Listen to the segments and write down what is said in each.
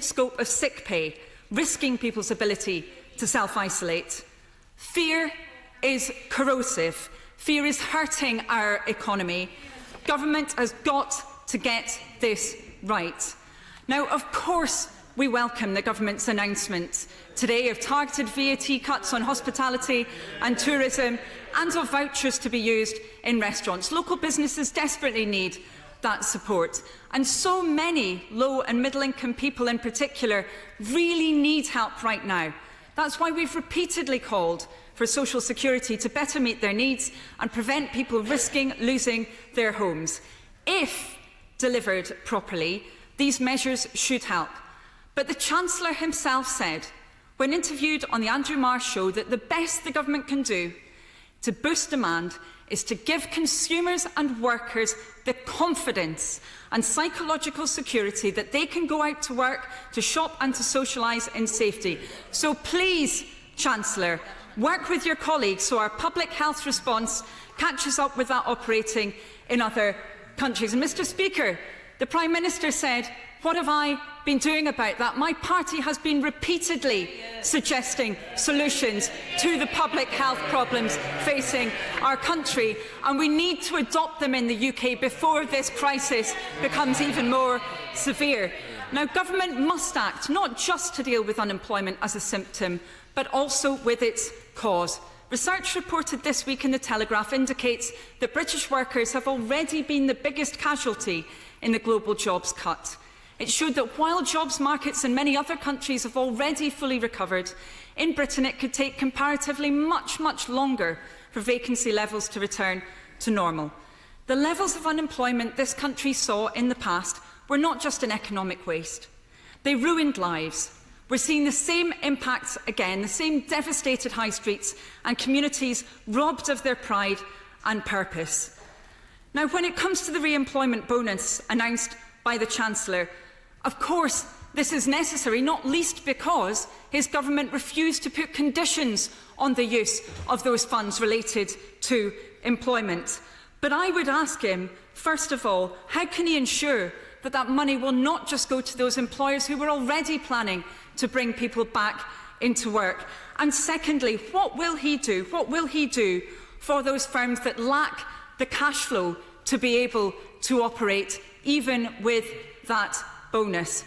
scope of sick pay, risking people's ability to self-isolate. Fear is corrosive. Fear is hurting our economy. Government has got to get this right. Now, of course, we welcome the government's announcement today of targeted VAT cuts on hospitality and tourism and of vouchers to be used in restaurants. Local businesses desperately need that support. And so many low and middle income people in particular really need help right now. That's why we've repeatedly called for social security to better meet their needs and prevent people risking losing their homes. If delivered properly, these measures should help. But the Chancellor himself said, when interviewed on the Andrew Marr show, that the best the government can do to boost demand is to give consumers and workers the confidence and psychological security that they can go out to work, to shop and to socialise in safety. So please, Chancellor, work with your colleagues so our public health response catches up with that operating in other countries. And Mr. Speaker, the Prime Minister said, what have I been doing about that? My party has been repeatedly suggesting solutions to the public health problems facing our country, and we need to adopt them in the UK before this crisis becomes even more severe. Now, government must act not just to deal with unemployment as a symptom, but also with its cause. Research reported this week in The Telegraph indicates that British workers have already been the biggest casualty in the global jobs cut. It showed that while jobs markets in many other countries have already fully recovered, in Britain it could take comparatively much longer for vacancy levels to return to normal. The levels of unemployment this country saw in the past were not just an economic waste. They ruined lives. We're seeing the same impacts again, the same devastated high streets and communities robbed of their pride and purpose. Now, when it comes to the re-employment bonus announced by the Chancellor, of course, this is necessary, not least because his government refused to put conditions on the use of those funds related to employment. But I would ask him, first of all, how can he ensure that that money will not just go to those employers who were already planning to bring people back into work? And secondly, what will he do? What will he do for those firms that lack the cash flow to be able to operate, even with that bonus?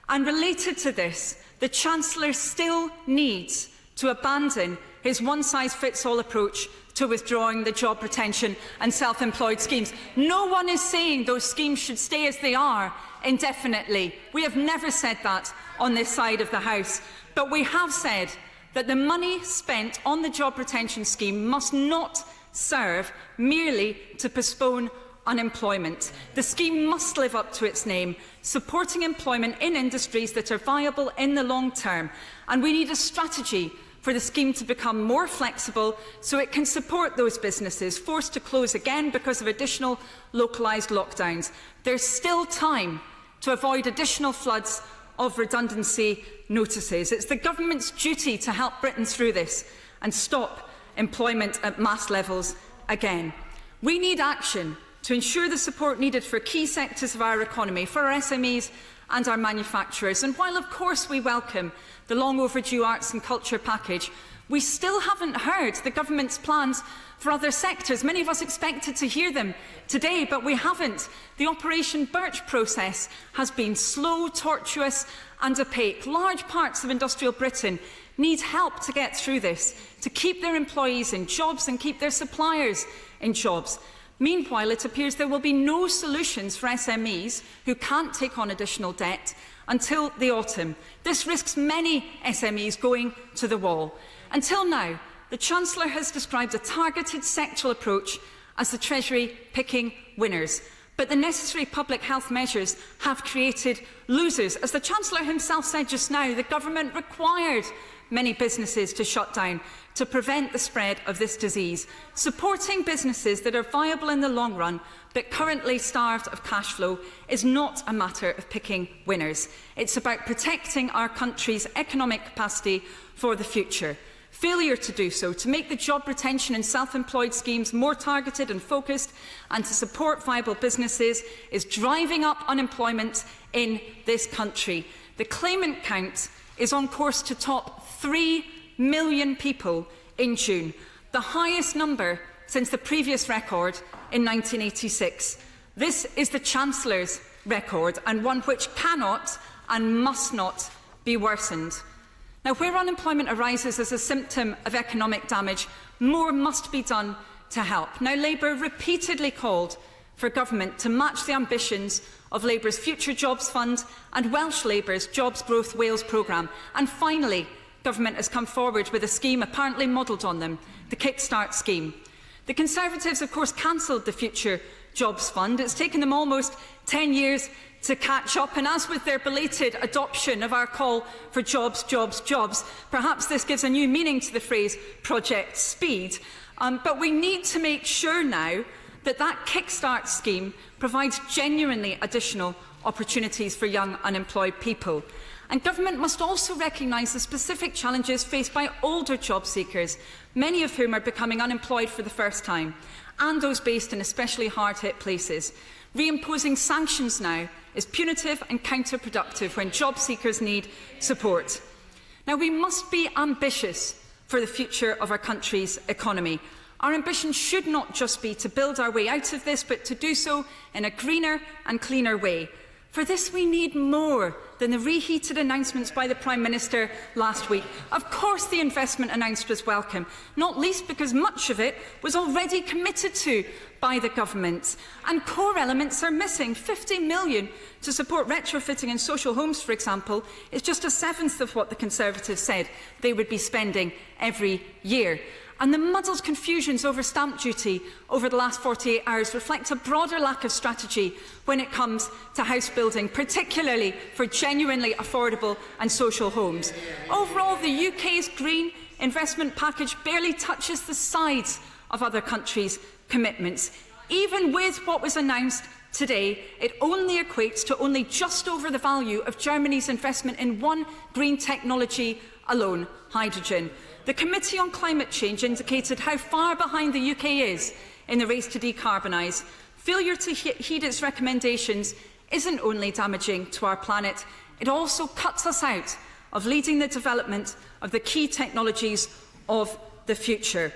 And related to this, the Chancellor still needs to abandon his one-size-fits-all approach to withdrawing the job retention and self-employed schemes. No one is saying those schemes should stay as they are indefinitely. We have never said that on this side of the House. But we have said that the money spent on the job retention scheme must not serve merely to postpone unemployment. The scheme must live up to its name, supporting employment in industries that are viable in the long term. And we need a strategy for the scheme to become more flexible so it can support those businesses forced to close again because of additional localised lockdowns. There's still time to avoid additional floods of redundancy notices. It's the government's duty to help Britain through this and stop employment at mass levels again. We need action to ensure the support needed for key sectors of our economy, for our SMEs and our manufacturers. And while, of course, we welcome the long overdue arts and culture package, we still haven't heard the government's plans for other sectors. Many of us expected to hear them today, but we haven't. The Operation Birch process has been slow, tortuous and opaque. Large parts of industrial Britain need help to get through this, to keep their employees in jobs and keep their suppliers in jobs. Meanwhile, it appears there will be no solutions for SMEs who can't take on additional debt until the autumn. This risks many SMEs going to the wall. Until now, the Chancellor has described a targeted sectoral approach as the Treasury picking winners. But the necessary public health measures have created losers. As the Chancellor himself said just now, the government required many businesses to shut down to prevent the spread of this disease. Supporting businesses that are viable in the long run but currently starved of cash flow is not a matter of picking winners. It's about protecting our country's economic capacity for the future. Failure to do so, to make the job retention and self-employed schemes more targeted and focused and to support viable businesses, is driving up unemployment in this country. The claimant count is on course to top 3 million people in June, the highest number since the previous record in 1986. This is the Chancellor's record, and one which cannot and must not be worsened. Now, where unemployment arises as a symptom of economic damage, more must be done to help. Now, Labour repeatedly called for government to match the ambitions of Labour's Future Jobs Fund and Welsh Labour's Jobs Growth Wales programme. And finally, government has come forward with a scheme apparently modelled on them, the Kickstart scheme. The Conservatives, of course, cancelled the Future Jobs Fund. It's taken them almost 10 years to catch up, and as with their belated adoption of our call for jobs, jobs, jobs, perhaps this gives a new meaning to the phrase Project Speed. But we need to make sure now that that Kickstart scheme provides genuinely additional opportunities for young unemployed people. And government must also recognise the specific challenges faced by older job seekers, many of whom are becoming unemployed for the first time, and those based in especially hard-hit places. Reimposing sanctions now is punitive and counterproductive when job seekers need support. Now, we must be ambitious for the future of our country's economy. Our ambition should not just be to build our way out of this, but to do so in a greener and cleaner way. For this, we need more than the reheated announcements by the Prime Minister last week. Of course, the investment announced was welcome, not least because much of it was already committed to by the government. And core elements are missing. 50 million to support retrofitting in social homes, for example, is just a seventh of what the Conservatives said they would be spending every year. And the muddled confusions over stamp duty over the last 48 hours reflect a broader lack of strategy when it comes to house building, particularly for genuinely affordable and social homes. Overall, the UK's green investment package barely touches the sides of other countries' commitments. Even with what was announced today, it only equates to only just over the value of Germany's investment in one green technology alone, hydrogen. The Committee on Climate Change indicated how far behind the UK is in the race to decarbonise. Failure to heed its recommendations isn't only damaging to our planet, it also cuts us out of leading the development of the key technologies of the future.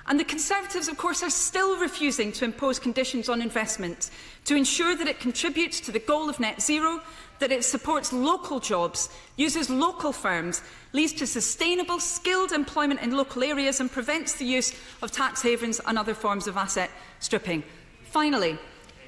And the Conservatives, of course, are still refusing to impose conditions on investment to ensure that it contributes to the goal of net zero, that it supports local jobs, uses local firms, leads to sustainable, skilled employment in local areas and prevents the use of tax havens and other forms of asset stripping. Finally,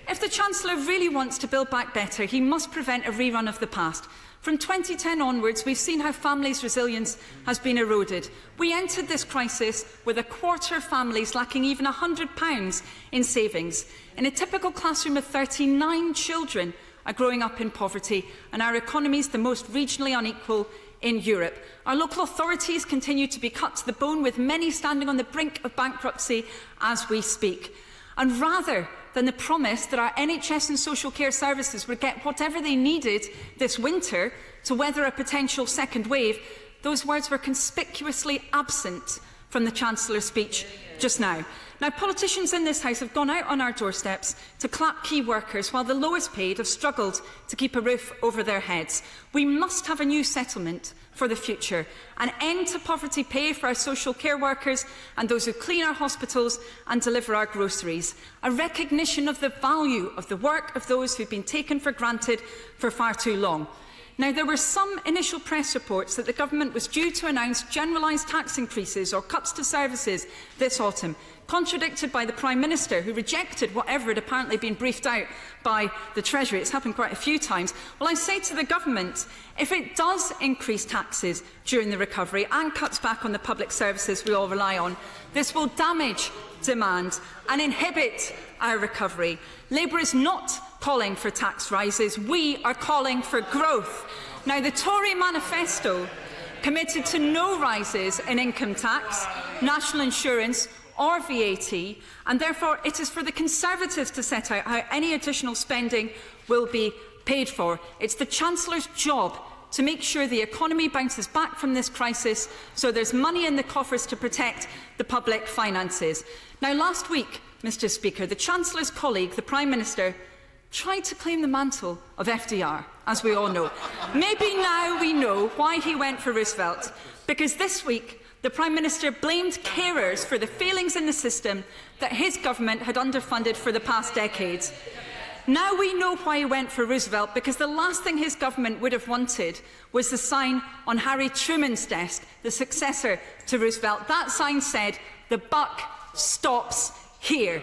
if the Chancellor really wants to build back better, he must prevent a rerun of the past. From 2010 onwards, we've seen how families' resilience has been eroded. We entered this crisis with a quarter of families lacking even £100 in savings. In a typical classroom of 39 children are growing up in poverty, and our economy is the most regionally unequal in Europe. Our local authorities continue to be cut to the bone, with many standing on the brink of bankruptcy as we speak. And rather than the promise that our NHS and social care services would get whatever they needed this winter to weather a potential second wave, those words were conspicuously absent from the Chancellor's speech just now. Now, politicians in this House have gone out on our doorsteps to clap key workers while the lowest paid have struggled to keep a roof over their heads. We must have a new settlement for the future, an end to poverty pay for our social care workers and those who clean our hospitals and deliver our groceries, a recognition of the value of the work of those who have been taken for granted for far too long. Now, there were some initial press reports that the government was due to announce generalised tax increases or cuts to services this autumn, contradicted by the Prime Minister, who rejected whatever had apparently been briefed out by the Treasury. It's happened quite a few times. Well, I say to the government, if it does increase taxes during the recovery and cuts back on the public services we all rely on, this will damage demand and inhibit our recovery. Labour is not calling for tax rises. We are calling for growth. Now, the Tory manifesto committed to no rises in income tax, national insurance or VAT, and therefore it is for the Conservatives to set out how any additional spending will be paid for. It's the Chancellor's job to make sure the economy bounces back from this crisis so there's money in the coffers to protect the public finances. Now, last week, Mr Speaker, the Chancellor's colleague, the Prime Minister, tried to claim the mantle of FDR as we all know. Maybe now we know why he went for Roosevelt, because this week the Prime Minister blamed carers for the failings in the system that his government had underfunded for the past decades. Now we know why he went for Roosevelt, because the last thing his government would have wanted was the sign on Harry Truman's desk, the successor to Roosevelt. That sign said, "The buck stops here."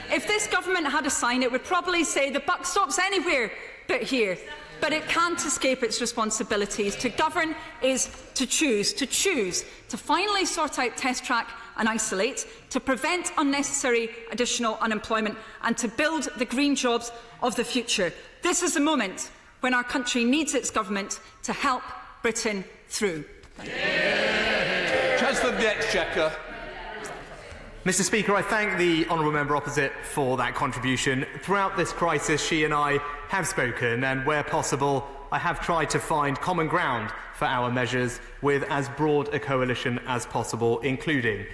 If this government had a sign, it would probably say, "The buck stops anywhere but here." But it can't escape its responsibilities. To govern is to choose to finally sort out test track and isolate, to prevent unnecessary additional unemployment, and to build the green jobs of the future. This is a moment when our country needs its government to help Britain through. Chancellor, the Exchequer. Mr. Speaker, I thank the honourable member opposite for that contribution. Throughout this crisis, she and I have spoken, and where possible, I have tried to find common ground for our measures with as broad a coalition as possible, including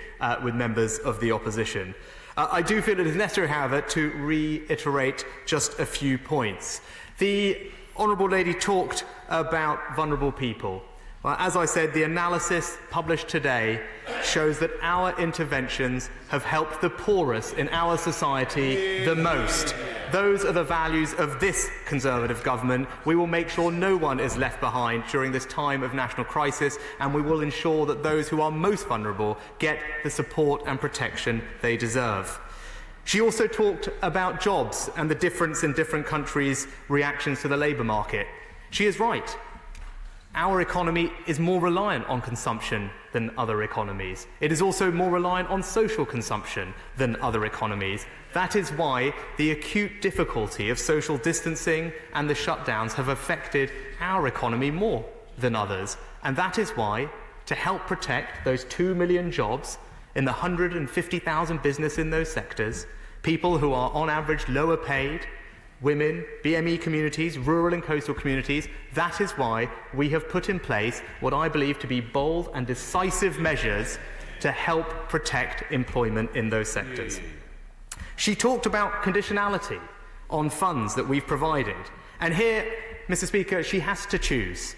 with members of the opposition. I do feel it is necessary, however, to reiterate just a few points. The honourable lady talked about vulnerable people. Well, as I said, the analysis published today shows that our interventions have helped the poorest in our society the most. Those are the values of this Conservative government. We will make sure no one is left behind during this time of national crisis, and we will ensure that those who are most vulnerable get the support and protection they deserve. She also talked about jobs and the difference in different countries' reactions to the labour market. She is right. Our economy is more reliant on consumption than other economies. It is also more reliant on social consumption than other economies. That is why the acute difficulty of social distancing and the shutdowns have affected our economy more than others. And that is why, to help protect those 2 million jobs in the 150,000 business in those sectors, people who are on average lower paid, women, BME communities, rural and coastal communities, that is why we have put in place what I believe to be bold and decisive measures to help protect employment in those sectors. She talked about conditionality on funds that we've provided. And here, Mr. Speaker, she has to choose.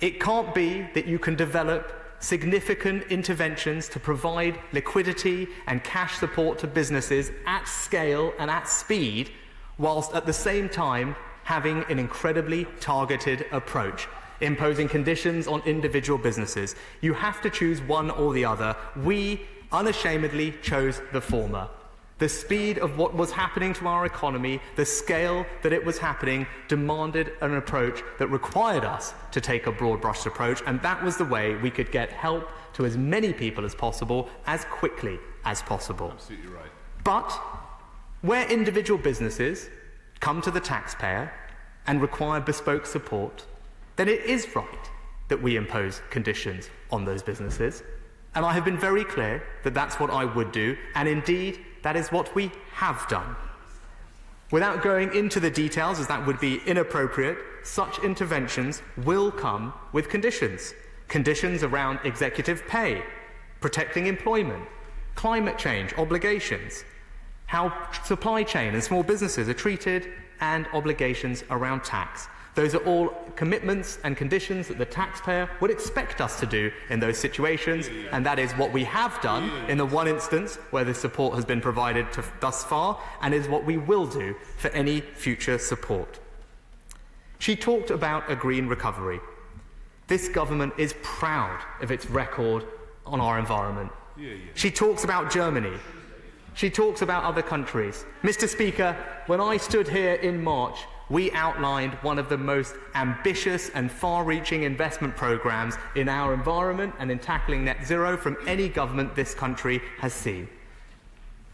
It can't be that you can develop significant interventions to provide liquidity and cash support to businesses at scale and at speed, whilst at the same time having an incredibly targeted approach, imposing conditions on individual businesses. You have to choose one or the other. We unashamedly chose the former. The speed of what was happening to our economy, the scale that it was happening, demanded an approach that required us to take a broad-brushed approach, and that was the way we could get help to as many people as possible, as quickly as possible. Absolutely right. But where individual businesses come to the taxpayer and require bespoke support, then it is right that we impose conditions on those businesses. And I have been very clear that that's what I would do, and indeed, that is what we have done. Without going into the details, as that would be inappropriate, such interventions will come with conditions. Conditions around executive pay, protecting employment, climate change obligations, how supply chain and small businesses are treated, and obligations around tax. Those are all commitments and conditions that the taxpayer would expect us to do in those situations, and that is what we have done in the one instance where the support has been provided thus far, and is what we will do for any future support. She talked about a green recovery. This government is proud of its record on our environment. She talks about Germany. She talks about other countries. Mr. Speaker, when I stood here in March, we outlined one of the most ambitious and far-reaching investment programmes in our environment and in tackling net zero from any government this country has seen.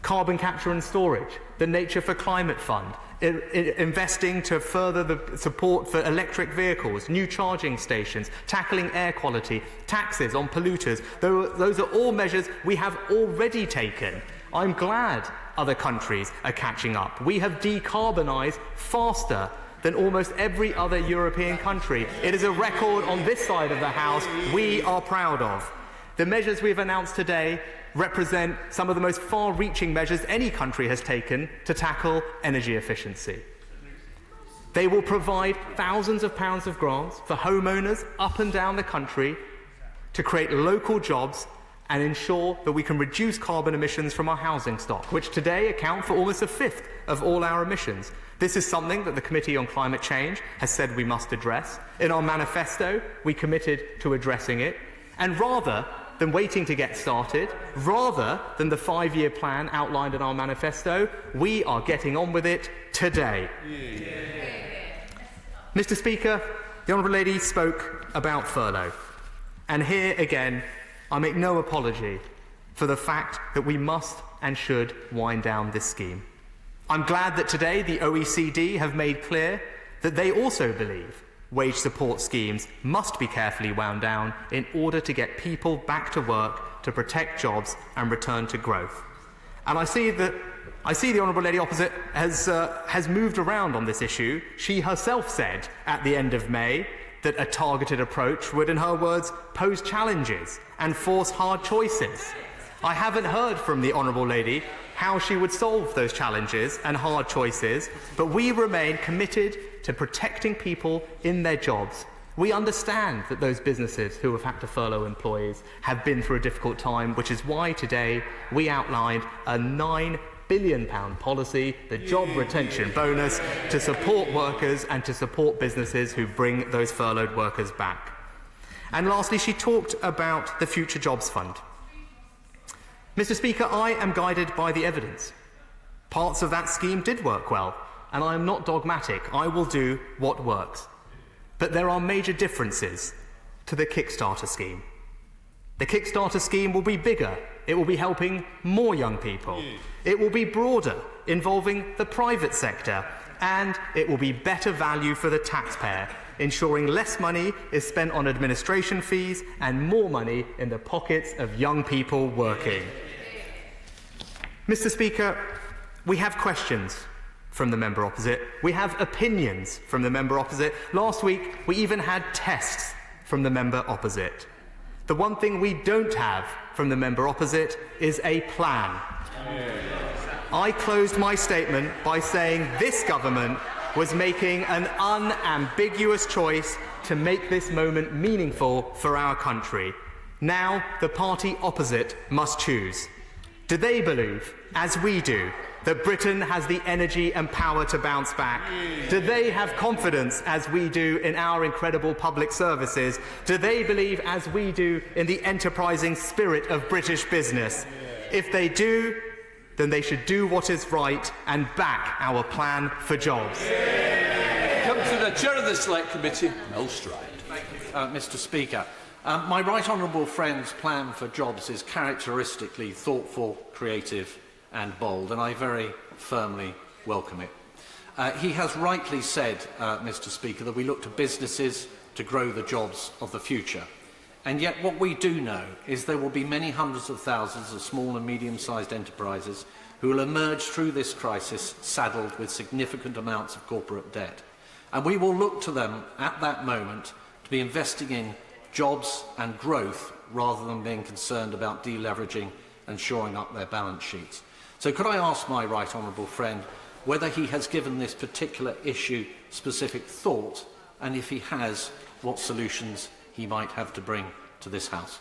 Carbon capture and storage, the Nature for Climate Fund, investing to further the support for electric vehicles, new charging stations, tackling air quality, taxes on polluters. Those are all measures we have already taken. I'm glad other countries are catching up. We have decarbonised faster than almost every other European country. It is a record on this side of the House we are proud of. The measures we've announced today represent some of the most far-reaching measures any country has taken to tackle energy efficiency. They will provide thousands of pounds of grants for homeowners up and down the country to create local jobs and ensure that we can reduce carbon emissions from our housing stock, which today account for almost a fifth of all our emissions. This is something that the Committee on Climate Change has said we must address. In our manifesto, we committed to addressing it. And rather than waiting to get started, rather than the 5-year plan outlined in our manifesto, we are getting on with it today. Mr. Speaker, the Honourable Lady spoke about furlough. And here again, I make no apology for the fact that we must and should wind down this scheme. I'm glad that today the OECD have made clear that they also believe wage support schemes must be carefully wound down in order to get people back to work, to protect jobs and return to growth. And I see the Honourable Lady opposite has moved around on this issue. She herself said at the end of May that a targeted approach would, in her words, pose challenges and force hard choices. I haven't heard from the Honourable Lady how she would solve those challenges and hard choices, but we remain committed to protecting people in their jobs. We understand that those businesses who have had to furlough employees have been through a difficult time, which is why today we outlined a £9 billion policy, the job retention bonus, to support workers and to support businesses who bring those furloughed workers back. And lastly, she talked about the Future Jobs Fund. Mr. Speaker, I am guided by the evidence. Parts of that scheme did work well, and I am not dogmatic. I will do what works. But there are major differences to the Kickstarter scheme. The Kickstarter scheme will be bigger. It will be helping more young people. It will be broader, involving the private sector, and it will be better value for the taxpayer, ensuring less money is spent on administration fees and more money in the pockets of young people working. Mr. Speaker, we have questions from the member opposite. We have opinions from the member opposite. Last week, we even had tests from the member opposite. The one thing we don't have from the member opposite is a plan. I closed my statement by saying this government was making an unambiguous choice to make this moment meaningful for our country. Now the party opposite must choose. Do they believe, as we do, that Britain has the energy and power to bounce back? Do they have confidence, as we do, in our incredible public services? Do they believe, as we do, in the enterprising spirit of British business? If they do, then they should do what is right and back our plan for jobs. Come to the Chair of the Select Committee, Mel Stride. Mr. Speaker, my right honourable friend's plan for jobs is characteristically thoughtful, creative and bold, and I very firmly welcome it. He has rightly said, Mr. Speaker, that we look to businesses to grow the jobs of the future. And yet what we do know is there will be many hundreds of thousands of small and medium-sized enterprises who will emerge through this crisis saddled with significant amounts of corporate debt. And we will look to them at that moment to be investing in jobs and growth rather than being concerned about deleveraging and shoring up their balance sheets. So could I ask my right honourable friend whether he has given this particular issue specific thought, and if he has, what solutions he might have to bring to this House?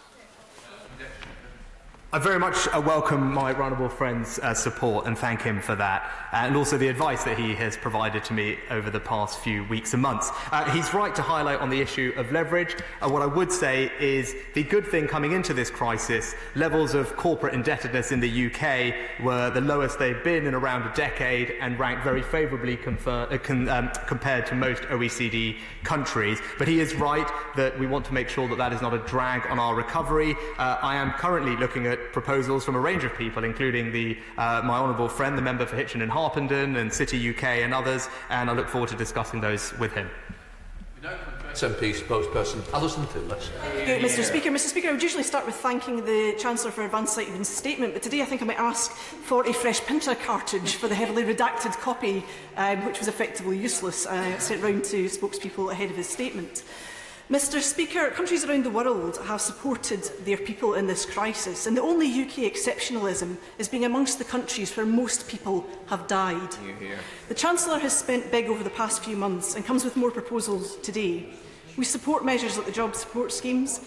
I very much welcome my right honourable friend's support and thank him for that, and also the advice that he has provided to me over the past few weeks and months. He's right to highlight on the issue of leverage. What I would say is the good thing coming into this crisis, levels of corporate indebtedness in the UK were the lowest they've been in around a decade and ranked very favourably compared to most OECD countries. But he is right that we want to make sure that that is not a drag on our recovery. I am currently looking at proposals from a range of people, including my honourable friend, the member for Hitchin and Harpenden and City UK and others, and I look forward to discussing those with him. SNP spokesperson Alison Phillips. Mr. Speaker, I would usually start with thanking the Chancellor for advance sight of his statement, but today I think I might ask for a fresh printer cartridge for the heavily redacted copy, which was effectively useless, sent round to spokespeople ahead of his statement. Mr Speaker, countries around the world have supported their people in this crisis, and the only UK exceptionalism is being amongst the countries where most people have died. The Chancellor has spent big over the past few months and comes with more proposals today. We support measures like the job support schemes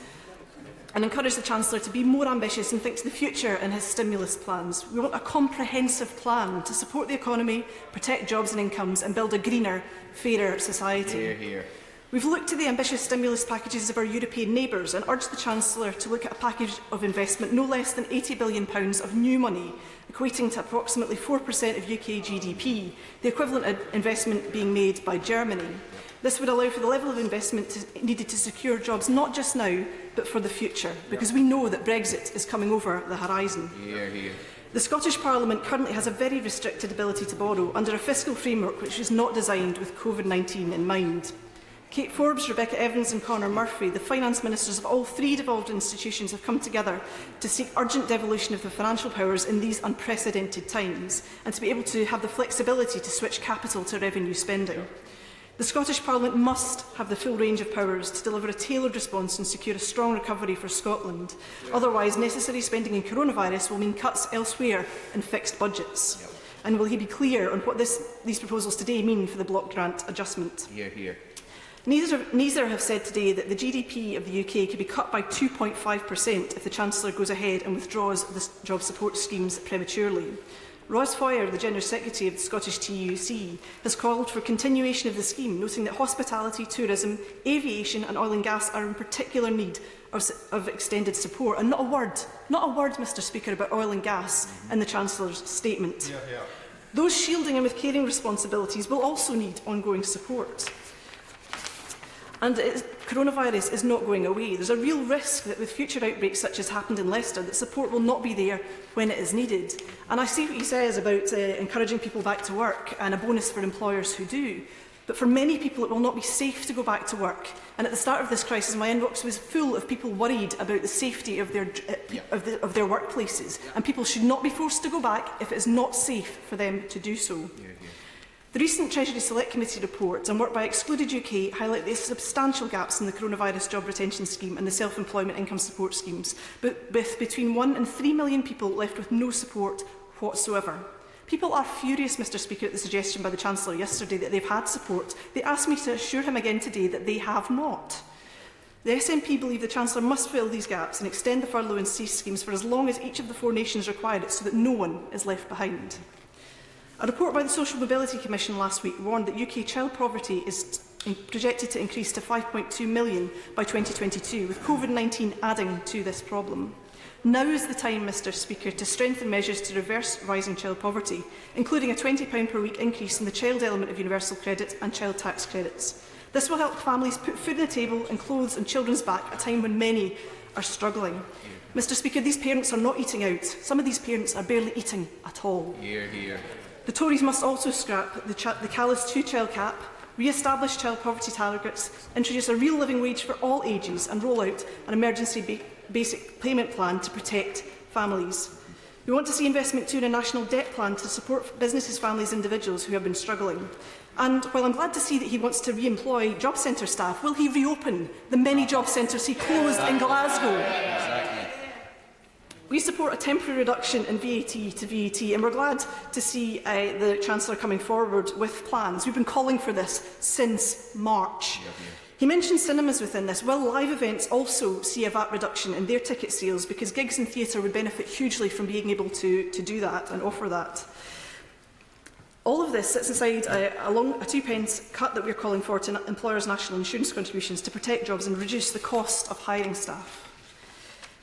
and encourage the Chancellor to be more ambitious and think to the future in his stimulus plans. We want a comprehensive plan to support the economy, protect jobs and incomes and build a greener, fairer society. We've looked at the ambitious stimulus packages of our European neighbours and urged the Chancellor to look at a package of investment no less than £80 billion of new money, equating to approximately 4% of UK GDP, the equivalent of investment being made by Germany. This would allow for the level of investment needed to secure jobs not just now, but for the future, because we know that Brexit is coming over the horizon. The Scottish Parliament currently has a very restricted ability to borrow under a fiscal framework which is not designed with COVID-19 in mind. Kate Forbes, Rebecca Evans and Conor Murphy, the finance ministers of all three devolved institutions, have come together to seek urgent devolution of the financial powers in these unprecedented times and to be able to have the flexibility to switch capital to revenue spending. The Scottish Parliament must have the full range of powers to deliver a tailored response and secure a strong recovery for Scotland. Otherwise, necessary spending in coronavirus will mean cuts elsewhere in fixed budgets. And will he be clear on what these proposals today mean for the block grant adjustment? Neither have said today that the GDP of the UK could be cut by 2.5% if the Chancellor goes ahead and withdraws the job support schemes prematurely. Ros Foyer, the General Secretary of the Scottish TUC, has called for continuation of the scheme, noting that hospitality, tourism, aviation and oil and gas are in particular need of extended support. And not a word, Mr Speaker, about oil and gas in the Chancellor's statement. Those shielding and with caring responsibilities will also need ongoing support. And coronavirus is not going away. There's a real risk that with future outbreaks such as happened in Leicester, that support will not be there when it is needed. And I see what he says about encouraging people back to work and a bonus for employers who do. But for many people, it will not be safe to go back to work. And at the start of this crisis, my inbox was full of people worried about the safety of their workplaces. And people should not be forced to go back if it is not safe for them to do so. The recent Treasury Select Committee report and work by Excluded UK highlight the substantial gaps in the coronavirus job retention scheme and the self-employment income support schemes, but with between 1 and 3 million people left with no support whatsoever. People are furious, Mr Speaker, at the suggestion by the Chancellor yesterday that they've had support. They asked me to assure him again today that they have not. The SNP believe the Chancellor must fill these gaps and extend the furlough and cease schemes for as long as each of the 4 nations require it so that no one is left behind. A report by the Social Mobility Commission last week warned that UK child poverty is projected to increase to 5.2 million by 2022, with COVID-19 adding to this problem. Now is the time, Mr Speaker, to strengthen measures to reverse rising child poverty, including a £20 per week increase in the child element of universal credit and child tax credits. This will help families put food on the table and clothes on children's back at a time when many are struggling. Mr Speaker, these parents are not eating out. Some of these parents are barely eating at all. The Tories must also scrap the callous 2-child cap, re-establish child poverty targets, introduce a real living wage for all ages and roll out an emergency basic payment plan to protect families. We want to see investment too in a national debt plan to support businesses, families and individuals who have been struggling. And while I'm glad to see that he wants to re-employ job centre staff, will he reopen the many job centres he closed in Glasgow? We support a temporary reduction in VAT to VAT, and we're glad to see the Chancellor coming forward with plans. We've been calling for this since March. He mentioned cinemas within this. Will live events also see a VAT reduction in their ticket sales, because gigs and theatre would benefit hugely from being able to do that and offer that? All of this sits aside a £2 cut that we're calling for to employers' national insurance contributions to protect jobs and reduce the cost of hiring staff.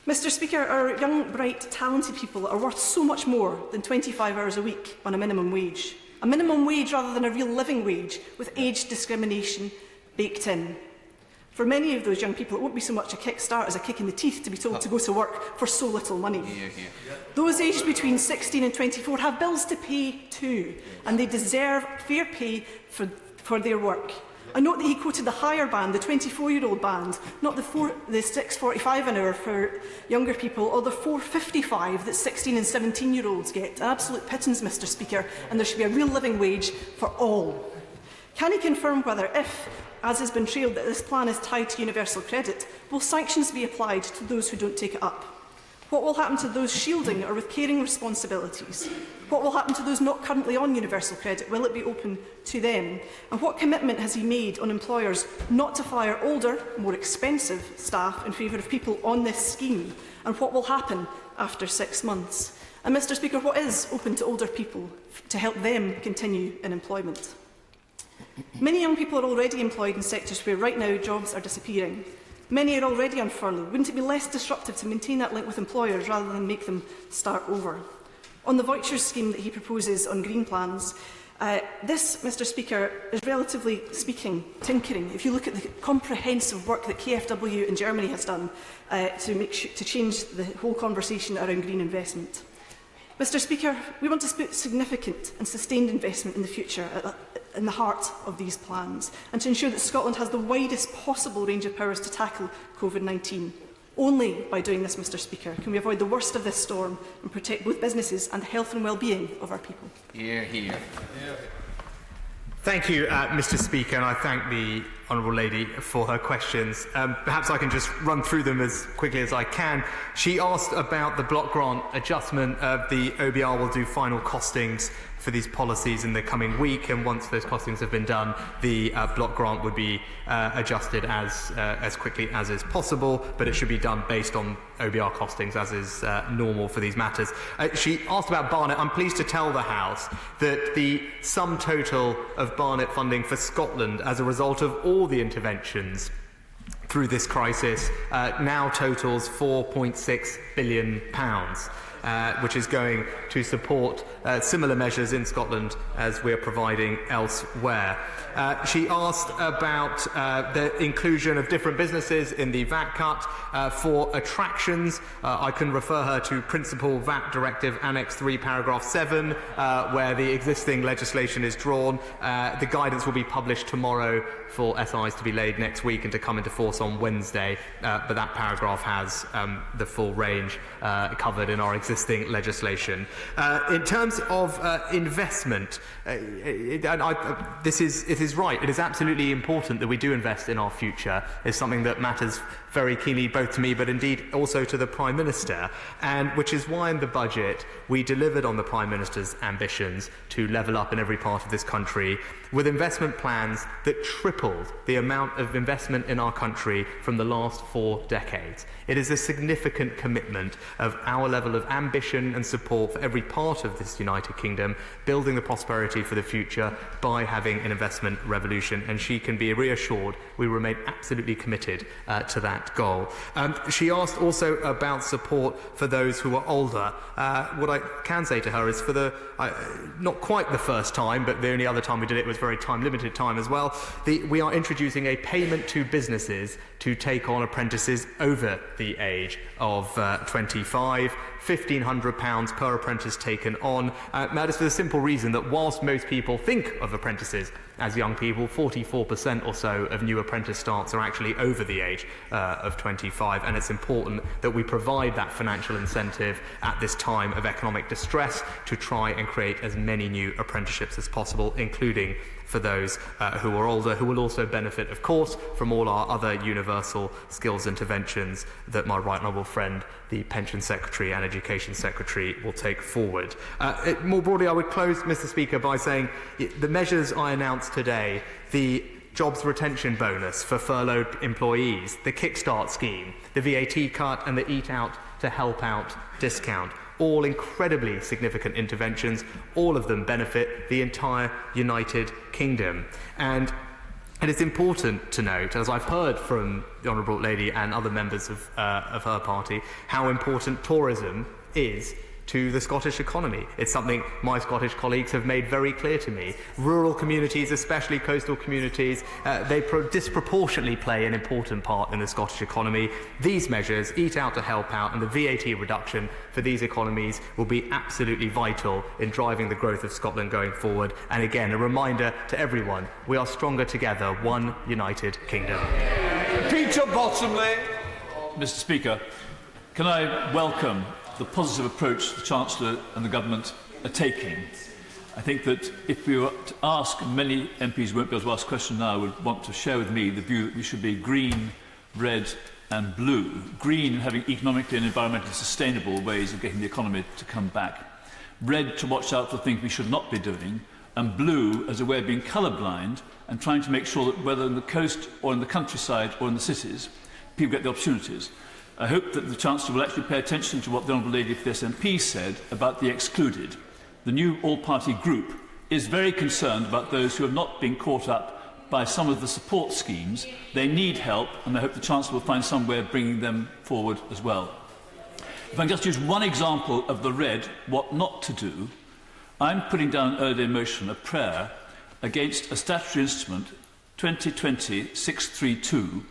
Mr Speaker, our young, bright, talented people are worth so much more than 25 hours a week on a minimum wage. A minimum wage rather than a real living wage, with age discrimination baked in. For many of those young people, it won't be so much a kick-start as a kick in the teeth to be told to go to work for so little money. Those aged between 16 and 24 have bills to pay too, and they deserve fair pay for their work. I note that he quoted the higher band, the 24-year-old band, not the £6.45 an hour for younger people, or the £4.55 that 16 and 17-year-olds get. An absolute pittance, Mr Speaker, and there should be a real living wage for all. Can he confirm whether, if as has been trailed, that this plan is tied to universal credit, will sanctions be applied to those who don't take it up? What will happen to those shielding or with caring responsibilities? What will happen to those not currently on universal credit? Will it be open to them? And what commitment has he made on employers not to fire older, more expensive staff in favour of people on this scheme? And what will happen after 6 months? And Mr Speaker, what is open to older people to help them continue in employment? Many young people are already employed in sectors where right now jobs are disappearing. Many are already on furlough. Wouldn't it be less disruptive to maintain that link with employers rather than make them start over? On the voucher scheme that he proposes on green plans, this, Mr Speaker, is relatively speaking tinkering. If you look at the comprehensive work that KfW in Germany has done to change the whole conversation around green investment. Mr Speaker, we want to put significant and sustained investment in the future in the heart of these plans and to ensure that Scotland has the widest possible range of powers to tackle COVID-19. Only by doing this, Mr Speaker, can we avoid the worst of this storm and protect both businesses and the health and well-being of our people. Hear, hear. Thank you, Mr Speaker, and I thank the Honourable Lady for her questions. Perhaps I can just run through them as quickly as I can. She asked about the block grant adjustment. The OBR will do final costings for these policies in the coming week, and once those costings have been done, the block grant would be adjusted as quickly as is possible, but it should be done based on OBR costings, as is normal for these matters. She asked about Barnet. I'm pleased to tell the House that the sum total of Barnet funding for Scotland as a result of all the interventions through this crisis now totals £4.6 billion. Which is going to support similar measures in Scotland as we are providing elsewhere. She asked about the inclusion of different businesses in the VAT cut for attractions. I can refer her to Principal VAT Directive Annex 3, Paragraph 7, where the existing legislation is drawn. The guidance will be published tomorrow for SIs to be laid next week and to come into force on Wednesday, but that paragraph has the full range covered in our existing legislation. In terms of investment, it is right. It is absolutely important that we do invest in our future. It's something that matters very keenly both to me but indeed also to the Prime Minister, and which is why in the budget we delivered on the Prime Minister's ambitions to level up in every part of this country with investment plans that tripled the amount of investment in our country from the last 4 decades. It is a significant commitment of our level of ambition and support for every part of this United Kingdom, building the prosperity for the future by having an investment revolution, and she can be reassured we remain absolutely committed to that goal. She asked also about support for those who are older. What I can say to her is for the, not quite the first time, but the only other time we did it was very time-limited time as well, we are introducing a payment to businesses to take on apprentices over the age of 25, £1,500 per apprentice taken on. That is for the simple reason that whilst most people think of apprentices as young people, 44% or so of new apprentice starts are actually over the age of 25, and it's important that we provide that financial incentive at this time of economic distress to try and create as many new apprenticeships as possible, including for those who are older, who will also benefit, of course, from all our other universal skills interventions that my right honourable friend, the Pension Secretary and Education Secretary, will take forward. More broadly, I would close, Mr Speaker, by saying the measures I announced today, the jobs retention bonus for furloughed employees, the Kickstart scheme, the VAT cut and the Eat Out to Help Out discount, all incredibly significant interventions. All of them benefit the entire United Kingdom. And it is important to note, as I've heard from the Honourable Lady and other members of her party, how important tourism is to the Scottish economy. It's something my Scottish colleagues have made very clear to me. Rural communities, especially coastal communities, they disproportionately play an important part in the Scottish economy. These measures, Eat Out to Help Out and the VAT reduction for these economies, will be absolutely vital in driving the growth of Scotland going forward. And again, a reminder to everyone, we are stronger together, one United Kingdom. Peter Bottomley. Mr Speaker, can I welcome the positive approach the Chancellor and the Government are taking I think that if we were to ask, many MPs won't be able to ask a question now, would want to share with me the view that we should be green, red and blue. Green, having economically and environmentally sustainable ways of getting the economy to come back. Red, to watch out for things we should not be doing. And blue, as a way of being colourblind and trying to make sure that whether on the coast or in the countryside or in the cities, people get the opportunities. I hope that the Chancellor will actually pay attention to what the Honourable Lady for the SNP said about the excluded. The new all-party group is very concerned about those who have not been caught up by some of the support schemes. They need help, and I hope the Chancellor will find some way of bringing them forward as well. If I can just use one example of the red, what not to do, I'm putting down an early motion, a prayer, against a statutory instrument, 2020-632,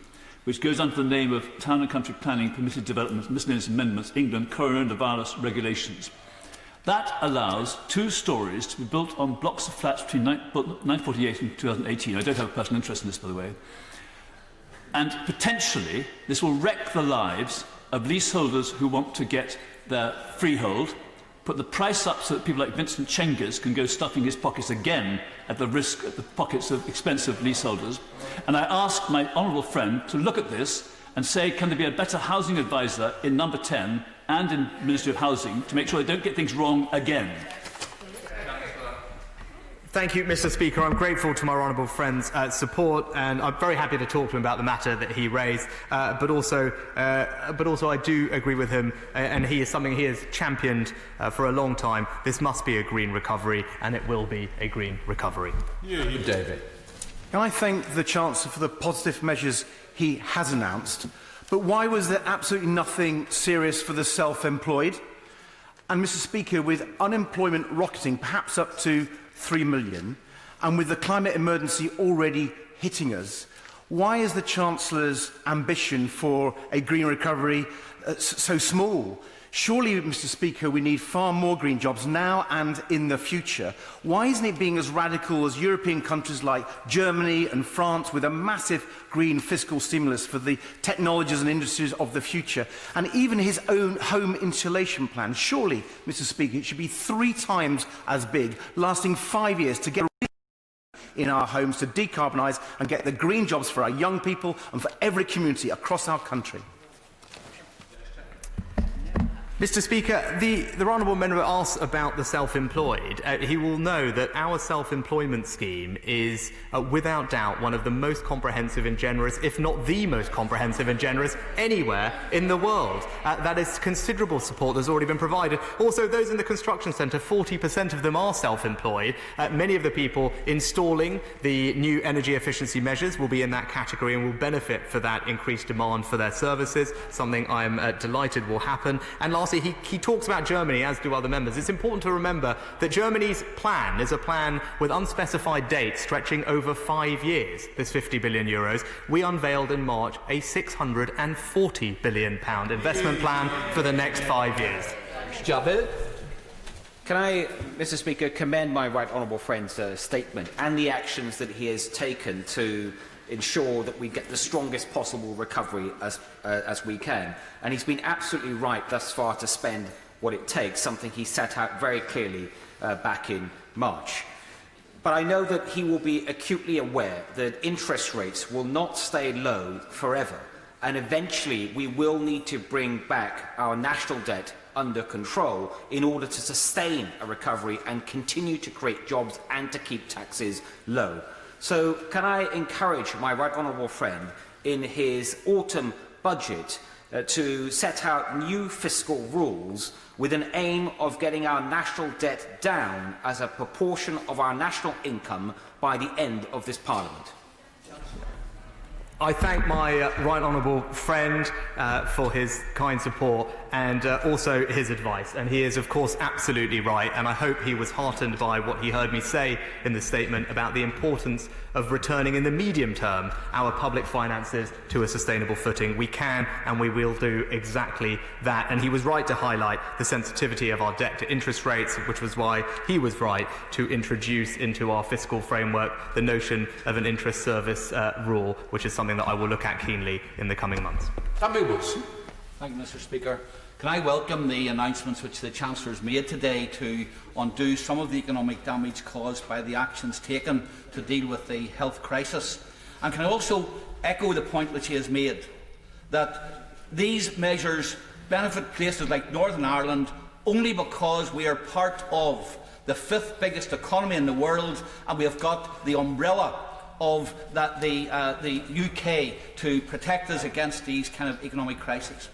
which goes under the name of Town and Country Planning, Permitted Development, Miscellaneous Amendments, England, Coronavirus Regulations. That allows 2 stories to be built on blocks of flats between 1948 and 2018. I don't have a personal interest in this, by the way. And potentially, this will wreck the lives of leaseholders who want to get their freehold, put the price up so that people like Vincent Cengiz can go stuffing his pockets again at the risk of the pockets of expensive leaseholders. And I ask my honourable friend to look at this and say, can there be a better housing advisor in number 10 and in the Ministry of Housing to make sure they don't get things wrong again? Thank you, Mr. Speaker. I'm grateful to my honourable friend's support, and I'm very happy to talk to him about the matter that he raised. But also, I do agree with him, and he is something he has championed for a long time. This must be a green recovery, and it will be a green recovery. David. Can I thank the Chancellor for the positive measures he has announced, but why was there absolutely nothing serious for the self-employed? And, Mr. Speaker, with unemployment rocketing perhaps up to 3 million, and with the climate emergency already hitting us, why is the Chancellor's ambition for a green recovery so small? Surely, Mr. Speaker, we need far more green jobs now and in the future. Why isn't it being as radical as European countries like Germany and France, with a massive green fiscal stimulus for the technologies and industries of the future, and even his own home insulation plan? Surely, Mr. Speaker, it should be 3 times as big, lasting 5 years to get in our homes, to decarbonise and get the green jobs for our young people and for every community across our country. Mr. Speaker, the honourable member asks about the self-employed. He will know that our self-employment scheme is, without doubt, one of the most comprehensive and generous, if not the most comprehensive and generous, anywhere in the world. That is considerable support that's already been provided. Also, those in the construction centre, 40% of them are self-employed. Many of the people installing the new energy efficiency measures will be in that category and will benefit for that increased demand for their services, something I am delighted will happen. And lastly, he talks about Germany, as do other members. It's important to remember that Germany's plan is a plan with unspecified dates stretching over 5 years, this €50 billion. We unveiled in March a £640 billion investment plan for the next 5 years. Jabir. Can I, Mr. Speaker, commend my right honourable friend's statement and the actions that he has taken to ensure that we get the strongest possible recovery as we can. And he's been absolutely right thus far to spend what it takes, something he set out very clearly back in March. But I know that he will be acutely aware that interest rates will not stay low forever, and eventually we will need to bring back our national debt under control in order to sustain a recovery and continue to create jobs and to keep taxes low. So can I encourage my right honourable friend in his autumn budget to set out new fiscal rules with an aim of getting our national debt down as a proportion of our national income by the end of this Parliament? I thank my right honourable friend for his kind support and also his advice. And he is, of course, absolutely right. And I hope he was heartened by what he heard me say in the statement about the importance of returning in the medium term our public finances to a sustainable footing. We can and we will do exactly that. And he was right to highlight the sensitivity of our debt to interest rates, which was why he was right to introduce into our fiscal framework the notion of an interest service rule, which is something that I will look at keenly in the coming months. Wilson. Thank you, Mr. Speaker. Can I welcome the announcements which the Chancellor has made today to undo some of the economic damage caused by the actions taken to deal with the health crisis? And can I also echo the point which he has made, that these measures benefit places like Northern Ireland only because we are part of the 5th biggest economy in the world, and we have got the umbrella of the UK to protect us against these kind of economic crises.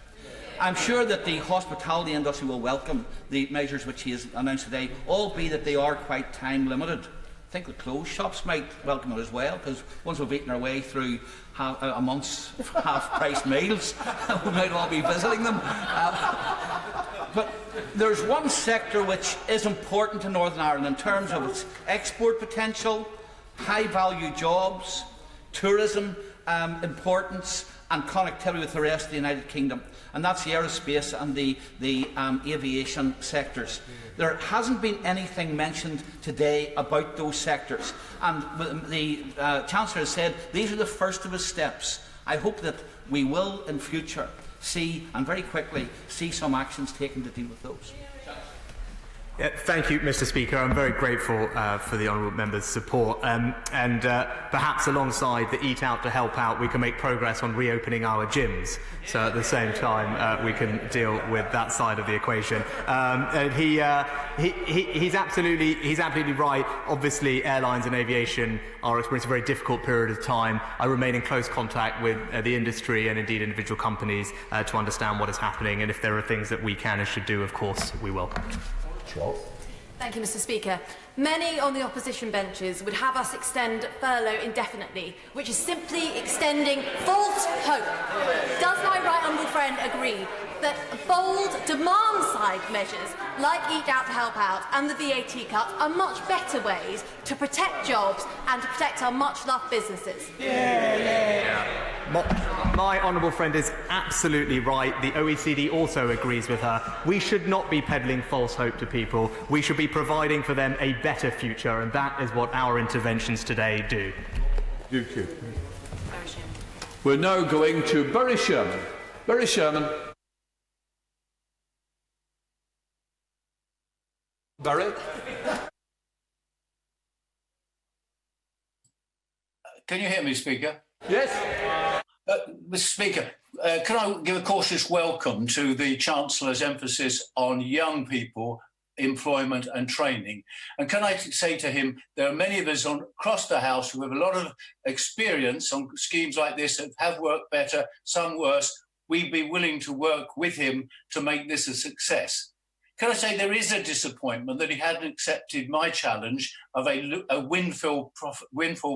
I'm sure that the hospitality industry will welcome the measures which he has announced today, albeit that they are quite time limited. I think the clothes shops might welcome it as well, because once we've eaten our way through a month's half-price meals, we might all be visiting them. But there's one sector which is important to Northern Ireland in terms of its export potential, high-value jobs, tourism importance and connectivity with the rest of the United Kingdom, and that's the aerospace and the aviation sectors. There hasn't been anything mentioned today about those sectors, and the Chancellor has said these are the first of his steps. I hope that we will in future see, and very quickly, see some actions taken to deal with those. Thank you, Mr. Speaker. I'm very grateful for the honourable member's support. Perhaps alongside the Eat Out to Help Out, we can make progress on reopening our gyms. So at the same time, we can deal with that side of the equation. He's absolutely right. Obviously, airlines and aviation are experiencing a very difficult period of time. I remain in close contact with the industry and indeed individual companies to understand what is happening. And if there are things that we can and should do, of course, we will. Thank you, Mr. Speaker. Many on the opposition benches would have us extend furlough indefinitely, which is simply extending false hope. Does my right honourable friend agree that bold demand-side measures like Eat Out to Help Out and the VAT cut are much better ways to protect jobs and to protect our much-loved businesses? My honourable friend is absolutely right. The OECD also agrees with her. We should not be peddling false hope to people. We should be providing for them a better future, and that is what our interventions today do. Thank you. We're now going to Bury Sherman. Bury Sherman. Bury. Can you hear me, Speaker? Yes. Mr. Speaker, can I give a cautious welcome to the Chancellor's emphasis on young people, employment and training? And can I say to him, there are many of us across the House who have a lot of experience on schemes like this that have worked better, some worse. We'd be willing to work with him to make this a success. Can I say there is a disappointment that he hadn't accepted my challenge of a windfall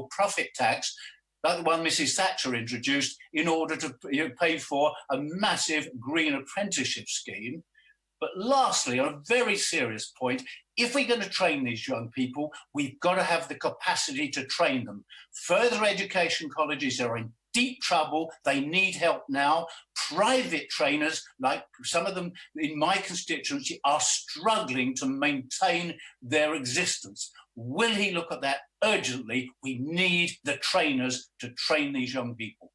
profit tax like the one Mrs Thatcher introduced in order to pay for a massive green apprenticeship scheme. But lastly, on a very serious point, if we're going to train these young people, we've got to have the capacity to train them. Further education colleges are in deep trouble. They need help now. Private trainers, like some of them in my constituency, are struggling to maintain their existence. Will he look at that urgently? We need the trainers to train these young people.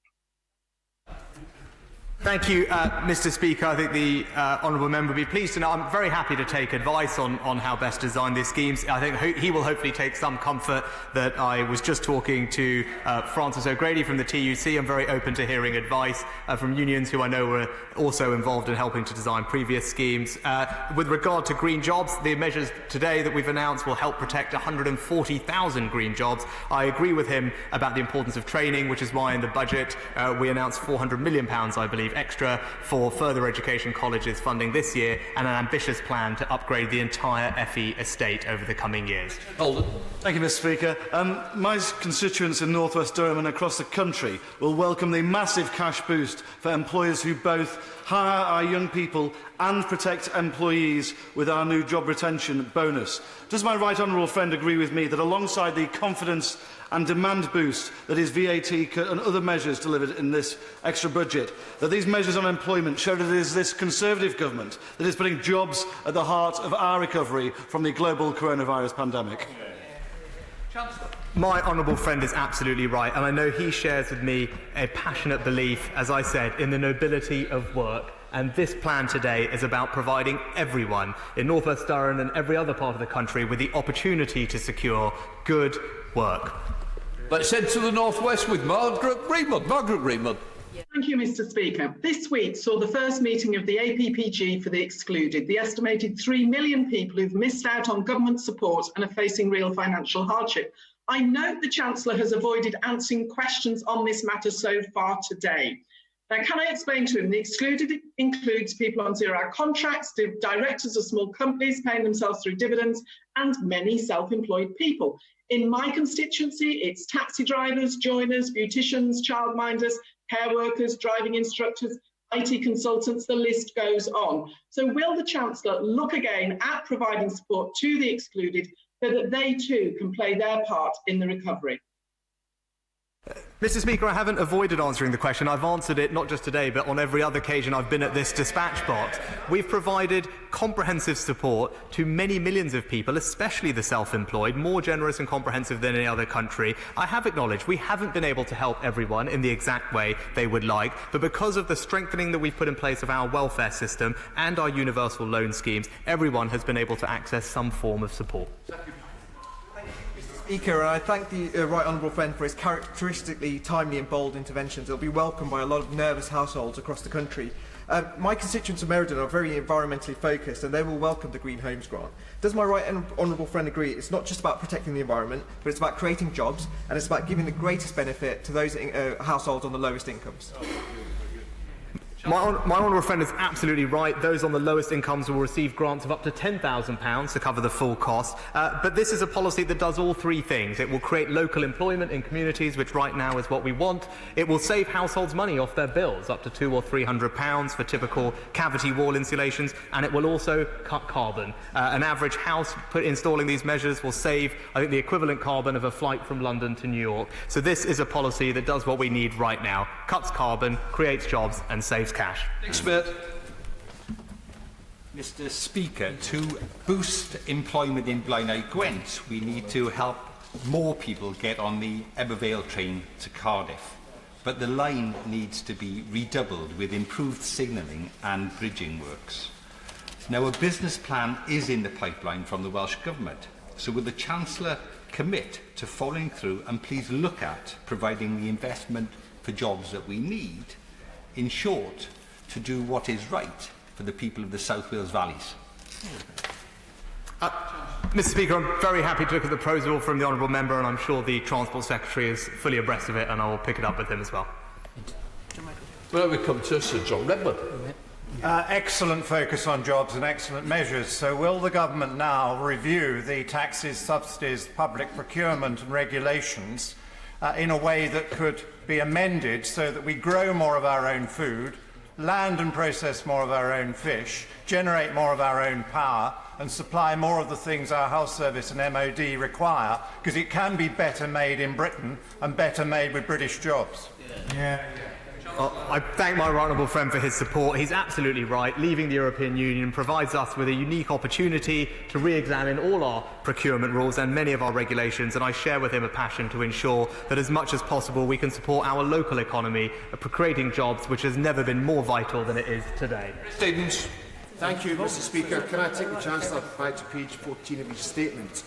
Thank you, Mr. Speaker. I think the honourable member will be pleased to know I'm very happy to take advice on how best to design these schemes. I think he will hopefully take some comfort that I was just talking to Francis O'Grady from the TUC. I'm very open to hearing advice from unions who I know were also involved in helping to design previous schemes. With regard to green jobs, the measures today that we've announced will help protect 140,000 green jobs. I agree with him about the importance of training, which is why in the budget we announced £400 million, I believe, extra for further education colleges funding this year, and an ambitious plan to upgrade the entire FE estate over the coming years. Thank you, Mr. Speaker. My constituents in North West Durham and across the country will welcome the massive cash boost for employers who both hire our young people and protect employees with our new job retention bonus. Does my right honourable friend agree with me that alongside the confidence and demand boost that is VAT cut and other measures delivered in this extra budget, that these measures on employment show that it is this Conservative government that is putting jobs at the heart of our recovery from the global coronavirus pandemic? My honourable friend is absolutely right, and I know he shares with me a passionate belief, as I said, in the nobility of work And this plan today is about providing everyone in North West Durham and every other part of the country with the opportunity to secure good work. Let's head to the northwest with Margaret Greenwood. Margaret Greenwood. Thank you, Mr. Speaker. This week saw the first meeting of the APPG for the excluded, the estimated 3 million people who've missed out on government support and are facing real financial hardship. I note the Chancellor has avoided answering questions on this matter so far today. Now, can I explain to him the excluded includes people on zero-hour contracts, directors of small companies paying themselves through dividends, and many self-employed people. In my constituency, it's taxi drivers, joiners, beauticians, childminders, care workers, driving instructors, IT consultants, the list goes on. So will the Chancellor look again at providing support to the excluded so that they too can play their part in the recovery? Mr. Speaker, I haven't avoided answering the question. I've answered it not just today, but on every other occasion I've been at this dispatch box. We've provided comprehensive support to many millions of people, especially the self-employed, more generous and comprehensive than any other country. I have acknowledged we haven't been able to help everyone in the exact way they would like, but because of the strengthening that we've put in place of our welfare system and our universal loan schemes, everyone has been able to access some form of support. Speaker, and I thank the Right Honourable Friend for his characteristically timely and bold interventions. It will be welcomed by a lot of nervous households across the country. My constituents of Meriden are very environmentally focused and they will welcome the Green Homes Grant. Does my Right Honourable Friend agree it's not just about protecting the environment, but it's about creating jobs and it's about giving the greatest benefit to those households on the lowest incomes? My honourable friend is absolutely right. Those on the lowest incomes will receive grants of up to £10,000 to cover the full cost. But this is a policy that does all three things. It will create local employment in communities, which right now is what we want. It will save households money off their bills, up to £200 or £300 for typical cavity wall insulations. And it will also cut carbon. An average house installing these measures will save, I think, the equivalent carbon of a flight from London to New York. So this is a policy that does what we need right now. Cuts carbon, creates jobs and saves cash. Mr. Speaker, to boost employment in Blaenau Gwent, we need to help more people get on the Ebervale train to Cardiff. But the line needs to be redoubled with improved signalling and bridging works. Now, a business plan is in the pipeline from the Welsh Government. So will the Chancellor commit to following through and please look at providing the investment for jobs that we need? In short, to do what is right for the people of the South Wales Valleys. Mr. Speaker, I'm very happy to look at the proposal from the Honourable Member, and I'm sure the Transport Secretary is fully abreast of it, and I will pick it up with him as well. Well, we come to Sir John Redmond. Excellent focus on jobs and excellent measures. So will the government now review the taxes, subsidies, public procurement and regulations in a way that could be amended so that we grow more of our own food, land and process more of our own fish, generate more of our own power and supply more of the things our health service and MOD require, because it can be better made in Britain and better made with British jobs? I thank my honourable friend for his support. He's absolutely right. Leaving the European Union provides us with a unique opportunity to re-examine all our procurement rules and many of our regulations, and I share with him a passion to ensure that as much as possible we can support our local economy for creating jobs, which has never been more vital than it is today. Stevens. Thank you, Mr. Speaker. Can I take the Chancellor back to page 14 of his statement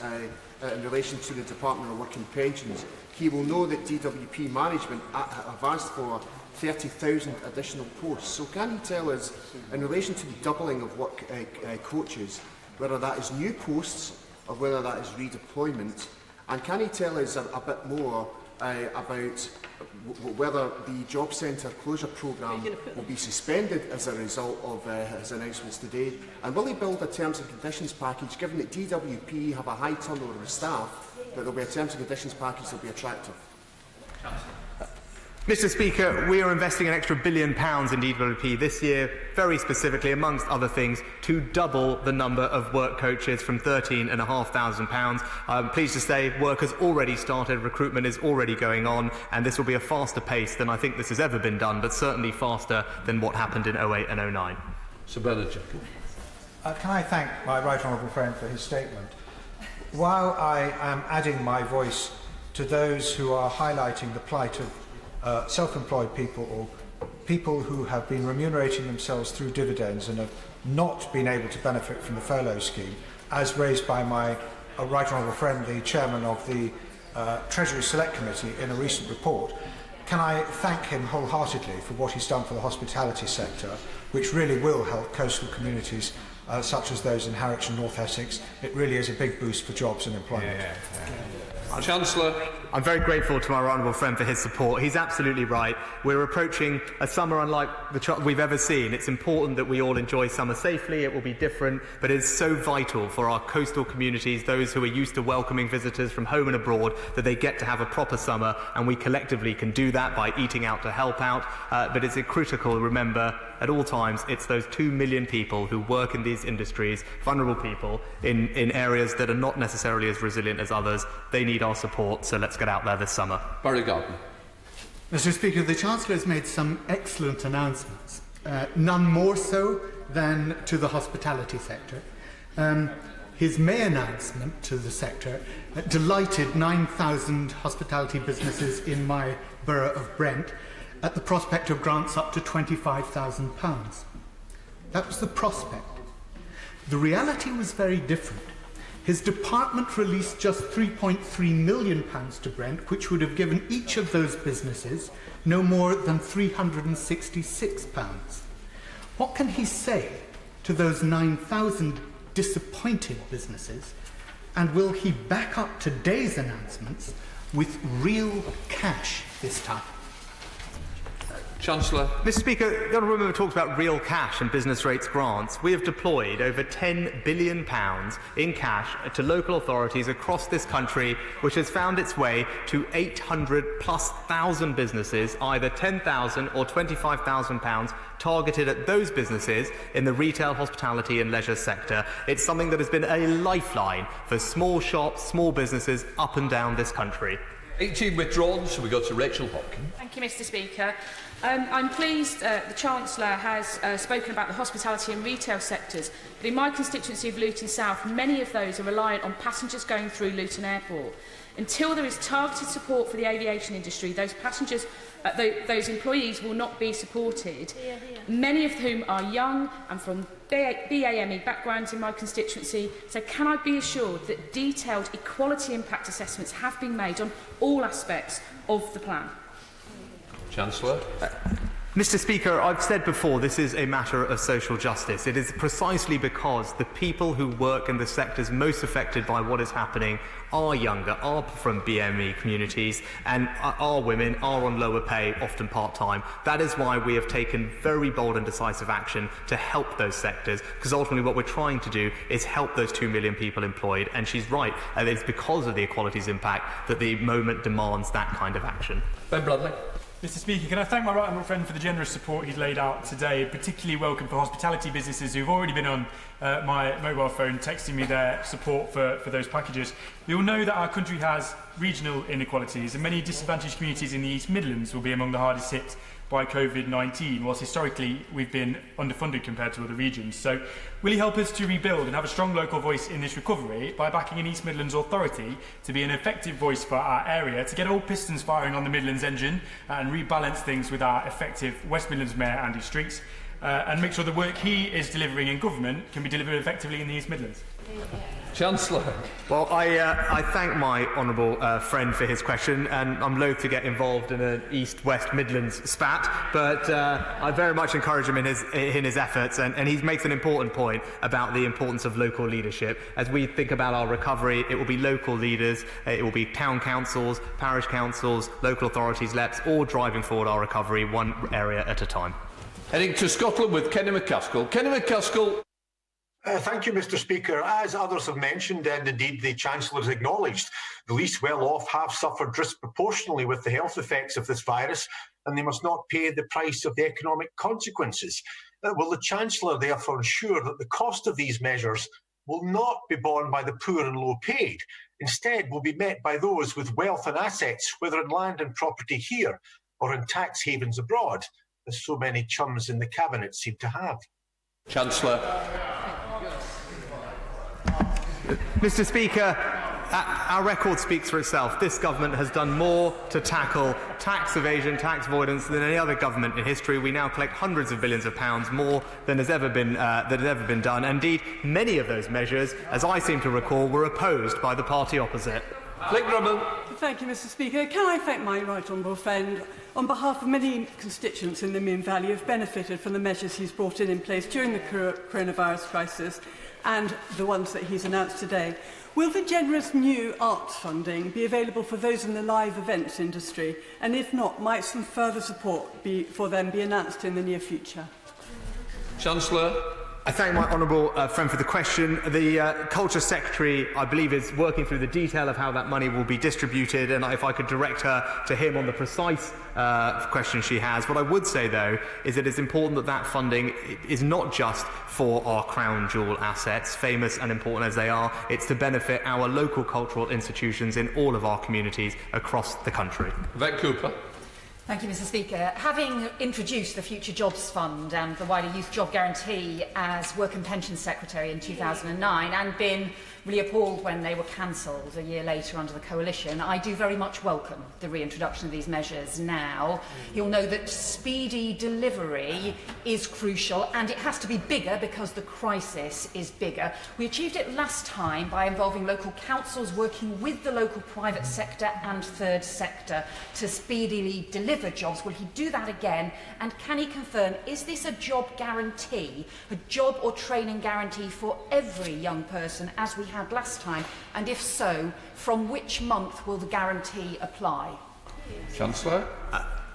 in relation to the Department of Work and Pensions? He will know that DWP management have asked for 30,000 additional posts. So can you tell us, in relation to the doubling of work coaches, whether that is new posts or whether that is redeployment? And can you tell us a bit more about whether the job centre closure programme will be suspended as a result of his announcements today? And will he build a terms and conditions package, given that DWP have a high turnover of staff, that there will be a terms and conditions package that will be attractive? Mr. Speaker, we are investing an extra £1 billion in DWP this year, very specifically, amongst other things, to double the number of work coaches from £13,500. I'm pleased to say work has already started, recruitment is already going on, and this will be a faster pace than I think this has ever been done, but certainly faster than what happened in 08 and 09. Sir Bernard. Can I thank my right honourable friend for his statement? While I am adding my voice to those who are highlighting the plight of self-employed people or people who have been remunerating themselves through dividends and have not been able to benefit from the furlough scheme, as raised by my right honourable friend, the chairman of the Treasury Select Committee in a recent report. Can I thank him wholeheartedly for what he's done for the hospitality sector, which really will help coastal communities such as those in Harwich and North Essex. It really is a big boost for jobs and employment. Chancellor. I'm very grateful to my honourable friend for his support. He's absolutely right. We're approaching a summer unlike we've ever seen. It's important that we all enjoy summer safely. It will be different, but it's so vital for our coastal communities, those who are used to welcoming visitors from home and abroad, that they get to have a proper summer, and we collectively can do that by eating out to help out. But it's critical, remember, at all times, it's those 2 million people who work in these industries, vulnerable people, in areas that are not necessarily as resilient as others. They need our support, so let's get out there this summer. Barry Garden. Mr. Speaker, the Chancellor has made some excellent announcements, none more so than to the hospitality sector. His May announcement to the sector delighted 9,000 hospitality businesses in my borough of Brent at the prospect of grants up to £25,000. That was the prospect. The reality was very different. His department released just £3.3 million to Brent, which would have given each of those businesses no more than £366. What can he say to those 9,000 disappointed businesses? And will he back up today's announcements with real cash this time? Chancellor. Mr. Speaker, the honourable member talks about real cash and business rates grants. We have deployed over £10 billion in cash to local authorities across this country, which has found its way to 800,000+ businesses, either £10,000 or £25,000 targeted at those businesses in the retail, hospitality and leisure sector. It's something that has been a lifeline for small shops, small businesses up and down this country. 18 withdrawn, so we go to Rachel Hopkins. Thank you, Mr. Speaker. I'm pleased the Chancellor has spoken about the hospitality and retail sectors, but in my constituency of Luton South, many of those are reliant on passengers going through Luton Airport. Until there is targeted support for the aviation industry, those passengers, those employees will not be supported, many of whom are young and from BAME backgrounds in my constituency. So can I be assured that detailed equality impact assessments have been made on all aspects of the plan? Chancellor. Mr. Speaker, I've said before, this is a matter of social justice. It is precisely because the people who work in the sectors most affected by what is happening are younger, are from BME communities, and are women, are on lower pay, often part-time. That is why we have taken very bold and decisive action to help those sectors, because ultimately what we're trying to do is help those 2 million people employed. And she's right, and it's because of the equalities impact that the moment demands that kind of action. Ben Bradley. Mr. Speaker, can I thank my right honourable friend for the generous support he's laid out today, particularly welcome for hospitality businesses who've already been on my mobile phone texting me their support for those packages. We all know that our country has regional inequalities, and many disadvantaged communities in the East Midlands will be among the hardest hit by COVID-19, whilst historically we've been underfunded compared to other regions. So will he help us to rebuild and have a strong local voice in this recovery by backing an East Midlands authority to be an effective voice for our area, to get all pistons firing on the Midlands engine and rebalance things with our effective West Midlands Mayor Andy Streets, and make sure the work he is delivering in government can be delivered effectively in the East Midlands? Chancellor. Well, I thank my honourable friend for his question, and I'm loath to get involved in an East-West Midlands spat, but I very much encourage him in his efforts, and he makes an important point about the importance of local leadership. As we think about our recovery, it will be local leaders, it will be town councils, parish councils, local authorities, LEPs, all driving forward our recovery one area at a time. Heading to Scotland with Kenny McCaskill. Kenny McCaskill. Thank you, Mr. Speaker. As others have mentioned, and indeed the Chancellor has acknowledged, the least well-off have suffered disproportionately with the health effects of this virus, and they must not pay the price of the economic consequences. Will the Chancellor therefore ensure that the cost of these measures will not be borne by the poor and low-paid, instead will be met by those with wealth and assets, whether in land and property here or in tax havens abroad, as so many chums in the Cabinet seem to have? Chancellor. Mr. Speaker, Our record speaks for itself. This government has done more to tackle tax evasion, tax avoidance than any other government in history. We now collect hundreds of billions of pounds more than has ever been done. Indeed, many of those measures, as I seem to recall, were opposed by the party opposite. Thank you, Mr. Speaker. Can I thank my right honourable friend on behalf of many constituents in the Min Valley who have benefited from the measures he's brought in place during the coronavirus crisis and the ones that he's announced today. Will the generous new arts funding be available for those in the live events industry? And if not, might some further support for them be announced in the near future? Chancellor. I thank my honourable friend for the question. The Culture Secretary, I believe, is working through the detail of how that money will be distributed, and if I could direct her to him on the precise question she has. What I would say, though, is that it's important that that funding is not just for our crown jewel assets, famous and important as they are. It's to benefit our local cultural institutions in all of our communities across the country. Yvette Cooper. Thank you, Mr. Speaker. Having introduced the Future Jobs Fund and the wider Youth Job Guarantee as Work and Pensions Secretary in 2009 and been really appalled when they were cancelled a year later under the coalition, I do very much welcome the reintroduction of these measures now. You'll know that speedy delivery is crucial, and it has to be bigger because the crisis is bigger. We achieved it last time by involving local councils working with the local private sector and third sector to speedily deliver jobs. Will he do that again? And can he confirm, is this a job guarantee, a job or training guarantee for every young person as we had last time? And if so, from which month will the guarantee apply? Chancellor.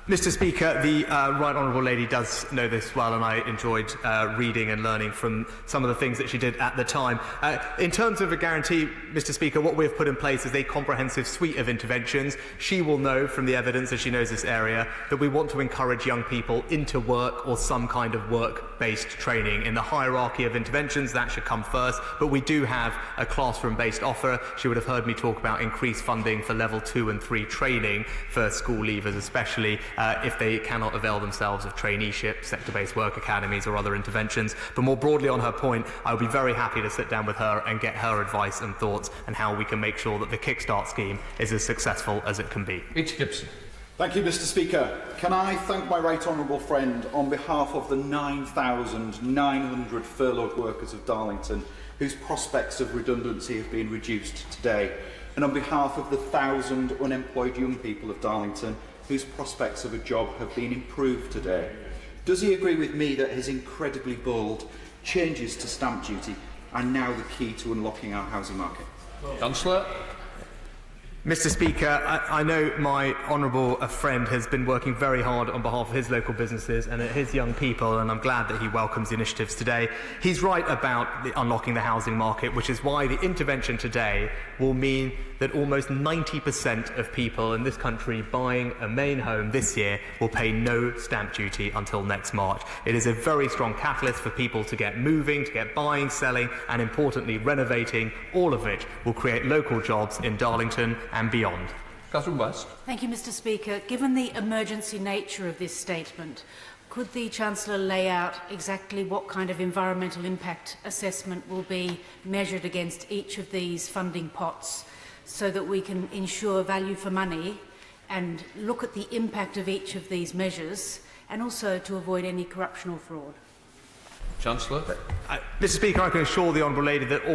Mr. Speaker, the Right Honourable Lady does know this well, and I enjoyed reading and learning from some of the things that she did at the time. In terms of a guarantee, Mr. Speaker, what we have put in place is a comprehensive suite of interventions. She will know from the evidence, as she knows this area, that we want to encourage young people into work or some kind of work-based training. In the hierarchy of interventions, that should come first, but we do have a classroom-based offer. She would have heard me talk about increased funding for level 2 and 3 training for school leavers, especially if they cannot avail themselves of traineeship, sector-based work academies or other interventions. But more broadly on her point, I would be very happy to sit down with her and get her advice and thoughts on how we can make sure that the Kickstart scheme is as successful as it can be. H. Gibson. Thank you, Mr. Speaker. Can I thank my right honourable friend on behalf of the 9,900 furloughed workers of Darlington whose prospects of redundancy have been reduced today, and on behalf of the 1,000 unemployed young people of Darlington whose prospects of a job have been improved today. Does he agree with me that his incredibly bold changes to stamp duty are now the key to unlocking our housing market? Chancellor. Mr. Speaker, I know my honourable friend has been working very hard on behalf of his local businesses and his young people, and I'm glad that he welcomes the initiatives today. He's right about unlocking the housing market, which is why the intervention today will mean that almost 90% of people in this country buying a main home this year will pay no stamp duty until next March. It is a very strong catalyst for people to get moving, to get buying, selling, and importantly renovating, all of which will create local jobs in Darlington and beyond. Catherine West. Thank you, Mr. Speaker. Given the emergency nature of this statement, could the Chancellor lay out exactly what kind of environmental impact assessment will be measured against each of these funding pots so that we can ensure value for money and look at the impact of each of these measures, and also to avoid any corruption or fraud? Chancellor. Mr. Speaker, I can assure the Honourable Lady that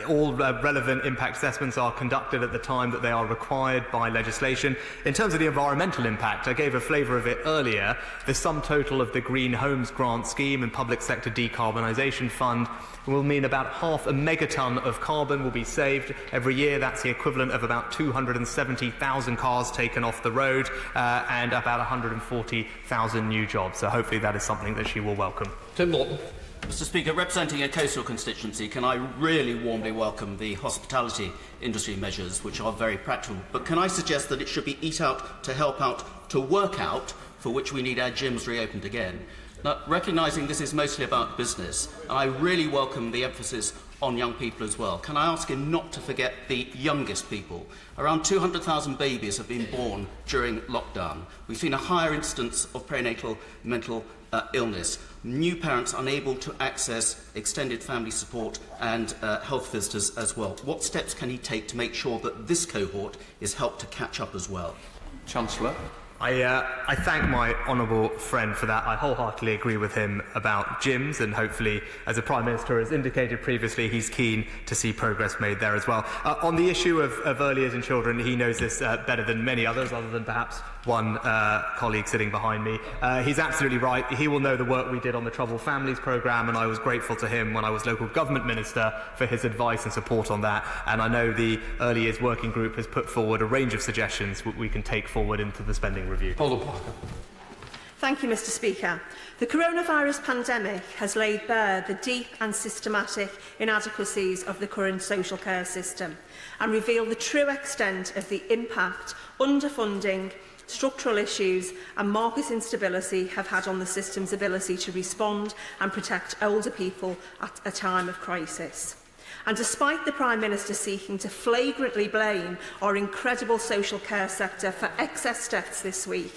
all relevant impact assessments are conducted at the time that they are required by legislation. In terms of the environmental impact, I gave a flavour of it earlier. The sum total of the Green Homes Grant Scheme and Public Sector Decarbonisation Fund will mean about 0.5 megatonne of carbon will be saved every year. That's the equivalent of about 270,000 cars taken off the road and about 140,000 new jobs. So hopefully that is something that she will welcome. Tim Lawton. Mr. Speaker, representing a coastal constituency, can I really warmly welcome the hospitality industry measures, which are very practical. But can I suggest that it should be eat out to help out to work out, for which we need our gyms reopened again. Now, recognising this is mostly about business, I really welcome the emphasis on young people as well. Can I ask him not to forget the youngest people? Around 200,000 babies have been born during lockdown. We've seen a higher incidence of perinatal mental illness. new parents unable to access extended family support and health visitors as well. What steps can he take to make sure that this cohort is helped to catch up as well? Chancellor. I thank my honourable friend for that. I wholeheartedly agree with him about gyms, and hopefully, as the Prime Minister has indicated previously, he's keen to see progress made there as well. On the issue of early years and children, he knows this better than many others, other than perhaps one colleague sitting behind me. He's absolutely right. He will know the work we did on the Troubled Families programme, and I was grateful to him when I was local government minister for his advice and support on that. And I know the Early Years Working Group has put forward a range of suggestions that we can take forward into the spending review. Thank you, Mr. Speaker. The coronavirus pandemic has laid bare the deep and systematic inadequacies of the current social care system and revealed the true extent of the impact underfunding, structural issues and market instability have had on the system's ability to respond and protect older people at a time of crisis. And despite the Prime Minister seeking to flagrantly blame our incredible social care sector for excess deaths this week,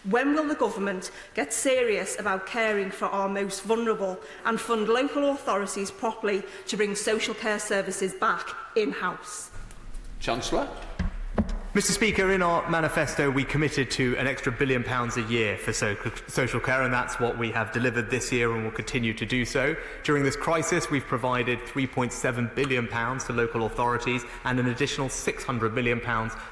when will the government get serious about caring for our most vulnerable and fund local authorities properly to bring social care services back in-house? Chancellor. Mr. Speaker, in our manifesto we committed to an extra £1 billion a year for social care, and that's what we have delivered this year and will continue to do so. During this crisis we've provided £3.7 billion to local authorities and an additional £600 million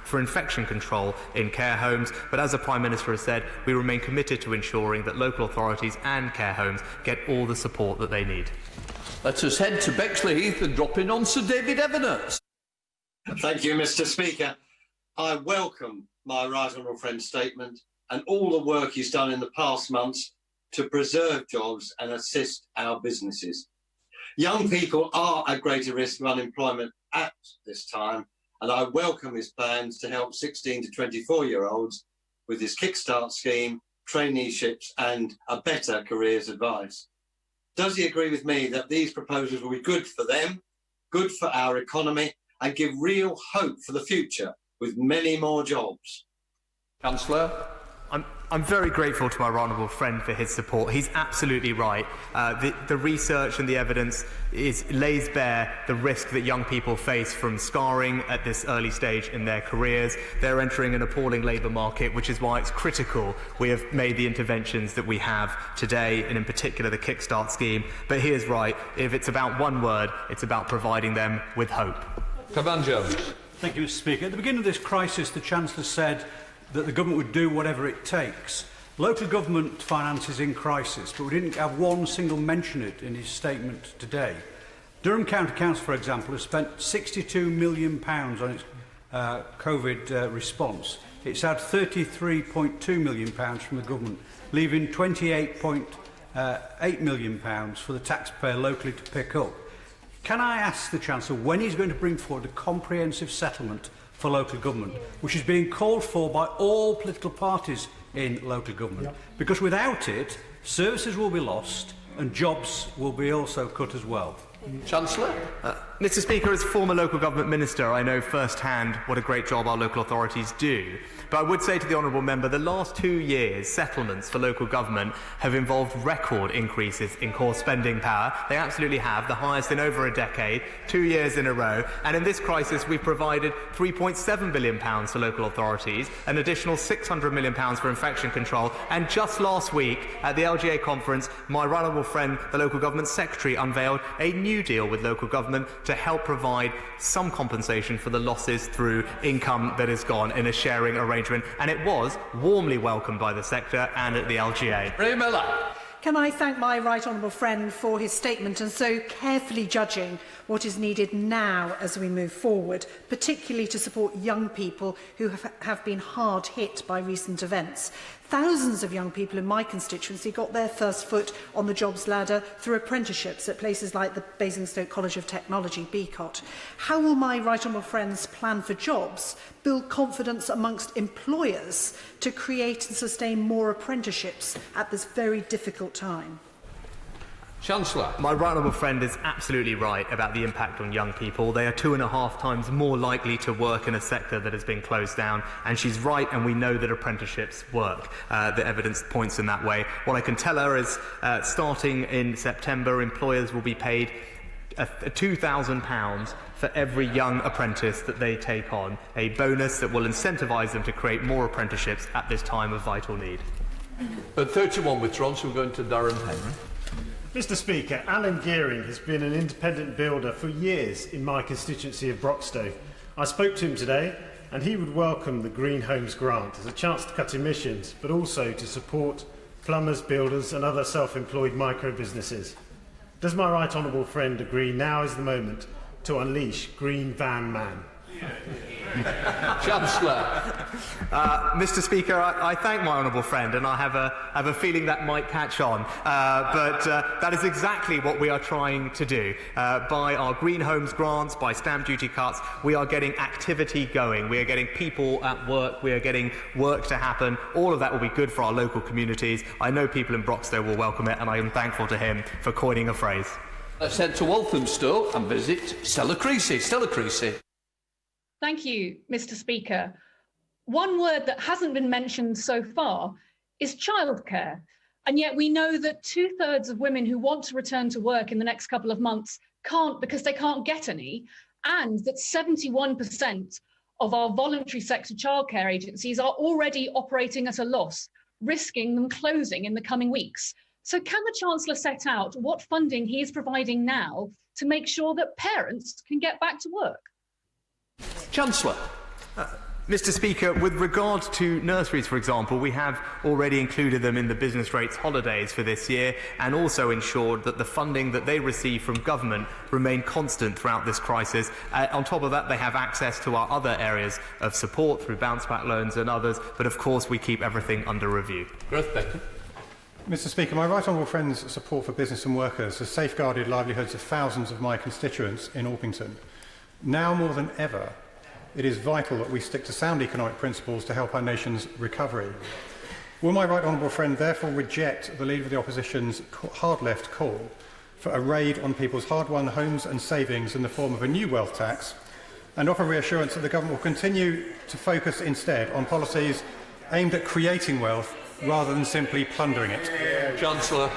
for infection control in care homes. But as the Prime Minister has said, we remain committed to ensuring that local authorities and care homes get all the support that they need. Let us head to Bexley Heath and drop in on Sir David Evidence. Thank you, Mr. Speaker. I welcome my right honourable friend's statement and all the work he's done in the past months to preserve jobs and assist our businesses. Young people are at greater risk of unemployment at this time, and I welcome his plans to help 16 to 24-year-olds with his Kickstart scheme, traineeships and a better careers advice. Does he agree with me that these proposals will be good for them, good for our economy, and give real hope for the future with many more jobs? Chancellor. I'm very grateful to my honourable friend for his support. He's absolutely right. The research and the evidence lays bare the risk that young people face from scarring at this early stage in their careers. They're entering an appalling labour market, which is why it's critical we have made the interventions that we have today, and in particular the Kickstart scheme. But he is right. If it's about one word, it's about providing them with hope. Cavan Jones. Thank you, Mr. Speaker. At the beginning of this crisis, the Chancellor said that the government would do whatever it takes. Local government finance is in crisis, but we didn't have one single mention of it in his statement today. Durham County Council, for example, has spent £62 million on its COVID response. It's had £33.2 million from the government, leaving £28.8 million for the taxpayer locally to pick up. Can I ask the Chancellor when he's going to bring forward a comprehensive settlement for local government, which is being called for by all political parties in local government? Because without it, services will be lost and jobs will be also cut as well. Chancellor. Mr. Speaker, as former local government minister, I know firsthand what a great job our local authorities do. But I would say to the honourable member, the last 2 years, settlements for local government have involved record increases in core spending power. They absolutely have, the highest in over a decade, 2 years in a row. And in this crisis, we've provided £3.7 billion to local authorities, an additional £600 million for infection control. And just last week, at the LGA conference, my right honourable friend, the local government secretary, unveiled a new deal with local government to help provide some compensation for the losses through income that has gone in a sharing arrangement, and it was warmly welcomed by the sector and at the LGA. Ray Miller. Can I thank my right honourable friend for his statement and so carefully judging what is needed now as we move forward, particularly to support young people who have been hard hit by recent events. Thousands of young people in my constituency got their first foot on the jobs ladder through apprenticeships at places like the Basingstoke College of Technology, BCOT. How will my right honourable friend's plan for jobs build confidence amongst employers to create and sustain more apprenticeships at this very difficult time? Chancellor. My right honourable friend is absolutely right about the impact on young people. They are 2.5 times more likely to work in a sector that has been closed down, and she's right, and we know that apprenticeships work. The evidence points in that way. What I can tell her is, starting in September, employers will be paid £2,000 for every young apprentice that they take on, a bonus that will incentivise them to create more apprenticeships at this time of vital need. 31 withdrawn, so we're going to Darren Henry. Mr Speaker, Alan Gearing has been an independent builder for years in my constituency of Broxtowe. I spoke to him today and he would welcome the Green Homes grant as a chance to cut emissions, but also to support plumbers, builders and other self-employed micro-businesses. Does my right honourable friend agree now is the moment to unleash Green Van Man? Chancellor. Mr Speaker, I thank my honourable friend, and I have a feeling that might catch on. But that is exactly what we are trying to do. By our Green Homes grants, by stamp duty cuts, we are getting activity going. We are getting people at work. We are getting work to happen. All of that will be good for our local communities. I know people in Broxtowe will welcome it, and I am thankful to him for coining a phrase. Let's head to Walthamstow and visit Stella Creasy. Stella Creasy. Thank you, Mr Speaker. One word that hasn't been mentioned so far is childcare. And yet we know that 2/3 of women who want to return to work in the next couple of months can't because they can't get any, and that 71% of our voluntary sector childcare agencies are already operating at a loss, risking them closing in the coming weeks. So can the Chancellor set out what funding he is providing now to make sure that parents can get back to work? Chancellor. Mr Speaker, with regard to nurseries, for example, we have already included them in the business rates holidays for this year, and also ensured that the funding that they receive from government remain constant throughout this crisis. On top of that, they have access to our other areas of support through bounce back loans and others, but of course we keep everything under review. Gareth Beckham. Mr Speaker, my right honourable friend's support for business and workers has safeguarded livelihoods of thousands of my constituents in Orpington. Now more than ever, it is vital that we stick to sound economic principles to help our nation's recovery. Will my right honourable friend therefore reject the Leader of the Opposition's hard-left call for a raid on people's hard-won homes and savings in the form of a new wealth tax, and offer reassurance that the government will continue to focus instead on policies aimed at creating wealth rather than simply plundering it? Chancellor.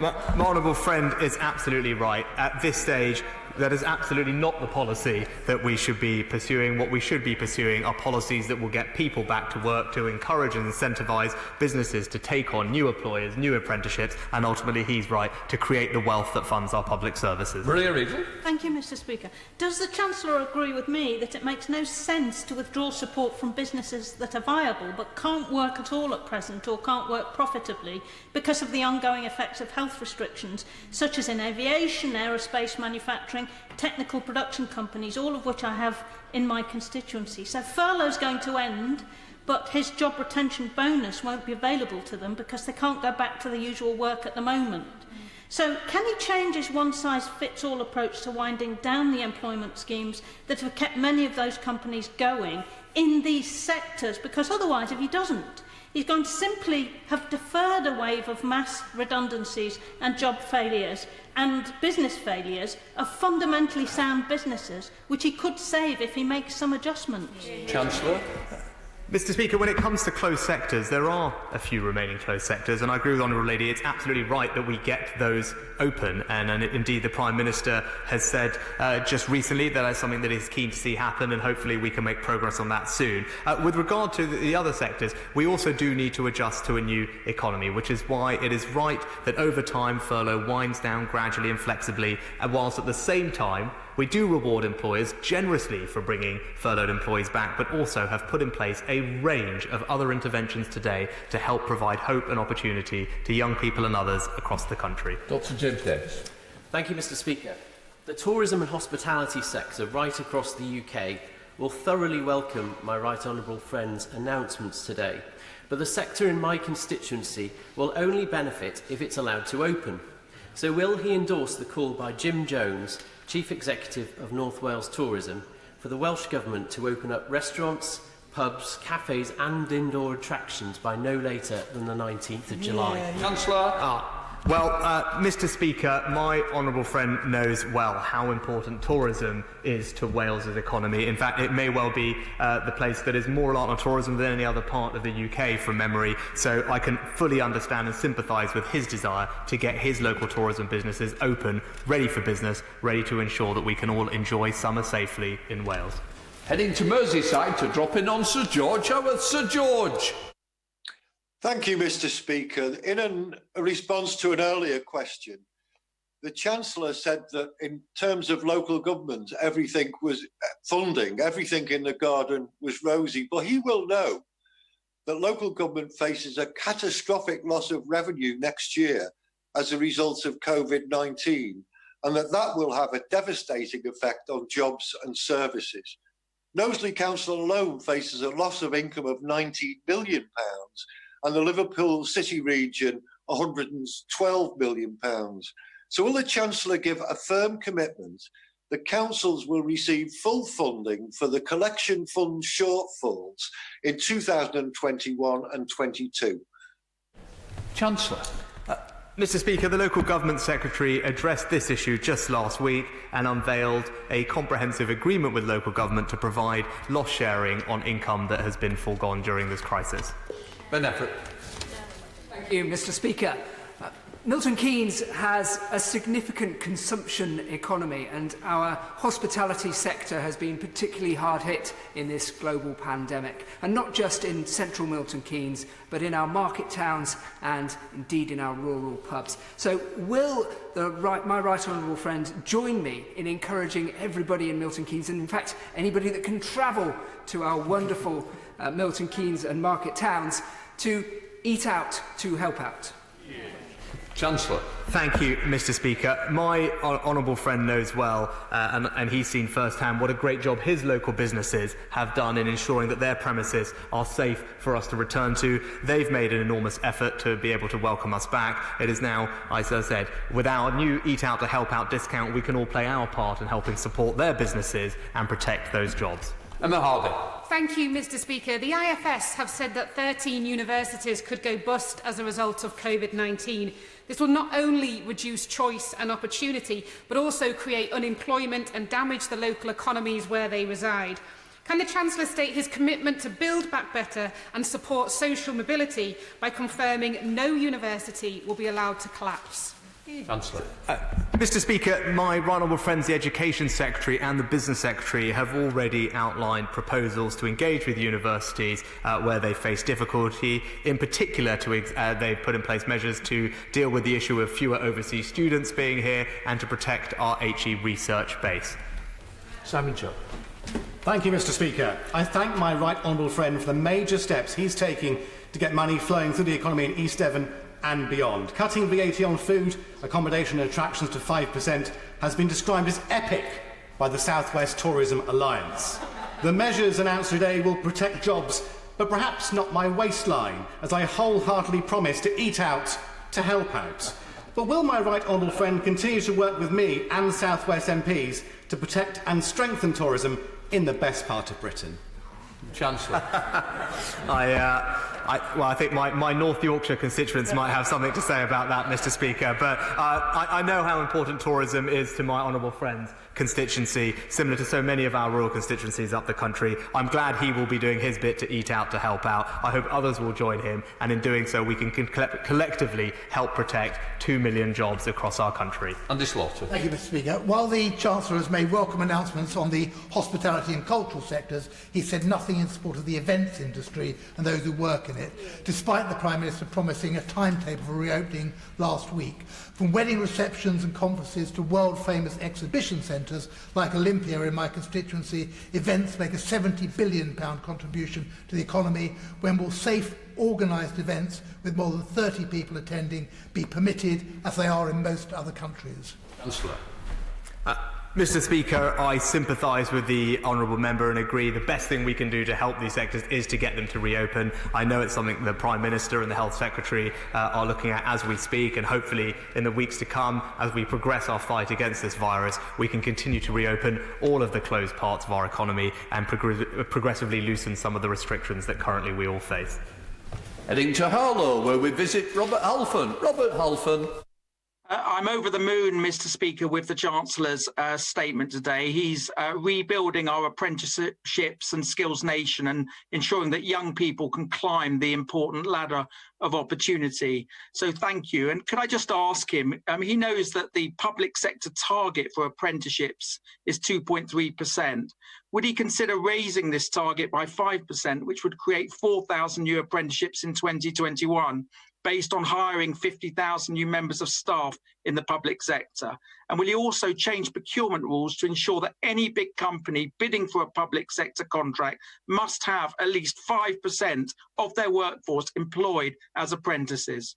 My honourable friend is absolutely right. At this stage, that is absolutely not the policy that we should be pursuing. What we should be pursuing are policies that will get people back to work, to encourage and incentivise businesses to take on new employers, new apprenticeships, and ultimately, he's right, to create the wealth that funds our public services. Maria Riegel. Thank you, Mr Speaker. Does the Chancellor agree with me that it makes no sense to withdraw support from businesses that are viable but can't work at all at present or can't work profitably because of the ongoing effects of health restrictions, such as in aviation, aerospace manufacturing, technical production companies, all of which I have in my constituency? So furlough's going to end, but his job retention bonus won't be available to them because they can't go back to the usual work at the moment. So can he change his one-size-fits-all approach to winding down the employment schemes that have kept many of those companies going in these sectors? Because otherwise, if he doesn't, he's going to simply have deferred a wave of mass redundancies and job failures and business failures of fundamentally sound businesses, which he could save if he makes some adjustments. Chancellor. Mr Speaker, when it comes to closed sectors, there are a few remaining closed sectors, and I agree with the Honourable Lady, it's absolutely right that we get those open, and indeed the Prime Minister has said just recently that that's something that he's keen to see happen, and hopefully we can make progress on that soon. With regard to the other sectors, we also do need to adjust to a new economy, which is why it is right that over time furlough winds down gradually and flexibly, and whilst at the same time we do reward employers generously for bringing furloughed employees back, but also have put in place a range of other interventions today to help provide hope and opportunity to young people and others across the country. Dr. James Davis. Thank you, Mr Speaker. The tourism and hospitality sector right across the UK will thoroughly welcome my right honourable friend's announcements today, but the sector in my constituency will only benefit if it's allowed to open. So will he endorse the call by Jim Jones, Chief Executive of North Wales Tourism, for the Welsh Government to open up restaurants, pubs, cafes and indoor attractions by no later than the 19th of July? Chancellor. Well, Mr. Speaker, my honourable friend knows well how important tourism is to Wales's economy. In fact, it may well be the place that is more reliant on tourism than any other part of the UK from memory, so I can fully understand and sympathise with his desire to get his local tourism businesses open, ready for business, ready to ensure that we can all enjoy summer safely in Wales. Heading to Merseyside to drop in on Sir George Howarth. Sir George. Thank you, Mr. Speaker. In a response to an earlier question, the Chancellor said that in terms of local government, everything was funding, everything in the garden was rosy. But he will know that local government faces a catastrophic loss of revenue next year as a result of COVID-19, and that will have a devastating effect on jobs and services. Knowsley Council alone faces a loss of income of £19 million, and the Liverpool City region £112 million. So will the Chancellor give a firm commitment that councils will receive full funding for the collection fund shortfalls in 2021 and 22? Chancellor. Mr. Speaker, the Local Government Secretary addressed this issue just last week and unveiled a comprehensive agreement with local government to provide loss sharing on income that has been foregone during this crisis. Ben Effort. Thank you, Mr. Speaker. Milton Keynes has a significant consumption economy, and our hospitality sector has been particularly hard hit in this global pandemic, and not just in central Milton Keynes, but in our market towns and indeed in our rural pubs. So will my right honourable friend join me in encouraging everybody in Milton Keynes, and in fact anybody that can travel to our wonderful Milton Keynes and market towns, to eat out to help out? Chancellor. Thank you, Mr. Speaker. My honourable friend knows well, and he's seen firsthand what a great job his local businesses have done in ensuring that their premises are safe for us to return to. They've made an enormous effort to be able to welcome us back. It is now, as I said, with our new Eat Out to Help Out discount, we can all play our part in helping support their businesses and protect those jobs. Emma Hardy. Thank you, Mr. Speaker. The IFS have said that 13 universities could go bust as a result of COVID-19. This will not only reduce choice and opportunity, but also create unemployment and damage the local economies where they reside. Can the Chancellor state his commitment to build back better and support social mobility by confirming no university will be allowed to collapse? Chancellor. Mr. Speaker, my right honourable friends, the Education Secretary and the Business Secretary, have already outlined proposals to engage with universities where they face difficulty. In particular, they've put in place measures to deal with the issue of fewer overseas students being here and to protect our HE research base. Simon Chubb. Thank you, Mr. Speaker. I thank my right honourable friend for the major steps he's taking to get money flowing through the economy in East Devon and beyond. Cutting VAT on food, accommodation and attractions to 5% has been described as epic by the South West Tourism Alliance. The measures announced today will protect jobs, but perhaps not my waistline, as I wholeheartedly promise to eat out to help out. But will my right honourable friend continue to work with me and South West MPs to protect and strengthen tourism in the best part of Britain? Chancellor. I think my North Yorkshire constituents might have something to say about that, Mr. Speaker, but I know how important tourism is to my honourable friend's constituency, similar to so many of our rural constituencies up the country. I'm glad he will be doing his bit to eat out to help out. I hope others will join him, and in doing so we can collectively help protect 2 million jobs across our country. Andy Slaughter. Thank you, Mr. Speaker. While the Chancellor has made welcome announcements on the hospitality and cultural sectors, he said nothing in support of the events industry and those who work in it, despite the Prime Minister promising a timetable for reopening last week. From wedding receptions and conferences to world-famous exhibition centres like Olympia in my constituency, events make a £70 billion contribution to the economy. When will safe, organised events with more than 30 people attending be permitted, as they are in most other countries? Chancellor. Mr. Speaker, I sympathise with the honourable member and agree the best thing we can do to help these sectors is to get them to reopen. I know it's something the Prime Minister and the Health Secretary are looking at as we speak, and hopefully in the weeks to come, as we progress our fight against this virus, we can continue to reopen all of the closed parts of our economy and progressively loosen some of the restrictions that currently we all face. Heading to Harlow, where we visit Robert Halfon. Robert Halfon. I'm over the moon, Mr. Speaker, with the Chancellor's statement today. He's rebuilding our apprenticeships and skills nation and ensuring that young people can climb the important ladder of opportunity. So thank you. And could I just ask him, he knows that the public sector target for apprenticeships is 2.3%. Would he consider raising this target by 5%, which would create 4,000 new apprenticeships in 2021? Based on hiring 50,000 new members of staff in the public sector? And will he also change procurement rules to ensure that any big company bidding for a public sector contract must have at least 5% of their workforce employed as apprentices?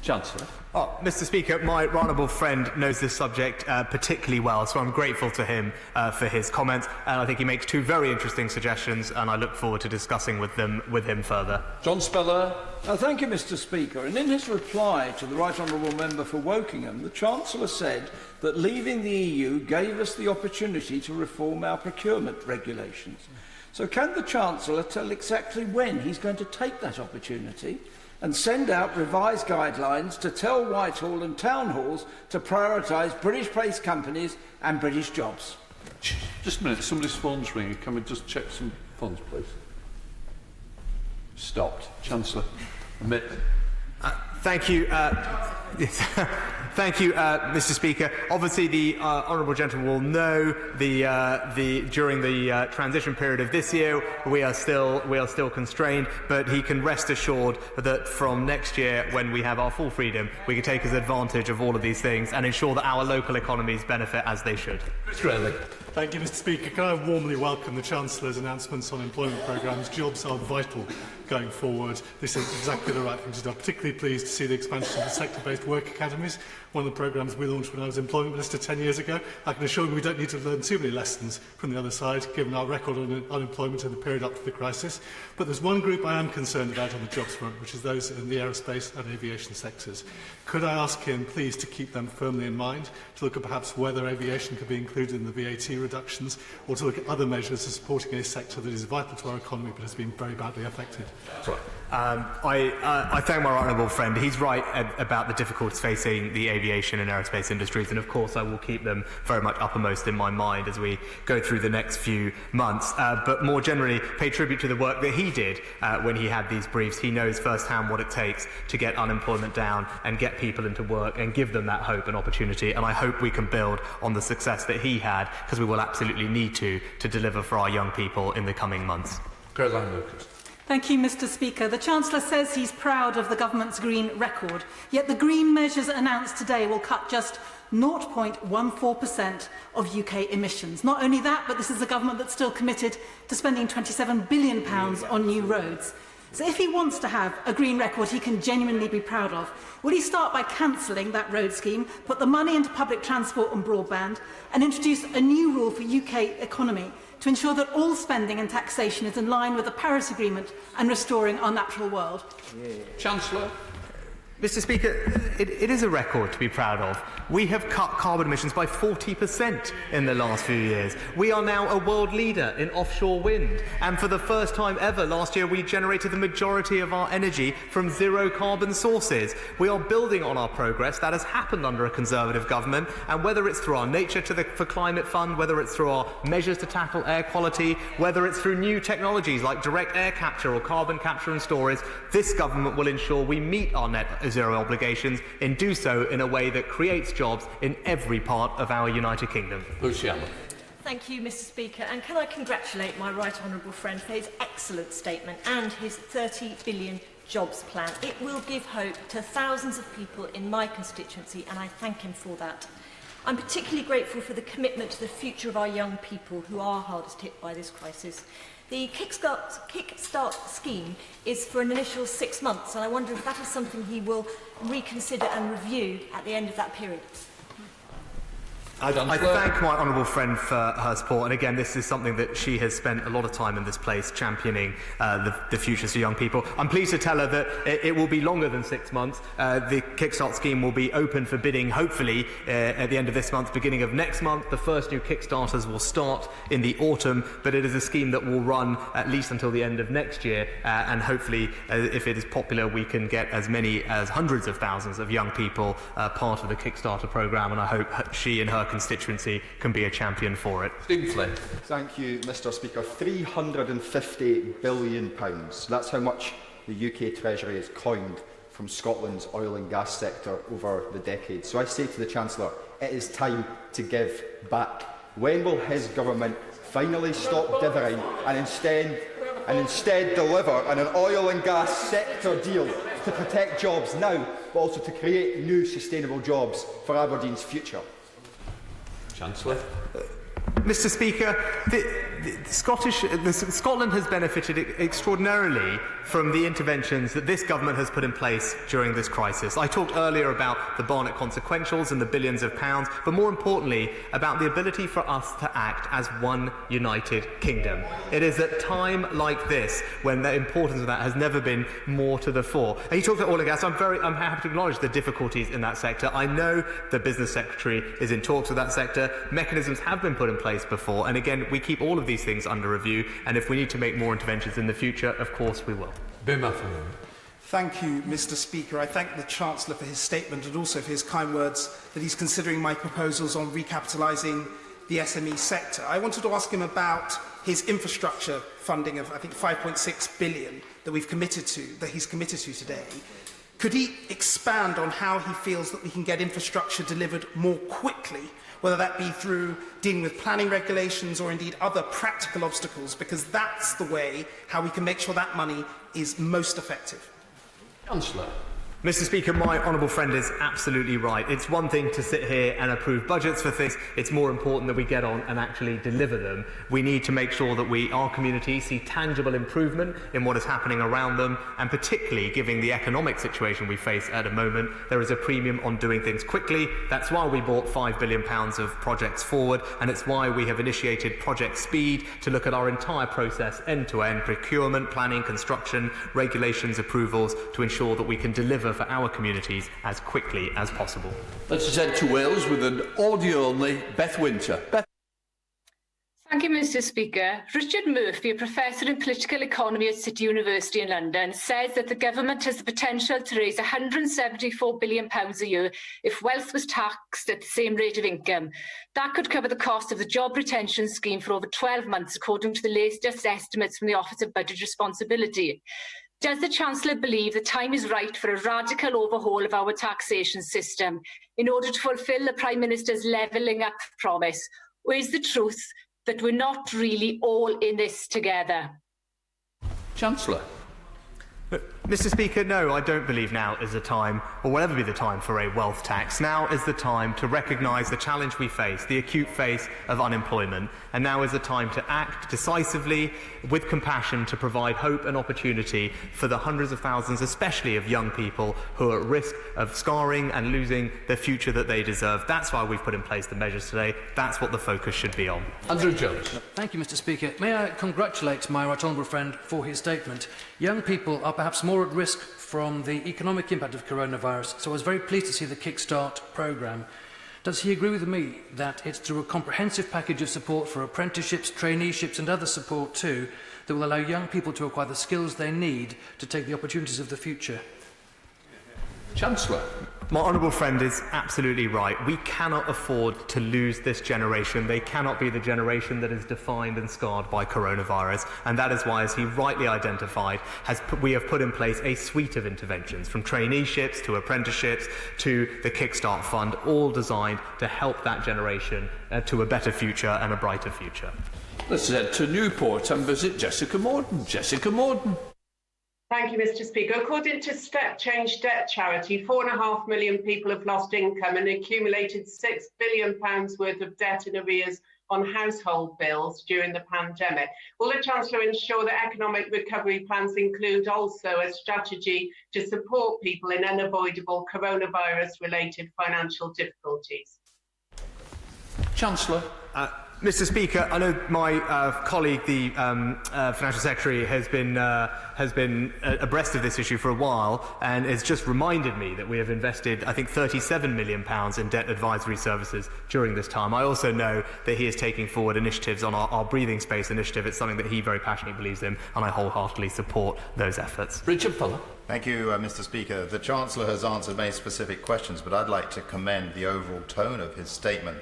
Chancellor. Oh, Mr. Speaker, my honourable friend knows this subject particularly well, so I'm grateful to him for his comments, and I think he makes two very interesting suggestions, and I look forward to discussing with him further. John Speller. Thank you, Mr. Speaker. And in his reply to the Right Honourable Member for Wokingham, the Chancellor said that leaving the EU gave us the opportunity to reform our procurement regulations. So can the Chancellor tell exactly when he's going to take that opportunity and send out revised guidelines to tell Whitehall and town halls to prioritise British-based companies and British jobs? Just a minute, somebody's phone's ringing. Can we just check some phones, please? Stopped. Chancellor. Thank you. Thank you, Mr. Speaker. Obviously, the honourable gentleman will know during the transition period of this year we are still constrained, but he can rest assured that from next year, when we have our full freedom, we can take advantage of all of these things and ensure that our local economies benefit as they should. Thank you, Mr. Speaker. Can I warmly welcome the Chancellor's announcements on employment programmes? Jobs are vital going forward. This is exactly the right thing to do. I'm particularly pleased to see the expansion of the sector-based work academies, one of the programmes we launched when I was Employment Minister 10 years ago. I can assure you we don't need to learn too many lessons from the other side, given our record on unemployment in the period up to the crisis. But there's one group I am concerned about on the jobs front, which is those in the aerospace and aviation sectors. Could I ask him, please, to keep them firmly in mind, to look at perhaps whether aviation could be included in the VAT reductions, or to look at other measures for supporting a sector that is vital to our economy but has been very badly affected? I thank my honourable friend. He's right about the difficulties facing the aviation and aerospace industries, and of course I will keep them very much uppermost in my mind as we go through the next few months. But more generally, pay tribute to the work that he did when he had these briefs. He knows firsthand what it takes to get unemployment down and get people into work and give them that hope and opportunity, and I hope we can build on the success that he had, because we will absolutely need to deliver for our young people in the coming months. Caroline Lucas. Thank you, Mr. Speaker. The Chancellor says he's proud of the government's green record, yet the green measures announced today will cut just 0.14% of UK emissions. Not only that, but this is a government that's still committed to spending £27 billion on new roads. So if he wants to have a green record he can genuinely be proud of, will he start by cancelling that road scheme, put the money into public transport and broadband, and introduce a new rule for UK economy to ensure that all spending and taxation is in line with the Paris Agreement and restoring our natural world? Chancellor. Mr. Speaker, it is a record to be proud of. We have cut carbon emissions by 40% in the last few years. We are now a world leader in offshore wind. And for the first time ever, last year we generated the majority of our energy from zero carbon sources. We are building on our progress that has happened under a Conservative government. And whether it's through our Nature for Climate Fund, whether it's through our measures to tackle air quality, whether it's through new technologies like direct air capture or carbon capture and storage, this government will ensure we meet our net zero obligations and do so in a way that creates jobs in every part of our United Kingdom. Luciana. Thank you, Mr. Speaker, and can I congratulate my right honourable friend for his excellent statement and his 30 billion jobs plan. It will give hope to thousands of people in my constituency, and I thank him for that. I'm particularly grateful for the commitment to the future of our young people who are hardest hit by this crisis. The Kickstart scheme is for an initial 6 months, and I wonder if that is something he will reconsider and review at the end of that period. I thank my honourable friend for her support, and again, this is something that she has spent a lot of time in this place championing the futures for young people. I'm pleased to tell her that it will be longer than 6 months. The Kickstart scheme will be open for bidding, hopefully, at the end of this month, beginning of next month. The first new Kickstarters will start in the autumn, but it is a scheme that will run at least until the end of next year, and hopefully, if it is popular, we can get as many as hundreds of thousands of young people part of the Kickstarter programme, and I hope she and her constituency can be a champion for it. Stephen Flynn. Thank you, Mr Speaker. £350 billion. That's how much the UK Treasury has coined from Scotland's oil and gas sector over the decades. So I say to the Chancellor, it is time to give back. When will his government finally stop dithering and instead deliver on an oil and gas sector deal to protect jobs now, but also to create new sustainable jobs for Aberdeen's future? Chancellor. Mr Speaker, Scotland has benefited extraordinarily from the interventions that this government has put in place during this crisis. I talked earlier about the Barnett consequentials and the billions of pounds, but more importantly about the ability for us to act as one united kingdom. It is at a time like this when the importance of that has never been more to the fore. And you talked about oil and gas. I'm happy to acknowledge the difficulties in that sector. I know the Business Secretary is in talks with that sector. Mechanisms have been put in place before, and again, we keep all of these things under review, and if we need to make more interventions in the future, of course we will. Thank you, Mr Speaker. I thank the Chancellor for his statement and also for his kind words that he's considering my proposals on recapitalising the SME sector. I wanted to ask him about his infrastructure funding of, I think, £5.6 billion that he's committed to today. Could he expand on how he feels that we can get infrastructure delivered more quickly, whether that be through dealing with planning regulations or indeed other practical obstacles, because that's the way how we can make sure that money is most effective? Chancellor. Mr Speaker, my honourable friend is absolutely right. It's one thing to sit here and approve budgets for things. It's more important that we get on and actually deliver them. We need to make sure that our community see tangible improvement in what is happening around them, and particularly given the economic situation we face at the moment, there is a premium on doing things quickly. That's why we brought £5 billion of projects forward, and it's why we have initiated Project Speed to look at our entire process, end-to-end, procurement, planning, construction, regulations, approvals, to ensure that we can deliver for our communities as quickly as possible. Let's head to Wales with an audio-only Beth Winter. Beth. Thank you, Mr Speaker. Richard Murphy, a professor in political economy at City University in London, says that the government has the potential to raise £174 billion a year if wealth was taxed at the same rate of income. That could cover the cost of the job retention scheme for over 12 months, according to the latest estimates from the Office of Budget Responsibility. Does the Chancellor believe the time is right for a radical overhaul of our taxation system in order to fulfil the Prime Minister's levelling up promise? Or is the truth that we're not really all in this together? Chancellor. Mr Speaker, no, I don't believe now is the time, or will ever be the time, for a wealth tax. Now is the time to recognise the challenge we face, the acute phase of unemployment, and now is the time to act decisively, with compassion, to provide hope and opportunity for the hundreds of thousands, especially of young people, who are at risk of scarring and losing the future that they deserve. That's why we've put in place the measures today. That's what the focus should be on. Andrew Jones. Thank you, Mr Speaker. May I congratulate my right honourable friend for his statement. Young people are perhaps more at risk from the economic impact of coronavirus, so I was very pleased to see the Kickstart programme. Does he agree with me that it's through a comprehensive package of support for apprenticeships, traineeships and other support too that will allow young people to acquire the skills they need to take the opportunities of the future? Chancellor. My honourable friend is absolutely right. We cannot afford to lose this generation. They cannot be the generation that is defined and scarred by coronavirus. And that is why, as he rightly identified, we have put in place a suite of interventions, from traineeships to apprenticeships to the Kickstart Fund, all designed to help that generation to a better future and a brighter future. Let's head to Newport and visit Jessica Morden. Jessica Morden. Thank you, Mr Speaker. According to Step Change Debt Charity, 4.5 million people have lost income and accumulated £6 billion worth of debt in arrears on household bills during the pandemic. Will the Chancellor ensure that economic recovery plans include also a strategy to support people in unavoidable coronavirus-related financial difficulties? Chancellor. Mr. Speaker, I know my colleague, the Financial Secretary, has been abreast of this issue for a while and has just reminded me that we have invested, I think, £37 million in debt advisory services during this time. I also know that he is taking forward initiatives on our breathing space initiative. It's something that he very passionately believes in, and I wholeheartedly support those efforts. Richard Fuller. Thank you, Mr. Speaker. The Chancellor has answered many specific questions, but I'd like to commend the overall tone of his statement,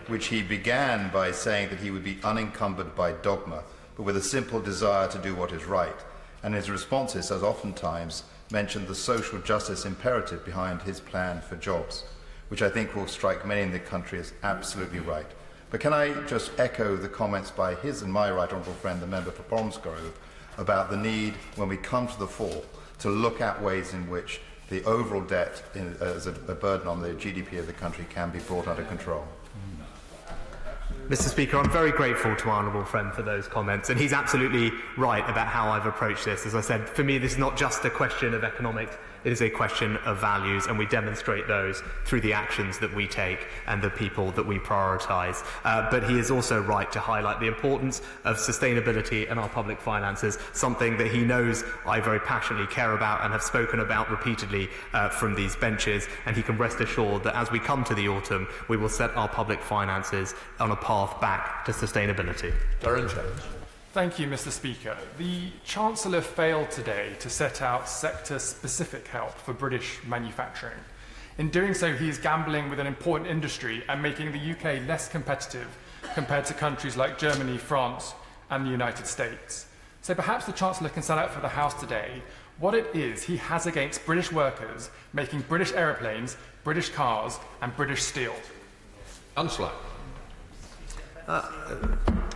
which he began by saying that he would be unencumbered by dogma, but with a simple desire to do what is right. And his responses has oftentimes mentioned the social justice imperative behind his plan for jobs, which I think will strike many in the country as absolutely right. But can I just echo the comments by his and my right honourable friend, the member for Bromsgrove, about the need, when we come to the fore, to look at ways in which the overall debt as a burden on the GDP of the country can be brought under control. Mr. Speaker, I'm very grateful to my honourable friend for those comments, and he's absolutely right about how I've approached this. As I said, for me, this is not just a question of economics, it is a question of values, and we demonstrate those through the actions that we take and the people that we prioritise. But he is also right to highlight the importance of sustainability in our public finances, something that he knows I very passionately care about and have spoken about repeatedly from these benches, and he can rest assured that as we come to the autumn, we will set our public finances on a path back to sustainability. Darren Jones. Thank you, Mr. Speaker. The Chancellor failed today to set out sector-specific help for British manufacturing. In doing so, he is gambling with an important industry and making the UK less competitive compared to countries like Germany, France, and the United States. So perhaps the Chancellor can set out for the House today what it is he has against British workers making British aeroplanes, British cars, and British steel. Chancellor.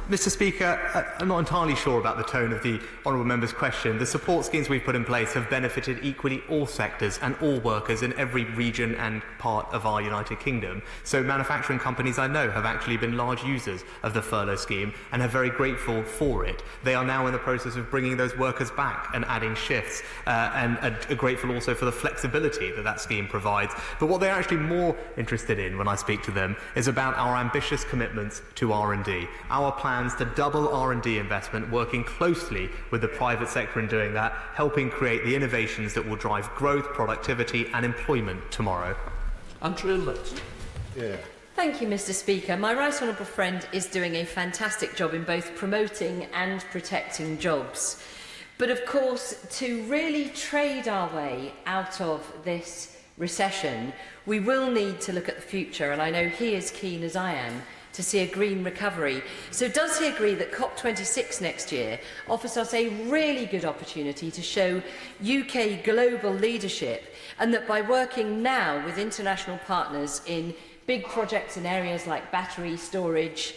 Mr. Speaker, I'm not entirely sure about the tone of the honourable member's question. The support schemes we've put in place have benefited equally all sectors and all workers in every region and part of our United Kingdom. So manufacturing companies I know have actually been large users of the furlough scheme and are very grateful for it. They are now in the process of bringing those workers back and adding shifts and are grateful also for the flexibility that that scheme provides. But what they're actually more interested in when I speak to them is about our ambitious commitments to R&D. Our plans to double R&D investment, working closely with the private sector in doing that, helping create the innovations that will drive growth, productivity and employment tomorrow. Andrea Litz. Yeah. Thank you, Mr. Speaker. My right honourable friend is doing a fantastic job in both promoting and protecting jobs. But of course, to really trade our way out of this recession, we will need to look at the future, and I know he is keen as I am to see a green recovery. So does he agree that COP26 next year offers us a really good opportunity to show UK global leadership, and that by working now with international partners in big projects in areas like battery storage,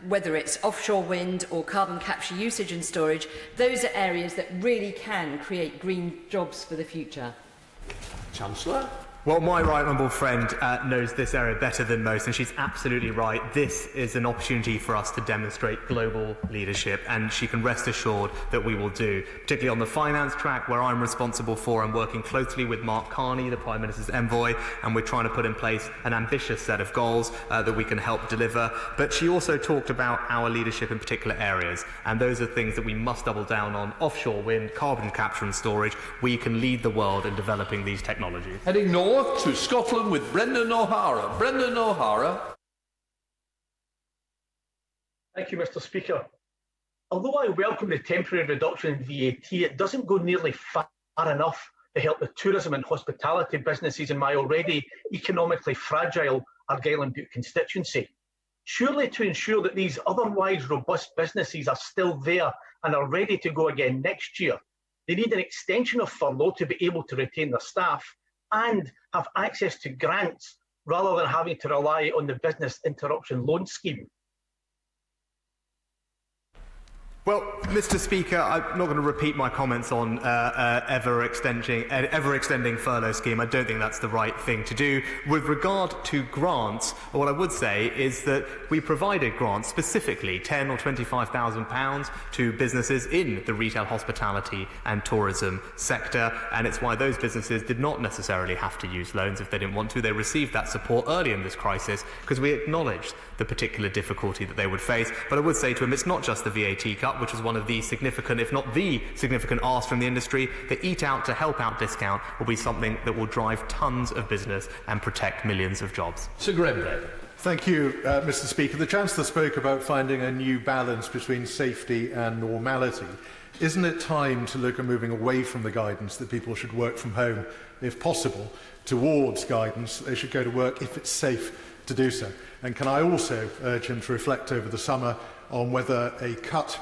whether it's offshore wind or carbon capture usage and storage, those are areas that really can create green jobs for the future? Chancellor. Well, my right honourable friend knows this area better than most, and she's absolutely right. This is an opportunity for us to demonstrate global leadership, and she can rest assured that we will do, particularly on the finance track, where I'm responsible for and working closely with Mark Carney, the Prime Minister's envoy, and we're trying to put in place an ambitious set of goals that we can help deliver. But she also talked about our leadership in particular areas, and those are things that we must double down on: offshore wind, carbon capture and storage. We can lead the world in developing these technologies. Heading north to Scotland with Brendan O'Hara. Brendan O'Hara. Thank you, Mr. Speaker. Although I welcome the temporary reduction in VAT, it doesn't go nearly far enough to help the tourism and hospitality businesses in my already economically fragile Argyll and Bute constituency. Surely, to ensure that these otherwise robust businesses are still there and are ready to go again next year, they need an extension of furlough to be able to retain their staff and have access to grants rather than having to rely on the business interruption loan scheme. Well, Mr. Speaker, I'm not going to repeat my comments on ever-extending furlough scheme. I don't think that's the right thing to do. With regard to grants, what I would say is that we provided grants, specifically £10,000 or £25,000 to businesses in the retail, hospitality and tourism sector, and it's why those businesses did not necessarily have to use loans if they didn't want to. They received that support early in this crisis because we acknowledged the particular difficulty that they would face. But I would say to him, it's not just the VAT cut, which is one of the significant, if not the significant asks from the industry. The Eat Out to Help Out discount will be something that will drive tons of business and protect millions of jobs. Sir Graham. Thank you, Mr. Speaker. The Chancellor spoke about finding a new balance between safety and normality. Isn't it time to look at moving away from the guidance that people should work from home, if possible, towards guidance they should go to work if it's safe to do so? And can I also urge him to reflect over the summer on whether a cut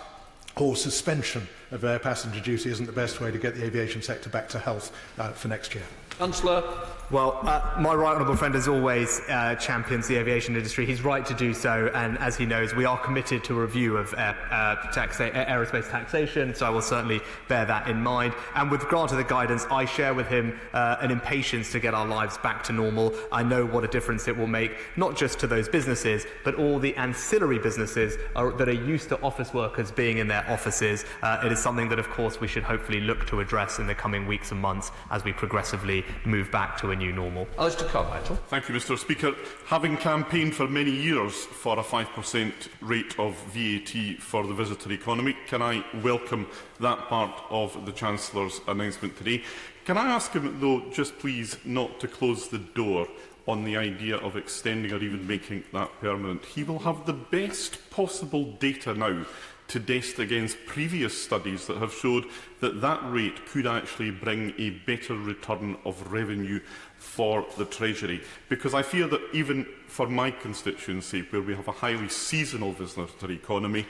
or suspension of air passenger duty isn't the best way to get the aviation sector back to health for next year? Councillor. Well, my right honourable friend as always champions the aviation industry. He's right to do so, and as he knows, we are committed to a review of aerospace taxation, so I will certainly bear that in mind. And with regard to the guidance, I share with him an impatience to get our lives back to normal. I know what a difference it will make, not just to those businesses, but all the ancillary businesses that are used to office workers being in their offices. It is something that, of course, we should hopefully look to address in the coming weeks and months as we progressively move back to a new normal. Alistair Carmichael. Thank you, Mr. Speaker. Having campaigned for many years for a 5% rate of VAT for the visitor economy, can I welcome that part of the Chancellor's announcement today? Can I ask him, though, just please not to close the door on the idea of extending or even making that permanent? He will have the best possible data now to test against previous studies that have showed that that rate could actually bring a better return of revenue for the Treasury. Because I fear that even for my constituency, where we have a highly seasonal visitor economy,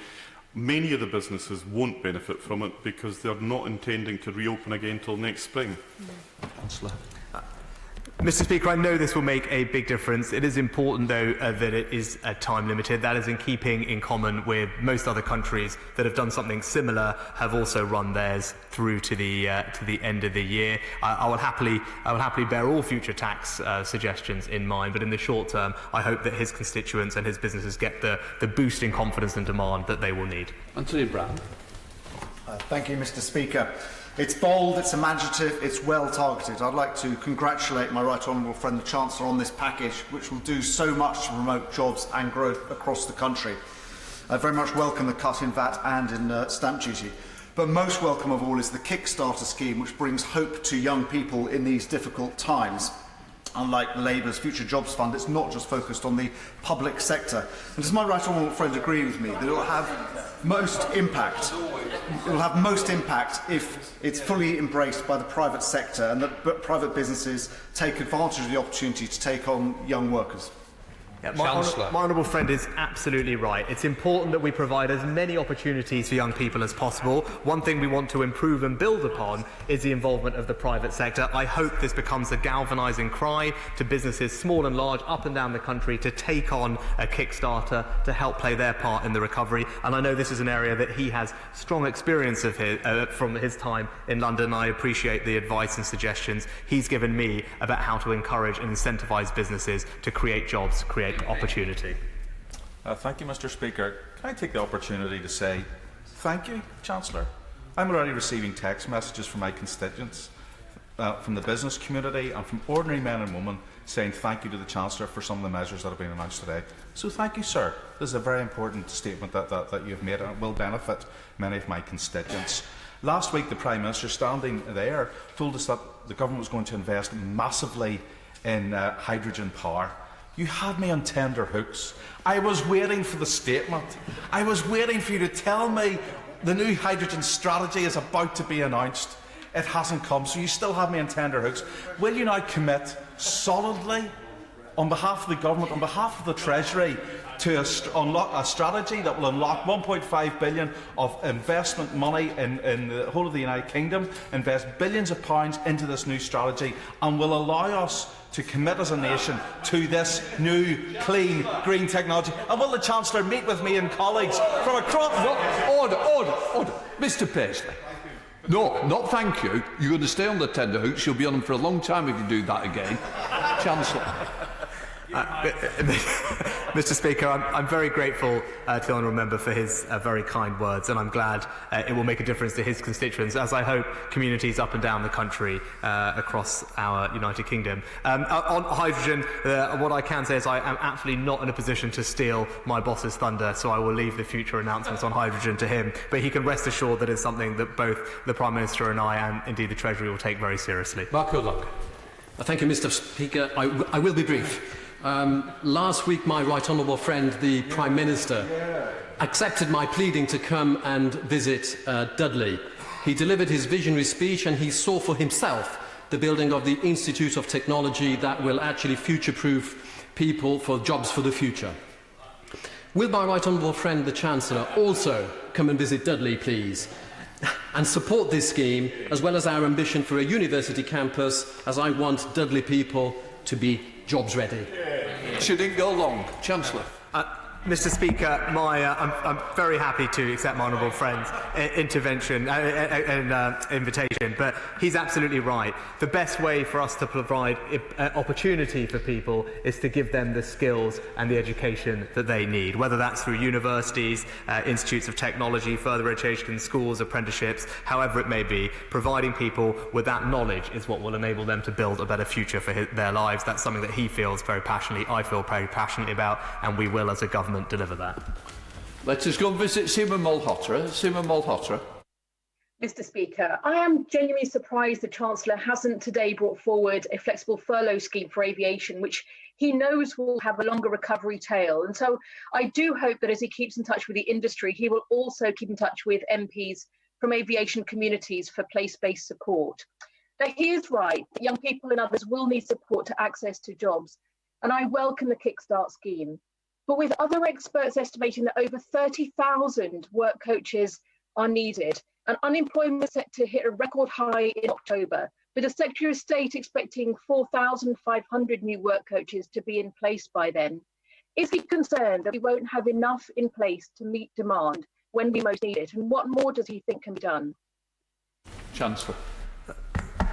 many of the businesses won't benefit from it because they're not intending to reopen again till next spring. Councillor. Mr. Speaker, I know this will make a big difference. It is important, though, that it is time limited. That is in keeping in common with most other countries that have done something similar, have also run theirs through to the end of the year. I will happily bear all future tax suggestions in mind, but in the short term, I hope that his constituents and his businesses get the boost in confidence and demand that they will need. Anthony Brown. Thank you, Mr. Speaker. It's bold, it's imaginative, it's well targeted. I'd like to congratulate my right honourable friend the Chancellor on this package, which will do so much to promote jobs and growth across the country. I very much welcome the cut in VAT and in stamp duty. But most welcome of all is the Kickstarter scheme, which brings hope to young people in these difficult times. Unlike Labour's Future Jobs Fund, it's not just focused on the public sector. And does my right honourable friend agree with me that it will have most impact? It will have most impact if it's fully embraced by the private sector and that private businesses take advantage of the opportunity to take on young workers. Yeah, my honourable friend is absolutely right. It's important that we provide as many opportunities for young people as possible. One thing we want to improve and build upon is the involvement of the private sector. I hope this becomes a galvanising cry to businesses, small and large, up and down the country, to take on a Kickstarter to help play their part in the recovery. And I know this is an area that he has strong experience of from his time in London. I appreciate the advice and suggestions he's given me about how to encourage and incentivise businesses to create jobs, create opportunity. Thank you, Mr. Speaker. Can I take the opportunity to say thank you, Chancellor? I'm already receiving text messages from my constituents, from the business community and from ordinary men and women saying thank you to the Chancellor for some of the measures that have been announced today. So thank you, sir. This is a very important statement that you have made, and it will benefit many of my constituents. Last week, the Prime Minister, standing there, told us that the government was going to invest massively in hydrogen power. You had me on tender hooks. I was waiting for the statement. I was waiting for you to tell me the new hydrogen strategy is about to be announced. It hasn't come, so you still have me on tender hooks. Will you now commit solidly on behalf of the government, on behalf of the Treasury, to unlock a strategy that will unlock 1.5 billion of investment money in the whole of the United Kingdom, invest billions of pounds into this new strategy, and will allow us to commit as a nation to this new, clean, green technology. And will the Chancellor meet with me and colleagues from across... Order. Mr Paisley. No, not thank you. You're going to stay on the tender hooks. You'll be on them for a long time if you do that again. Chancellor. Mr Speaker, I'm very grateful to the honourable member for his very kind words, and I'm glad it will make a difference to his constituents, as I hope communities up and down the country across our United Kingdom. On hydrogen, what I can say is I am absolutely not in a position to steal my boss's thunder, so I will leave the future announcements on hydrogen to him, but he can rest assured that it's something that both the Prime Minister and I, and indeed the Treasury, will take very seriously. Mark Hoodlock. Thank you, Mr Speaker. I will be brief. Last week, my right honourable friend, the Prime Minister, accepted my pleading to come and visit Dudley. He delivered his visionary speech and he saw for himself the building of the Institute of Technology that will actually future-proof people for jobs for the future. Will my right honourable friend, the Chancellor, also come and visit Dudley, please, and support this scheme, as well as our ambition for a university campus, as I want Dudley people to be jobs ready? She didn't go long. Chancellor. Mr Speaker, I'm very happy to accept my honourable friend's intervention and invitation, but he's absolutely right. The best way for us to provide opportunity for people is to give them the skills and the education that they need, whether that's through universities, institutes of technology, further education, schools, apprenticeships, however it may be. Providing people with that knowledge is what will enable them to build a better future for their lives. That's something that he feels very passionately, I feel very passionately about, and we will as a government deliver that. Let us go and visit Simon Malhotra. Simon Malhotra. Mr Speaker, I am genuinely surprised the Chancellor hasn't today brought forward a flexible furlough scheme for aviation, which he knows will have a longer recovery tail. And so I do hope that as he keeps in touch with the industry, he will also keep in touch with MPs from aviation communities for place-based support. Now, he is right that young people and others will need support to access to jobs, and I welcome the Kickstart scheme. But with other experts estimating that over 30,000 work coaches are needed, and unemployment is set to hit a record high in October, with the Secretary of State expecting 4,500 new work coaches to be in place by then, is he concerned that we won't have enough in place to meet demand when we most need it? And what more does he think can be done? Chancellor.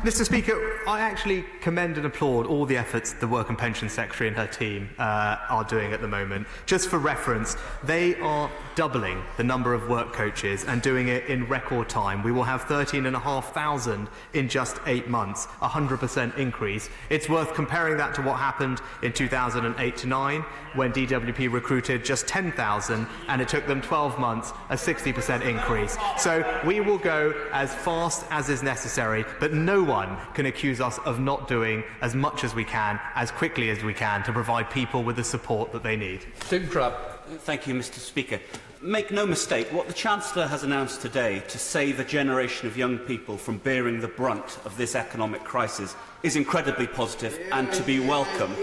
Mr Speaker, I actually commend and applaud all the efforts the Work and Pensions Secretary and her team are doing at the moment. Just for reference, they are doubling the number of work coaches and doing it in record time. We will have 13,500 in just 8 months, a 100% increase. It's worth comparing that to what happened in 2008-9, when DWP recruited just 10,000 and it took them 12 months, a 60% increase. So we will go as fast as is necessary, but no one can accuse us of not doing as much as we can, as quickly as we can, to provide people with the support that they need. Tim Trapp. Thank you, Mr Speaker. Make no mistake, what the Chancellor has announced today to save a generation of young people from bearing the brunt of this economic crisis is incredibly positive and to be welcome.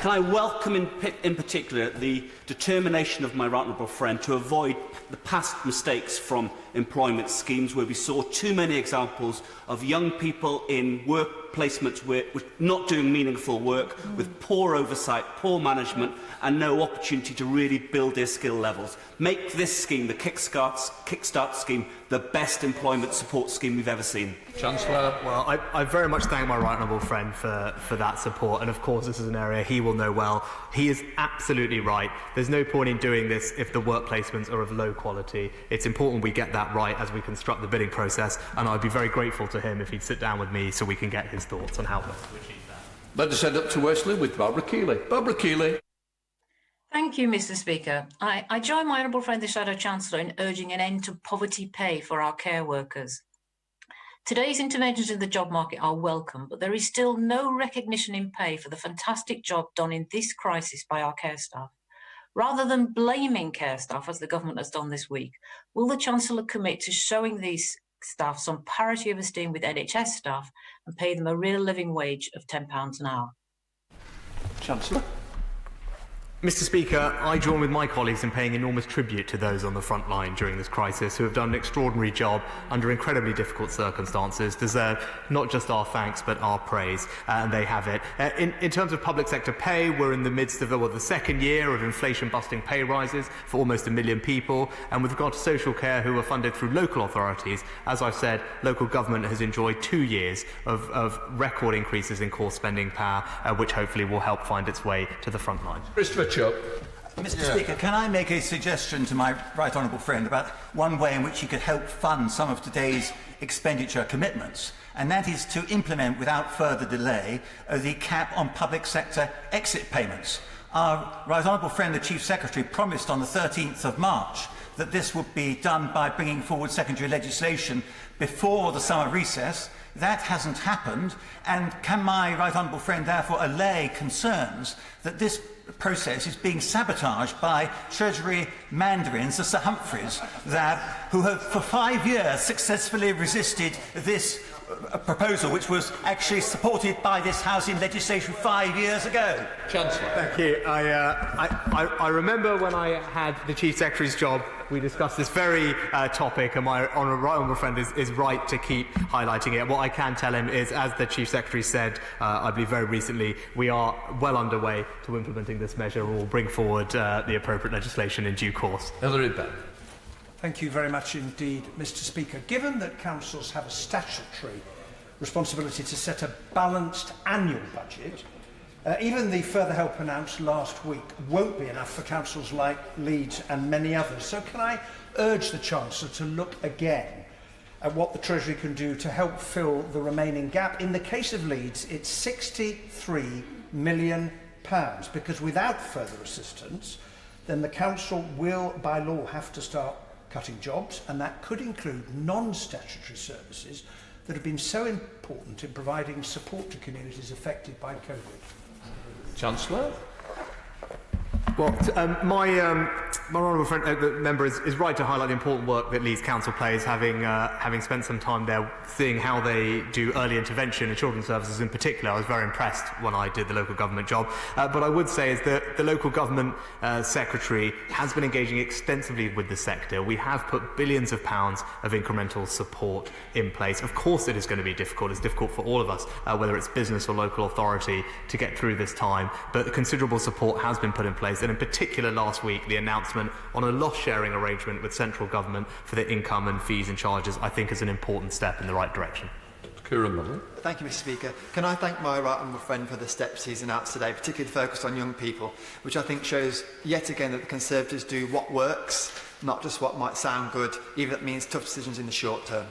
Can I welcome in particular the determination of my right honourable friend to avoid the past mistakes from employment schemes where we saw too many examples of young people in work placements with not doing meaningful work, with poor oversight, poor management and no opportunity to really build their skill levels. Make this scheme, the Kickstart scheme, the best employment support scheme we've ever seen. Chancellor. Well, I very much thank my right honourable friend for that support, and of course this is an area he will know well. He is absolutely right. There's no point in doing this if the work placements are of low quality. It's important we get that right as we construct the bidding process, and I'd be very grateful to him if he'd sit down with me so we can get his thoughts on how best to achieve that. Let us head up to Wesley with Barbara Keeley. Barbara Keeley. Thank you, Mr Speaker. I join my honourable friend the Shadow Chancellor in urging an end to poverty pay for our care workers. Today's interventions in the job market are welcome, but there is still no recognition in pay for the fantastic job done in this crisis by our care staff. Rather than blaming care staff, as the government has done this week, will the Chancellor commit to showing these staff some parity of esteem with NHS staff and pay them a real living wage of £10 an hour? Chancellor. Mr. Speaker, I join with my colleagues in paying enormous tribute to those on the front line during this crisis who have done an extraordinary job under incredibly difficult circumstances, deserve not just our thanks but our praise, and they have it. In terms of public sector pay, we're in the midst of the second year of inflation-busting pay rises for almost 1 million people, and with regard to social care, who are funded through local authorities, as I've said, local government has enjoyed 2 years of record increases in core spending power, which hopefully will help find its way to the front line. Mr. Speaker, can I make a suggestion to my right honourable friend about one way in which he could help fund some of today's expenditure commitments, and that is to implement without further delay the cap on public sector exit payments. Our right honourable friend, the Chief Secretary, promised on the 13th of March that this would be done by bringing forward secondary legislation before the summer recess. That hasn't happened, and can my right honourable friend therefore allay concerns that this process is being sabotaged by Treasury mandarins, the Sir Humphreys, who have for 5 years successfully resisted this proposal, which was actually supported by this House in legislation 5 years ago. Chancellor. Thank you. I remember when I had the Chief Secretary's job, we discussed this very topic, and my right honourable friend is right to keep highlighting it. What I can tell him is, as the Chief Secretary said, I believe very recently, we are well underway to implementing this measure. We'll bring forward the appropriate legislation in due course. Hilary Benn. Thank you very much indeed, Mr. Speaker. Given that councils have a statutory responsibility to set a balanced annual budget, even the further help announced last week won't be enough for councils like Leeds and many others. So can I urge the Chancellor to look again at what the Treasury can do to help fill the remaining gap? In the case of Leeds, it's £63 million, because without further assistance, then the council will, by law, have to start cutting jobs, and that could include non-statutory services that have been so important in providing support to communities affected by COVID. Chancellor? Well, my honourable friend, the member is right to highlight the important work that Leeds Council plays, having spent some time there, seeing how they do early intervention in children's services in particular. I was very impressed when I did the local government job. But I would say is that the local government secretary has been engaging extensively with the sector. We have put billions of pounds of incremental support in place. Of course it is going to be difficult. It's difficult for all of us, whether it's business or local authority, to get through this time. But considerable support has been put in place. And in particular last week, the announcement on a loss-sharing arrangement with central government for the income and fees and charges, I think, is an important step in the right direction. Thank you, Mr. Speaker. Can I thank my right honourable friend for the steps he's announced today, particularly focused on young people, which I think shows yet again that the Conservatives do what works, not just what might sound good, even if it means tough decisions in the short term.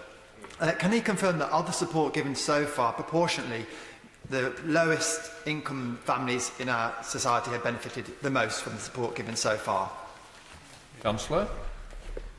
Can he confirm that of the support given so far, proportionately, the lowest income families in our society have benefited the most from the support given so far? Chancellor?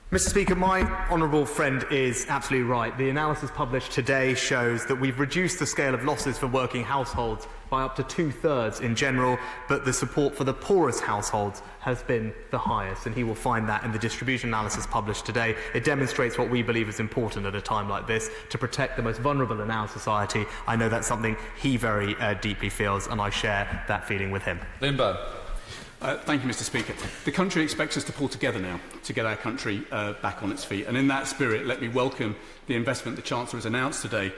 Mr. Speaker, my honourable friend is absolutely right. The analysis published today shows that we've reduced the scale of losses for working households by up to 2/3 in general, but the support for the poorest households has been the highest, and he will find that in the distribution analysis published today. It demonstrates what we believe is important at a time like this, to protect the most vulnerable in our society. I know that's something he very deeply feels, and I share that feeling with him. Limbo. Thank you, Mr. Speaker. The country expects us to pull together now to get our country back on its feet. And in that spirit, let me welcome the investment the Chancellor has announced today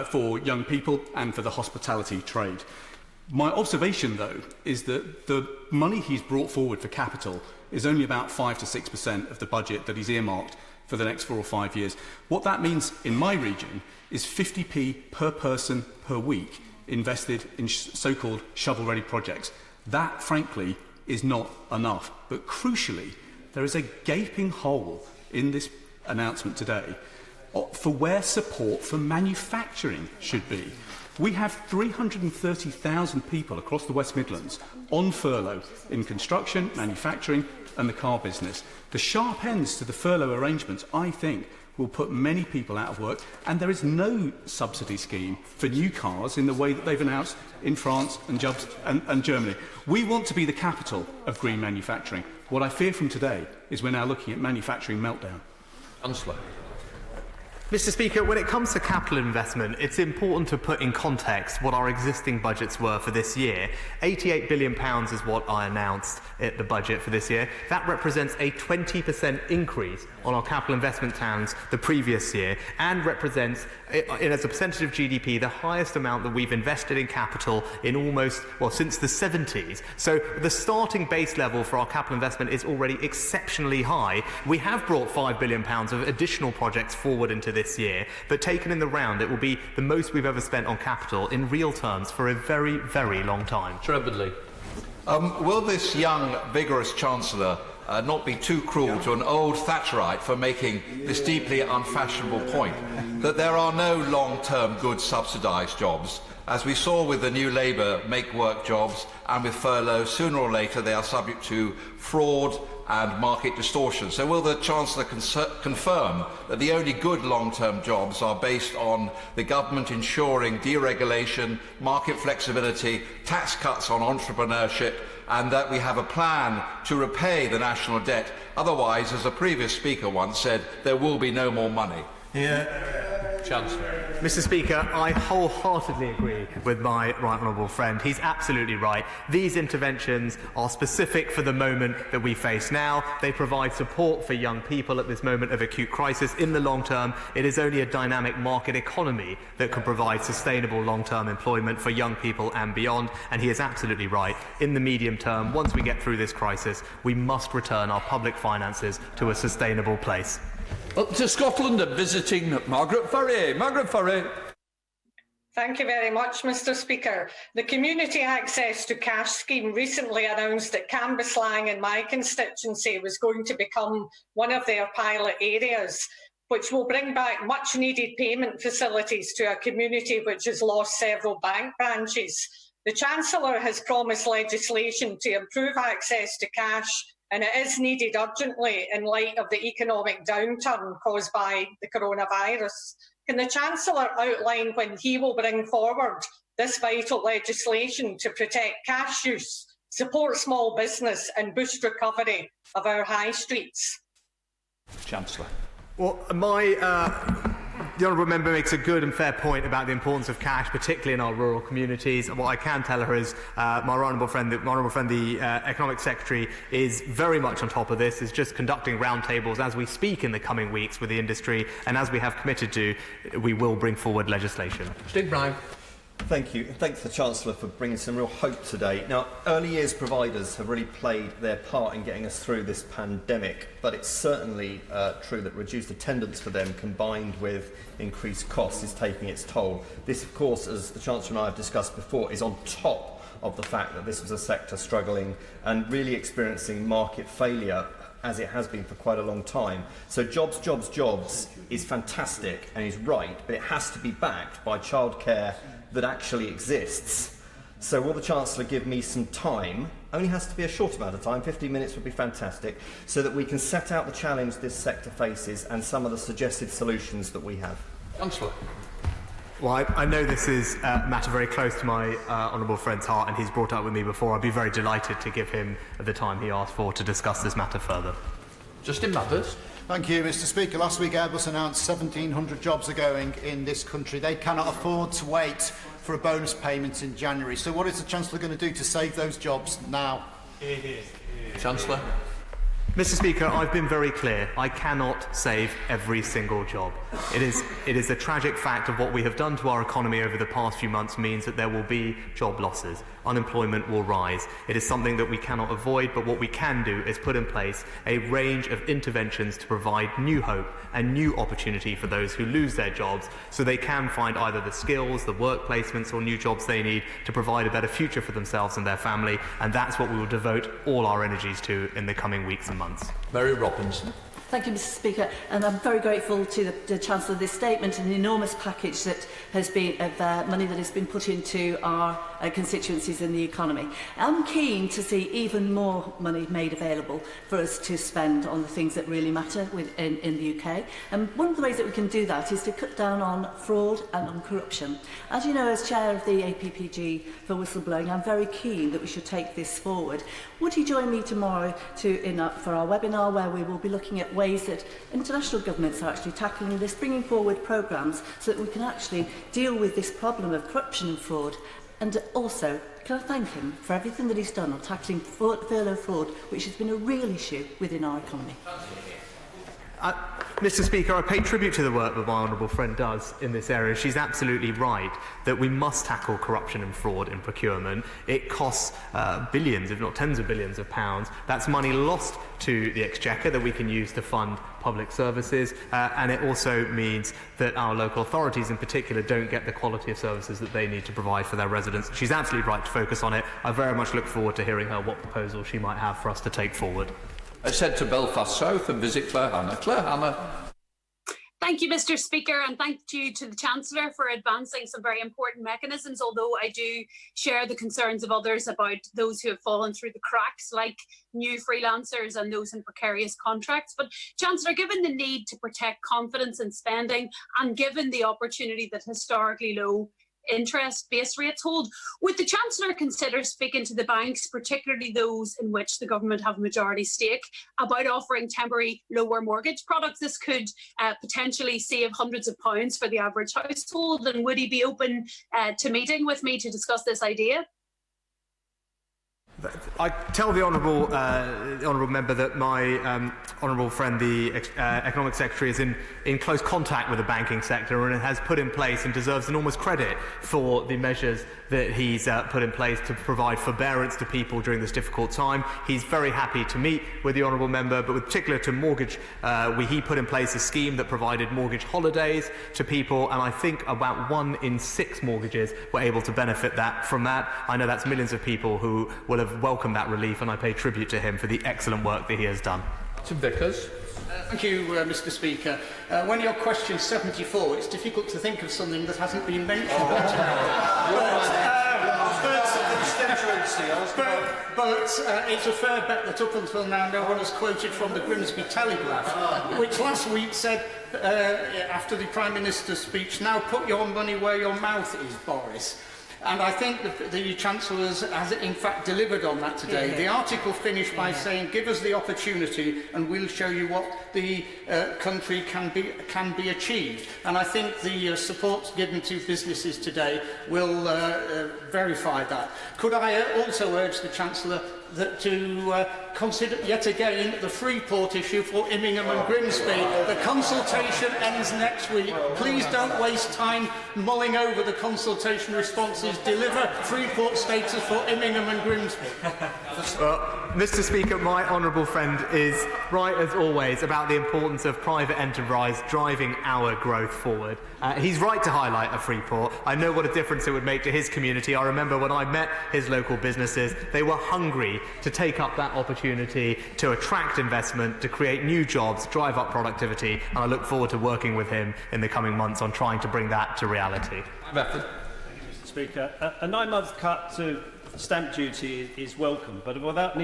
for young people and for the hospitality trade. My observation, though, is that the money he's brought forward for capital is only about 5 to 6% of the budget that he's earmarked for the next 4 or 5 years. What that means in my region is 50p per person per week invested in so-called shovel-ready projects. That, frankly, is not enough. But crucially, there is a gaping hole in this announcement today for where support for manufacturing should be. We have 330,000 people across the West Midlands on furlough in construction, manufacturing and the car business. The sharp ends to the furlough arrangements, I think, will put many people out of work, and there is no subsidy scheme for new cars in the way that they've announced in France and Germany. We want to be the capital of green manufacturing. What I fear from today is we're now looking at manufacturing meltdown. Chancellor. Mr. Speaker, when it comes to capital investment, it's important to put in context what our existing budgets were for this year. £88 billion is what I announced at the budget for this year. That represents a 20% increase on our capital investment plans the previous year, and represents, as a percentage of GDP, the highest amount that we've invested in capital in since the 70s. So the starting base level for our capital investment is already exceptionally high. We have brought £5 billion of additional projects forward into this year, but taken in the round, it will be the most we've ever spent on capital in real terms for a very, very long time. Trebedley. Will this young, vigorous Chancellor not be too cruel to an old Thatcherite for making this deeply unfashionable point, that there are no long-term good subsidised jobs? As we saw with the new Labour make-work jobs and with furlough, sooner or later they are subject to fraud and market distortion. So will the Chancellor confirm that the only good long-term jobs are based on the government ensuring deregulation, market flexibility, tax cuts on entrepreneurship, and that we have a plan to repay the national debt? Otherwise, as a previous speaker once said, there will be no more money. Chancellor. Mr. Speaker, I wholeheartedly agree with my right honourable friend. He's absolutely right. These interventions are specific for the moment that we face now. They provide support for young people at this moment of acute crisis. In the long term, it is only a dynamic market economy that can provide sustainable long-term employment for young people and beyond. And he is absolutely right. In the medium term, once we get through this crisis, we must return our public finances to a sustainable place. Up to Scotland and visiting Margaret Furry. Margaret Furry. Thank you very much, Mr. Speaker. The Community Access to Cash scheme recently announced that Cambuslang in my constituency was going to become one of their pilot areas, which will bring back much needed payment facilities to a community which has lost several bank branches. The Chancellor has promised legislation to improve access to cash, and it is needed urgently in light of the economic downturn caused by the coronavirus. Can the Chancellor outline when he will bring forward this vital legislation to protect cash use, support small business and boost recovery of our high streets? Chancellor. Well, the honourable member makes a good and fair point about the importance of cash, particularly in our rural communities. And what I can tell her is my honourable friend, the Economic Secretary, is very much on top of this, is just conducting roundtables as we speak in the coming weeks with the industry, and as we have committed to, we will bring forward legislation. Steve Brown. Thank you. Thanks to the Chancellor for bringing some real hope today. Now, early years providers have really played their part in getting us through this pandemic, but it's certainly true that reduced attendance for them combined with increased costs is taking its toll. This, of course, as the Chancellor and I have discussed before, is on top of the fact that this was a sector struggling and really experiencing market failure, as it has been for quite a long time. So jobs, jobs, jobs is fantastic and is right, but it has to be backed by childcare that actually exists. So will the Chancellor give me some time, only has to be a short amount of time, 15 minutes would be fantastic, so that we can set out the challenge this sector faces and some of the suggested solutions that we have. Chancellor. Well, I know this is a matter very close to my honourable friend's heart, and he's brought it up with me before. I'd be very delighted to give him the time he asked for to discuss this matter further. Justin Mathers. Thank you, Mr. Speaker. Last week, Airbus announced 1,700 jobs are going in this country. They cannot afford to wait for a bonus payment in January. So what is the Chancellor going to do to save those jobs now? Chancellor. Mr. Speaker, I've been very clear. I cannot save every single job. It is a tragic fact of what we have done to our economy over the past few months means that there will be job losses. Unemployment will rise. It is something that we cannot avoid, but what we can do is put in place a range of interventions to provide new hope and new opportunity for those who lose their jobs, so they can find either the skills, the work placements or new jobs they need to provide a better future for themselves and their family, and that's what we will devote all our energies to in the coming weeks and months. Mary Robinson. Thank you, Mr. Speaker, and I'm very grateful to the Chancellor of this statement and the enormous package that has been of money that has been put into our constituencies in the economy. I'm keen to see even more money made available for us to spend on the things that really matter in the UK. And one of the ways that we can do that is to cut down on fraud and on corruption. As you know, as chair of the APPG for whistleblowing, I'm very keen that we should take this forward. Would you join me tomorrow for our webinar where we will be looking at ways ways that international governments are actually tackling this, bringing forward programmes so that we can actually deal with this problem of corruption and fraud. And also, can I thank him for everything that he's done on tackling furlough fraud, which has been a real issue within our economy. Mr. Speaker, I pay tribute to the work that my honourable friend does in this area. She's absolutely right that we must tackle corruption and fraud in procurement. It costs billions, if not tens of billions of pounds. That's money lost to the Exchequer that we can use to fund public services, and it also means that our local authorities in particular don't get the quality of services that they need to provide for their residents. She's absolutely right to focus on it. I very much look forward to hearing her what proposal she might have for us to take forward. I said to Belfast South and visit Claire Hannah. Claire Hannah. Thank you, Mr. Speaker, and thank you to the Chancellor for advancing some very important mechanisms, although I do share the concerns of others about those who have fallen through the cracks, like new freelancers and those in precarious contracts. But, Chancellor, given the need to protect confidence in spending and given the opportunity that historically low interest base rates hold, would the Chancellor consider speaking to the banks, particularly those in which the government have a majority stake, about offering temporary lower mortgage products? This could potentially save hundreds of pounds for the average household, and would he be open to meeting with me to discuss this idea? I tell the honourable member that my honourable friend, the Economic Secretary, is in close contact with the banking sector and has put in place and deserves enormous credit for the measures that he's put in place to provide forbearance to people during this difficult time. He's very happy to meet with the honourable member, but with particular to mortgage, he put in place a scheme that provided mortgage holidays to people, and I think about 1 in 6 mortgages were able to benefit from that. I know that's millions of people who will have welcomed that relief, and I pay tribute to him for the excellent work that he has done. To Vickers. Thank you, Mr. Speaker. When you're question 74, it's difficult to think of something that hasn't been mentioned. But it's a fair bet that up until now no one has quoted from the Grimsby Telegraph, which last week said, after the Prime Minister's speech, "Now put your money where your mouth is, Boris." And I think that the Chancellor has in fact delivered on that today. The article finished by saying, "Give us the opportunity and we'll show you what the country can be achieved." And I think the support given to businesses today will verify that. Could I also urge the Chancellor to consider yet again the Freeport issue for Immingham and Grimsby? The consultation ends next week. Please don't waste time mulling over the consultation responses. Deliver Freeport status for Immingham and Grimsby. Mr. Speaker, my honourable friend is right as always about the importance of private enterprise driving our growth forward. He's right to highlight a Freeport. I know what a difference it would make to his community. I remember when I met his local businesses, they were hungry to take up that opportunity to attract investment, to create new jobs, drive up productivity, and I look forward to working with him in the coming months on trying to bring that to reality. Thank you, Mr. Speaker. A 9-month cut to stamp duty is welcome, but without an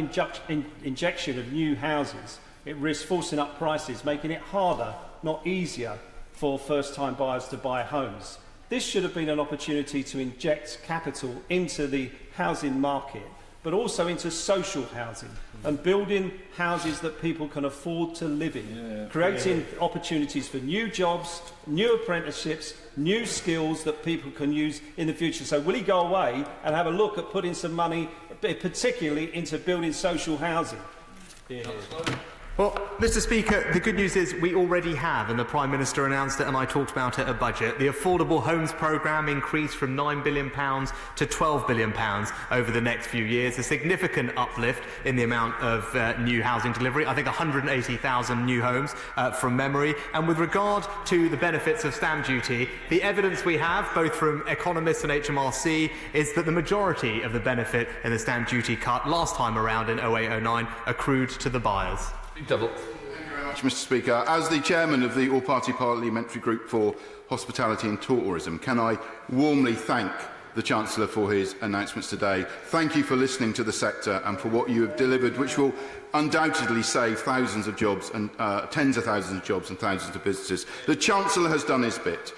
injection of new houses, it risks forcing up prices, making it harder, not easier, for first-time buyers to buy homes. This should have been an opportunity to inject capital into the housing market, but also into social housing and building houses that people can afford to live in, creating opportunities for new jobs, new apprenticeships, new skills that people can use in the future. So will he go away and have a look at putting some money, particularly into building social housing? Well, Mr. Speaker, the good news is we already have, and the Prime Minister announced it and I talked about it at budget. The Affordable Homes Programme increased from £9 billion to £12 billion over the next few years, a significant uplift in the amount of new housing delivery. I think 180,000 new homes from memory. And with regard to the benefits of stamp duty, the evidence we have, both from economists and HMRC, is that the majority of the benefit in the stamp duty cut last time around in 08-09 accrued to the buyers. Double. Thank you very much, Mr. Speaker. As the chairman of the All-Party Parliamentary Group for Hospitality and Tourism, can I warmly thank the Chancellor for his announcements today. Thank you for listening to the sector and for what you have delivered, which will undoubtedly save thousands of jobs and tens of thousands of jobs and thousands of businesses. The Chancellor has done his bit.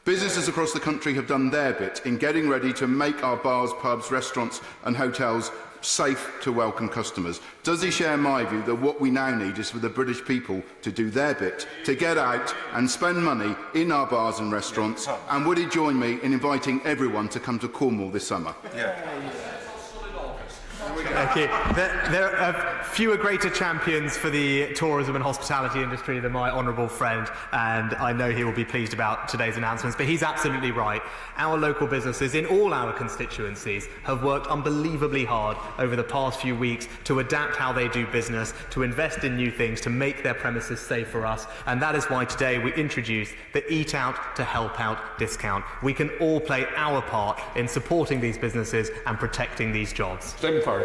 Businesses across the country have done their bit in getting ready to make our bars, pubs, restaurants and hotels safe to welcome customers? Does he share my view that what we now need is for the British people to do their bit, to get out and spend money in our bars and restaurants? And would he join me in inviting everyone to come to Cornwall this summer? Thank you. There are fewer greater champions for the tourism and hospitality industry than my honourable friend, and I know he will be pleased about today's announcements, but he's absolutely right. Our local businesses in all our constituencies have worked unbelievably hard over the past few weeks to adapt how they do business, to invest in new things, to make their premises safe for us, and that is why today we introduce the Eat Out to Help Out discount. We can all play our part in supporting these businesses and protecting these jobs. Stephen Farr.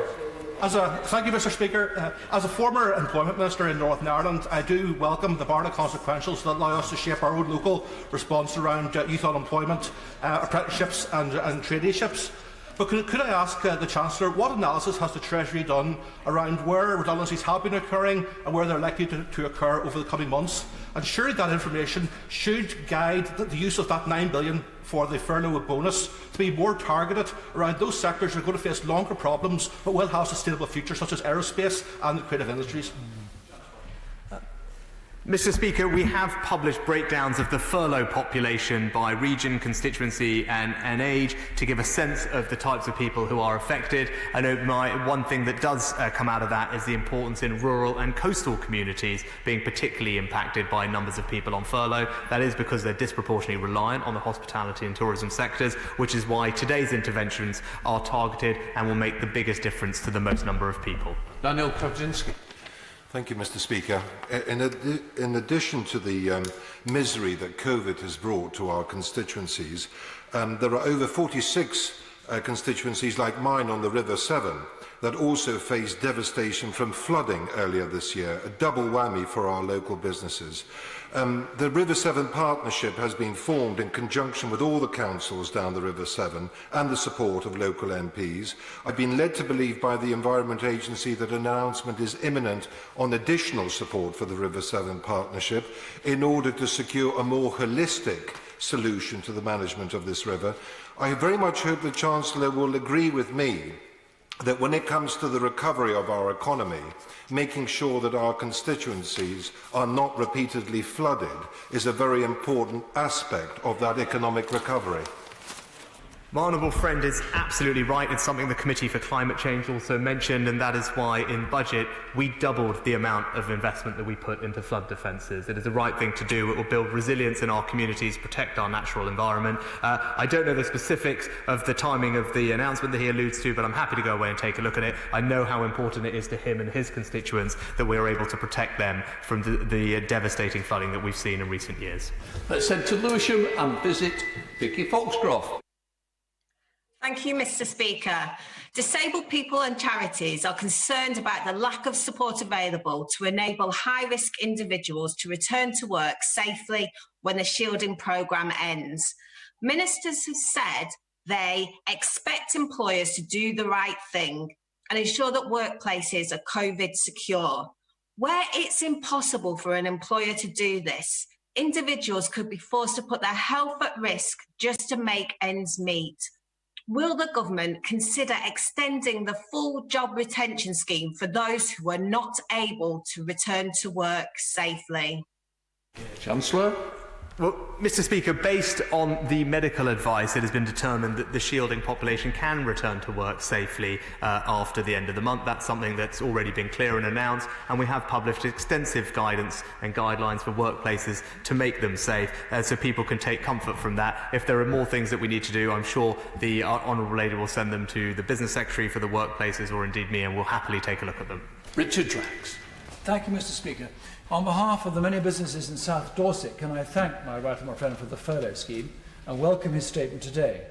Thank you, Mr. Speaker. As a former employment minister in Northern Ireland, I do welcome the Barna consequentials that allow us to shape our own local response around youth unemployment, apprenticeships and traineeships. But could I ask the Chancellor, what analysis has the Treasury done around where redundancies have been occurring and where they're likely to occur over the coming months? And surely that information should guide the use of that £9 billion for the furlough bonus to be more targeted around those sectors that are going to face longer problems but will have sustainable futures, such as aerospace and the creative industries. Mr. Speaker, we have published breakdowns of the furlough population by region, constituency and age to give a sense of the types of people who are affected. I know one thing that does come out of that is the importance in rural and coastal communities being particularly impacted by numbers of people on furlough. That is because they're disproportionately reliant on the hospitality and tourism sectors, which is why today's interventions are targeted and will make the biggest difference to the most number of people. Daniel Kowczynski. Thank you, Mr. Speaker. In addition to the misery that COVID has brought to our constituencies, there are over 46 constituencies like mine on the River Severn that also faced devastation from flooding earlier this year, a double whammy for our local businesses. The River Severn Partnership has been formed in conjunction with all the councils down the River Severn and the support of local MPs. I've been led to believe by the Environment Agency that an announcement is imminent on additional support for the River Severn Partnership in order to secure a more holistic solution to the management of this river. I very much hope the Chancellor will agree with me that when it comes to the recovery of our economy, making sure that our constituencies are not repeatedly flooded is a very important aspect of that economic recovery. My honourable friend is absolutely right. It's something the Committee for Climate Change also mentioned, and that is why in budget we doubled the amount of investment that we put into flood defences. It is the right thing to do. It will build resilience in our communities, protect our natural environment. I don't know the specifics of the timing of the announcement that he alludes to, but I'm happy to go away and take a look at it. I know how important it is to him and his constituents that we are able to protect them from the devastating flooding that we've seen in recent years. Let's head to Lewisham and visit Vicky Foxcroft. Thank you, Mr. Speaker. Disabled people and charities are concerned about the lack of support available to enable high-risk individuals to return to work safely when the shielding programme ends. Ministers have said they expect employers to do the right thing and ensure that workplaces are COVID secure. Where it's impossible for an employer to do this, individuals could be forced to put their health at risk just to make ends meet. Will the government consider extending the full job retention scheme for those who are not able to return to work safely? Chancellor? Well, Mr. Speaker, based on the medical advice, it has been determined that the shielding population can return to work safely after the end of the month. That's something that's already been clear and announced, and we have published extensive guidance and guidelines for workplaces to make them safe, so people can take comfort from that. If there are more things that we need to do, I'm sure the Honourable Lady will send them to the Business Secretary for the workplaces, or indeed me, and we'll happily take a look at them. Richard Drax. Thank you, Mr. Speaker. On behalf of the many businesses in South Dorset, can I thank my right honourable friend for the furlough scheme and welcome his statement today.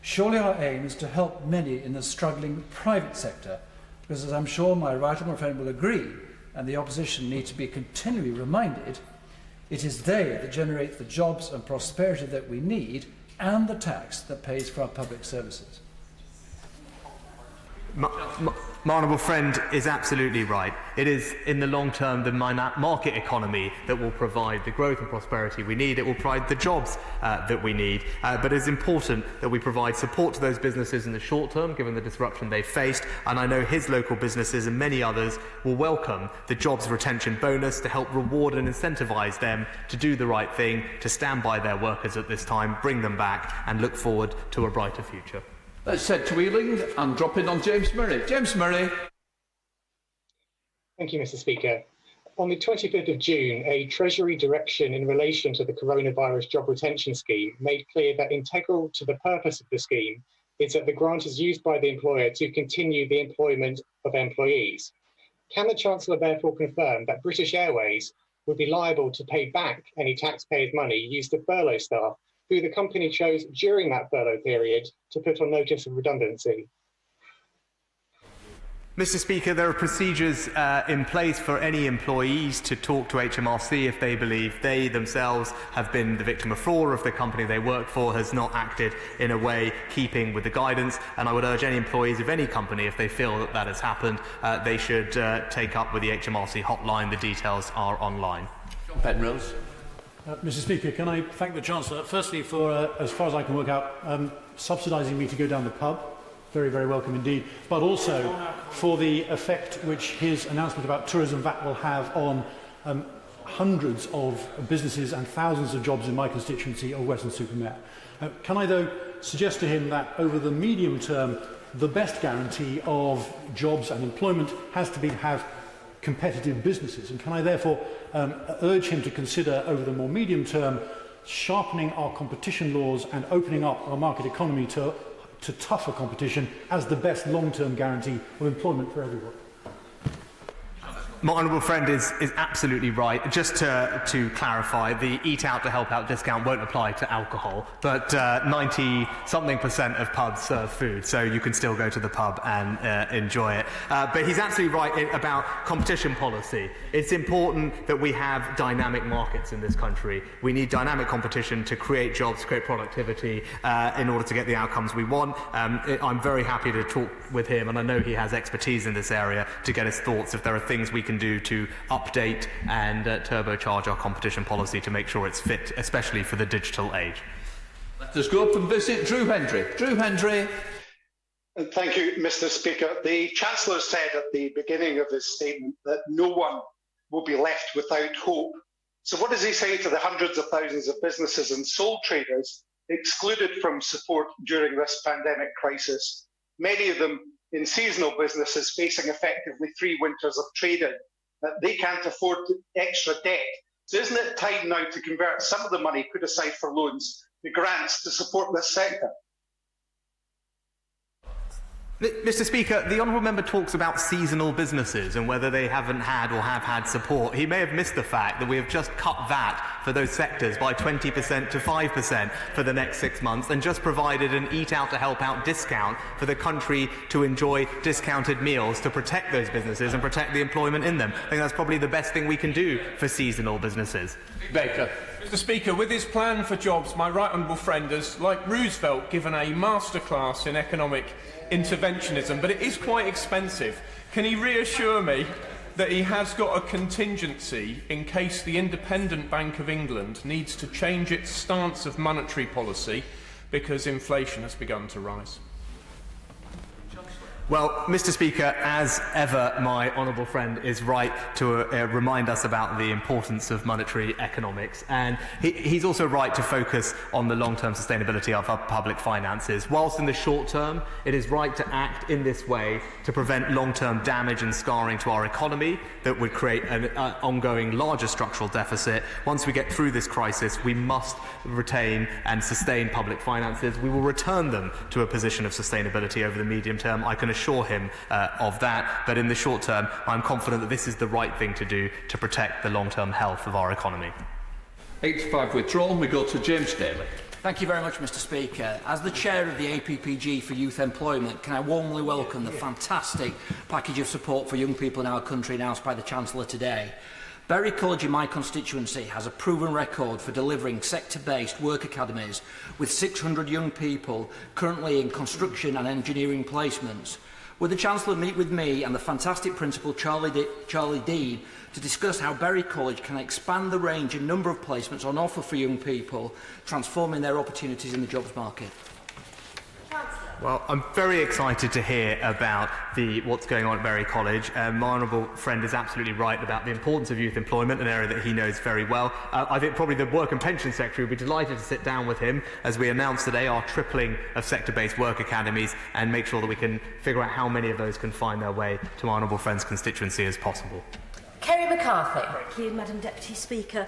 Surely our aim is to help many in the struggling private sector, because as I'm sure my right honourable friend will agree, and the opposition need to be continually reminded, it is they that generate the jobs and prosperity that we need and the tax that pays for our public services. My honourable friend is absolutely right. It is, in the long term, the market economy that will provide the growth and prosperity we need. It will provide the jobs that we need. But it is important that we provide support to those businesses in the short term, given the disruption they've faced. And I know his local businesses and many others will welcome the jobs retention bonus to help reward and incentivise them to do the right thing, to stand by their workers at this time, bring them back, and look forward to a brighter future. Let's head to Ealing and drop in on James Murray. James Murray. Thank you, Mr. Speaker. On the 25th of June, a Treasury direction in relation to the coronavirus job retention scheme made clear that integral to the purpose of the scheme is that the grant is used by the employer to continue the employment of employees. Can the Chancellor therefore confirm that British Airways would be liable to pay back any taxpayers' money used to furlough staff who the company chose during that furlough period to put on notice of redundancy? Mr. Speaker, there are procedures in place for any employees to talk to HMRC if they believe they themselves have been the victim of fraud, or if the company they work for has not acted in a way keeping with the guidance. And I would urge any employees of any company, if they feel that that has happened, they should take up with the HMRC hotline. The details are online. John Penrose. Mr. Speaker, can I thank the Chancellor, firstly, for, as far as I can work out, subsidising me to go down the pub. Very, very welcome indeed. But also for the effect which his announcement about tourism VAT will have on hundreds of businesses and thousands of jobs in my constituency of Weston-super-Mare. Can I, though, suggest to him that over the medium term, the best guarantee of jobs and employment has to be to have competitive businesses? And can I therefore urge him to consider over the more medium term sharpening our competition laws and opening up our market economy to tougher competition as the best long-term guarantee of employment for everyone? My honourable friend is absolutely right. Just to clarify, the Eat Out to Help Out discount won't apply to alcohol, but 90-something% of pubs serve food, so you can still go to the pub and enjoy it. But he's absolutely right about competition policy. It's important that we have dynamic markets in this country. We need dynamic competition to create jobs, create productivity in order to get the outcomes we want. I'm very happy to talk with him, and I know he has expertise in this area, to get his thoughts if there are things we can do to update and turbocharge our competition policy to make sure it's fit, especially for the digital age. Let us go up and visit Drew Hendry. Drew Hendry. Thank you, Mr. Speaker. The Chancellor said at the beginning of his statement that no one will be left without hope. So what does he say to the hundreds of thousands of businesses and sole traders excluded from support during this pandemic crisis? Many of them in seasonal businesses facing effectively 3 winters of trading. They can't afford extra debt. So isn't it time now to convert some of the money put aside for loans to grants to support this sector? Mr. Speaker, the honourable member talks about seasonal businesses and whether they haven't had or have had support. He may have missed the fact that we have just cut VAT for those sectors by 20% to 5% for the next 6 months, and just provided an Eat Out to Help Out discount for the country to enjoy discounted meals to protect those businesses and protect the employment in them. I think that's probably the best thing we can do for seasonal businesses. Baker. Mr. Speaker, with his plan for jobs, my right honourable friend has, like Roosevelt, given a masterclass in economic interventionism, but it is quite expensive. Can he reassure me that he has got a contingency in case the Independent Bank of England needs to change its stance of monetary policy because inflation has begun to rise? Well, Mr. Speaker, as ever, my honourable friend is right to remind us about the importance of monetary economics, and he's also right to focus on the long-term sustainability of our public finances. Whilst in the short term, it is right to act in this way to prevent long-term damage and scarring to our economy that would create an ongoing larger structural deficit. Once we get through this crisis, we must retain and sustain public finances. We will return them to a position of sustainability over the medium term. I can assure him of that, but in the short term I'm confident that this is the right thing to do to protect the long-term health of our economy. 85 withdrawn. We go to James Daly. Thank you very much, Mr. Speaker. As the chair of the APPG for Youth Employment, can I warmly welcome the fantastic package of support for young people in our country announced by the Chancellor today. Bury College in my constituency has a proven record for delivering sector-based work academies with 600 young people currently in construction and engineering placements. Would the Chancellor meet with me and the fantastic Principal Charlie Dean to discuss how Bury College can expand the range and number of placements on offer for young people, transforming their opportunities in the jobs market? Well, I'm very excited to hear about what's going on at Bury College. My honourable friend is absolutely right about the importance of youth employment, an area that he knows very well. I think probably the Work and Pension Secretary would be delighted to sit down with him as we announce today our tripling of sector-based work academies and make sure that we can figure out how many of those can find their way to my honourable friend's constituency as possible. Kerry McCarthy. Thank you, Madam Deputy Speaker.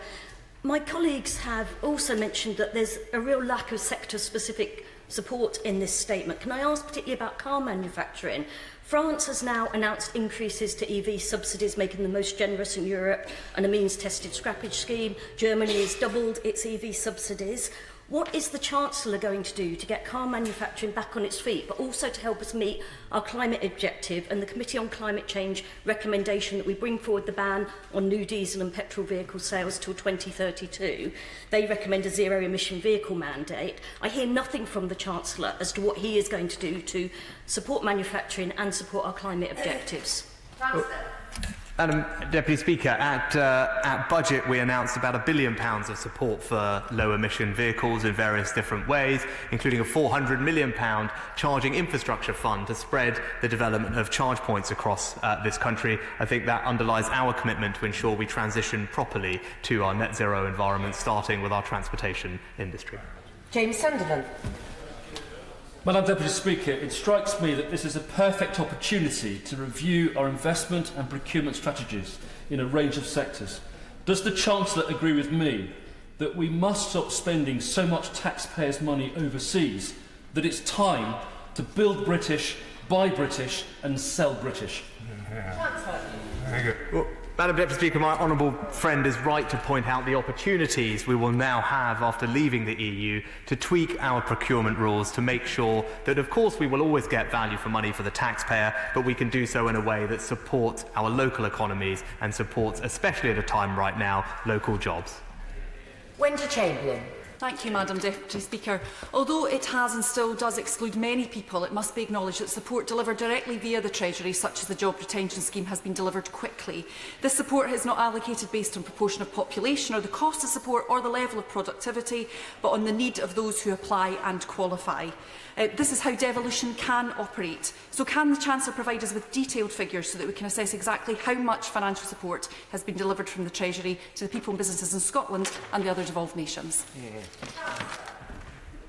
My colleagues have also mentioned that there's a real lack of sector-specific support in this statement. Can I ask particularly about car manufacturing? France has now announced increases to EV subsidies, making them most generous in Europe, and a means-tested scrappage scheme. Germany has doubled its EV subsidies. What is the Chancellor going to do to get car manufacturing back on its feet, but also to help us meet our climate objective and the Committee on Climate Change recommendation that we bring forward the ban on new diesel and petrol vehicle sales till 2032? They recommend a zero-emission vehicle mandate. I hear nothing from the Chancellor as to what he is going to do to support manufacturing and support our climate objectives. Madam Deputy Speaker, at budget we announced about £1 billion of support for low-emission vehicles in various different ways, including a £400 million charging infrastructure fund to spread the development of charge points across this country. I think that underlies our commitment to ensure we transition properly to our net zero environment, starting with our transportation industry. James Sunderland. Madam Deputy Speaker, it strikes me that this is a perfect opportunity to review our investment and procurement strategies in a range of sectors. Does the Chancellor agree with me that we must stop spending so much taxpayers' money overseas, that it's time to build British, buy British and sell British? Very good. Well, Madam Deputy Speaker, my honourable friend is right to point out the opportunities we will now have after leaving the EU to tweak our procurement rules to make sure that, of course, we will always get value for money for the taxpayer, but we can do so in a way that supports our local economies and supports, especially at a time right now, local jobs. Wendy Chamberlain. Thank you, Madam Deputy Speaker. Although it has and still does exclude many people, it must be acknowledged that support delivered directly via the Treasury, such as the Job Retention Scheme, has been delivered quickly. This support is not allocated based on proportion of population or the cost of support or the level of productivity, but on the need of those who apply and qualify. This is how devolution can operate. So can the Chancellor provide us with detailed figures so that we can assess exactly how much financial support has been delivered from the Treasury to the people and businesses in Scotland and the other devolved nations?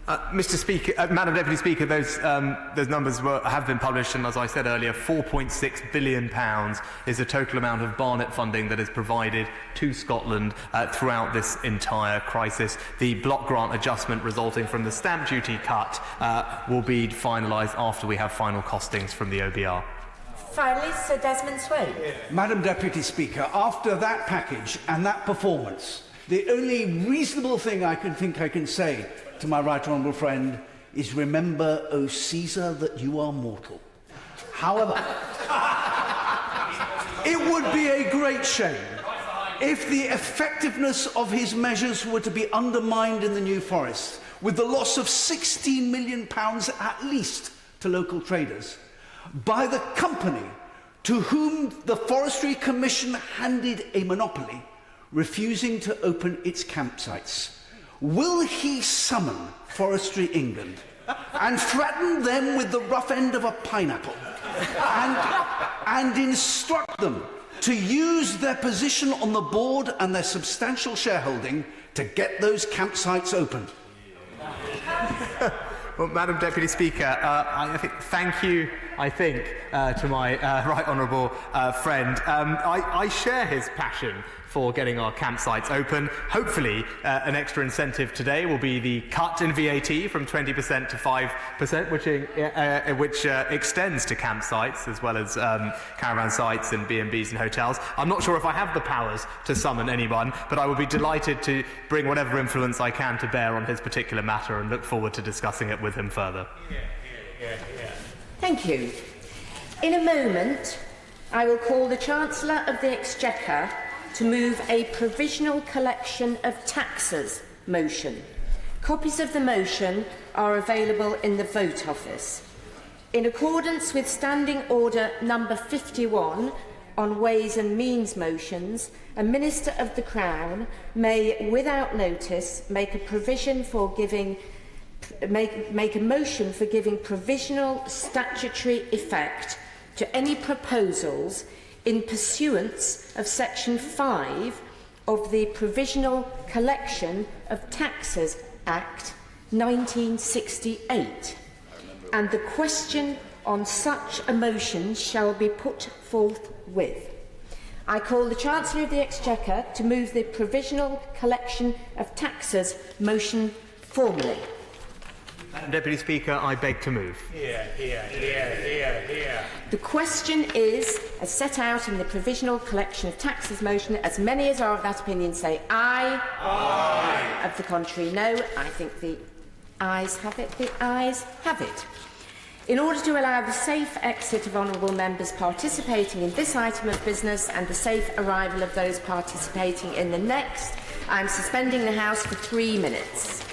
Mr. Speaker, Madam Deputy Speaker, those numbers have been published, and as I said earlier, £4.6 billion is the total amount of Barnett funding that is provided to Scotland throughout this entire crisis. The block grant adjustment resulting from the stamp duty cut will be finalised after we have final costings from the OBR. Finally, Sir Desmond Swain. Madam Deputy Speaker, after that package and that performance, the only reasonable thing I can say to my right honourable friend is, remember, O Caesar, that you are mortal. However, it would be a great shame if the effectiveness of his measures were to be undermined in the New Forest, with the loss of £16 million at least to local traders, by the company to whom the Forestry Commission handed a monopoly, refusing to open its campsites. Will he summon Forestry England and threaten them with the rough end of a pineapple and instruct them to use their position on the board and their substantial shareholding to get those campsites open? Well, Madam Deputy Speaker, thank you, to my right honourable friend. I share his passion for getting our campsites open. Hopefully, an extra incentive today will be the cut in VAT from 20% to 5%, which extends to campsites as well as caravan sites and B&Bs and hotels. I'm not sure if I have the powers to summon anyone, but I would be delighted to bring whatever influence I can to bear on his particular matter and look forward to discussing it with him further. Thank you. In a moment, I will call the Chancellor of the Exchequer to move a provisional collection of taxes motion. Copies of the motion are available in the vote office. In accordance with Standing Order number 51 on Ways and Means motions, a Minister of the Crown may, without notice, make a motion for giving provisional statutory effect to any proposals in pursuance of Section 5 of the Provisional Collection of Taxes Act 1968, and the question on such a motion shall be put forthwith. I call the Chancellor of the Exchequer to move the Provisional Collection of Taxes motion formally. Madam Deputy Speaker, I beg to move. Here. The question is, as set out in the Provisional Collection of Taxes motion, as many as are of that opinion say aye. Aye. Of the contrary, no. I think the ayes have it. The ayes have it. In order to allow the safe exit of honourable members participating in this item of business and the safe arrival of those participating in the next, I am suspending the House for 3 minutes.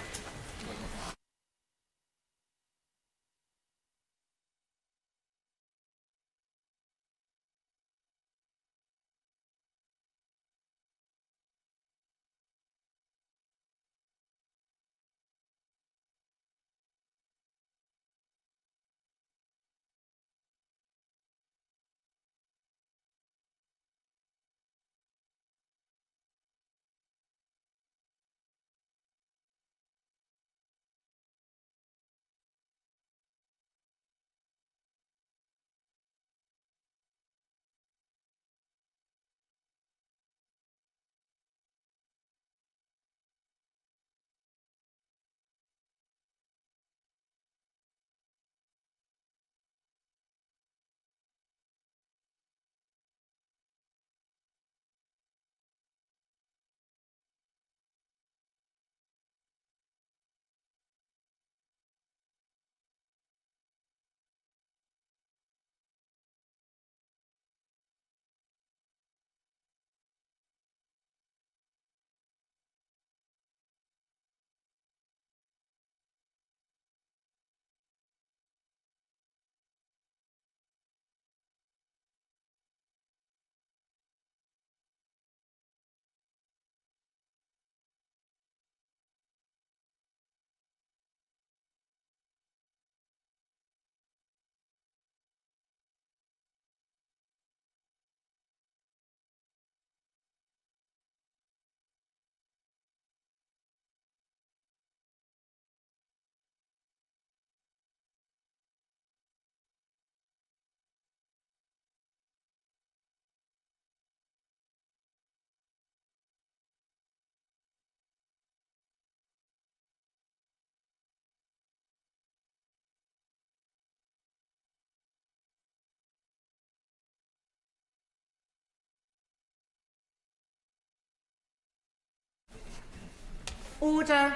Order,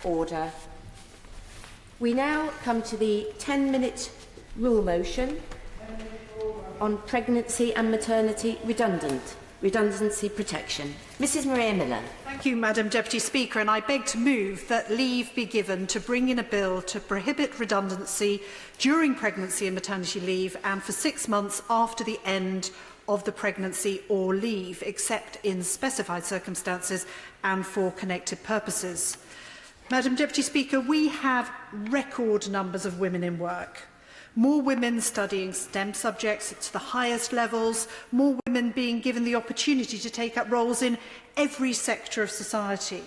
order. We now come to the 10-minute rule motion on pregnancy and maternity redundancy protection. Mrs Maria Miller. Thank you, Madam Deputy Speaker, and I beg to move that leave be given to bring in a bill to prohibit redundancy during pregnancy and maternity leave and for 6 months after the end of the pregnancy or leave, except in specified circumstances and for connected purposes. Madam Deputy Speaker, we have record numbers of women in work. More women studying STEM subjects to the highest levels, more women being given the opportunity to take up roles in every sector of society.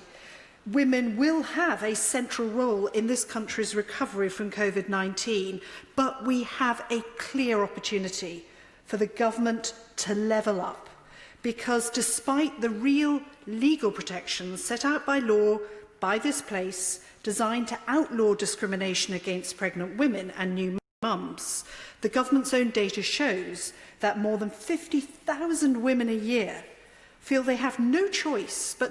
Women will have a central role in this country's recovery from COVID-19, but we have a clear opportunity for the government to level up, because despite the real legal protections set out by law by this place, designed to outlaw discrimination against pregnant women and new mums, the government's own data shows that more than 50,000 women a year feel they have no choice but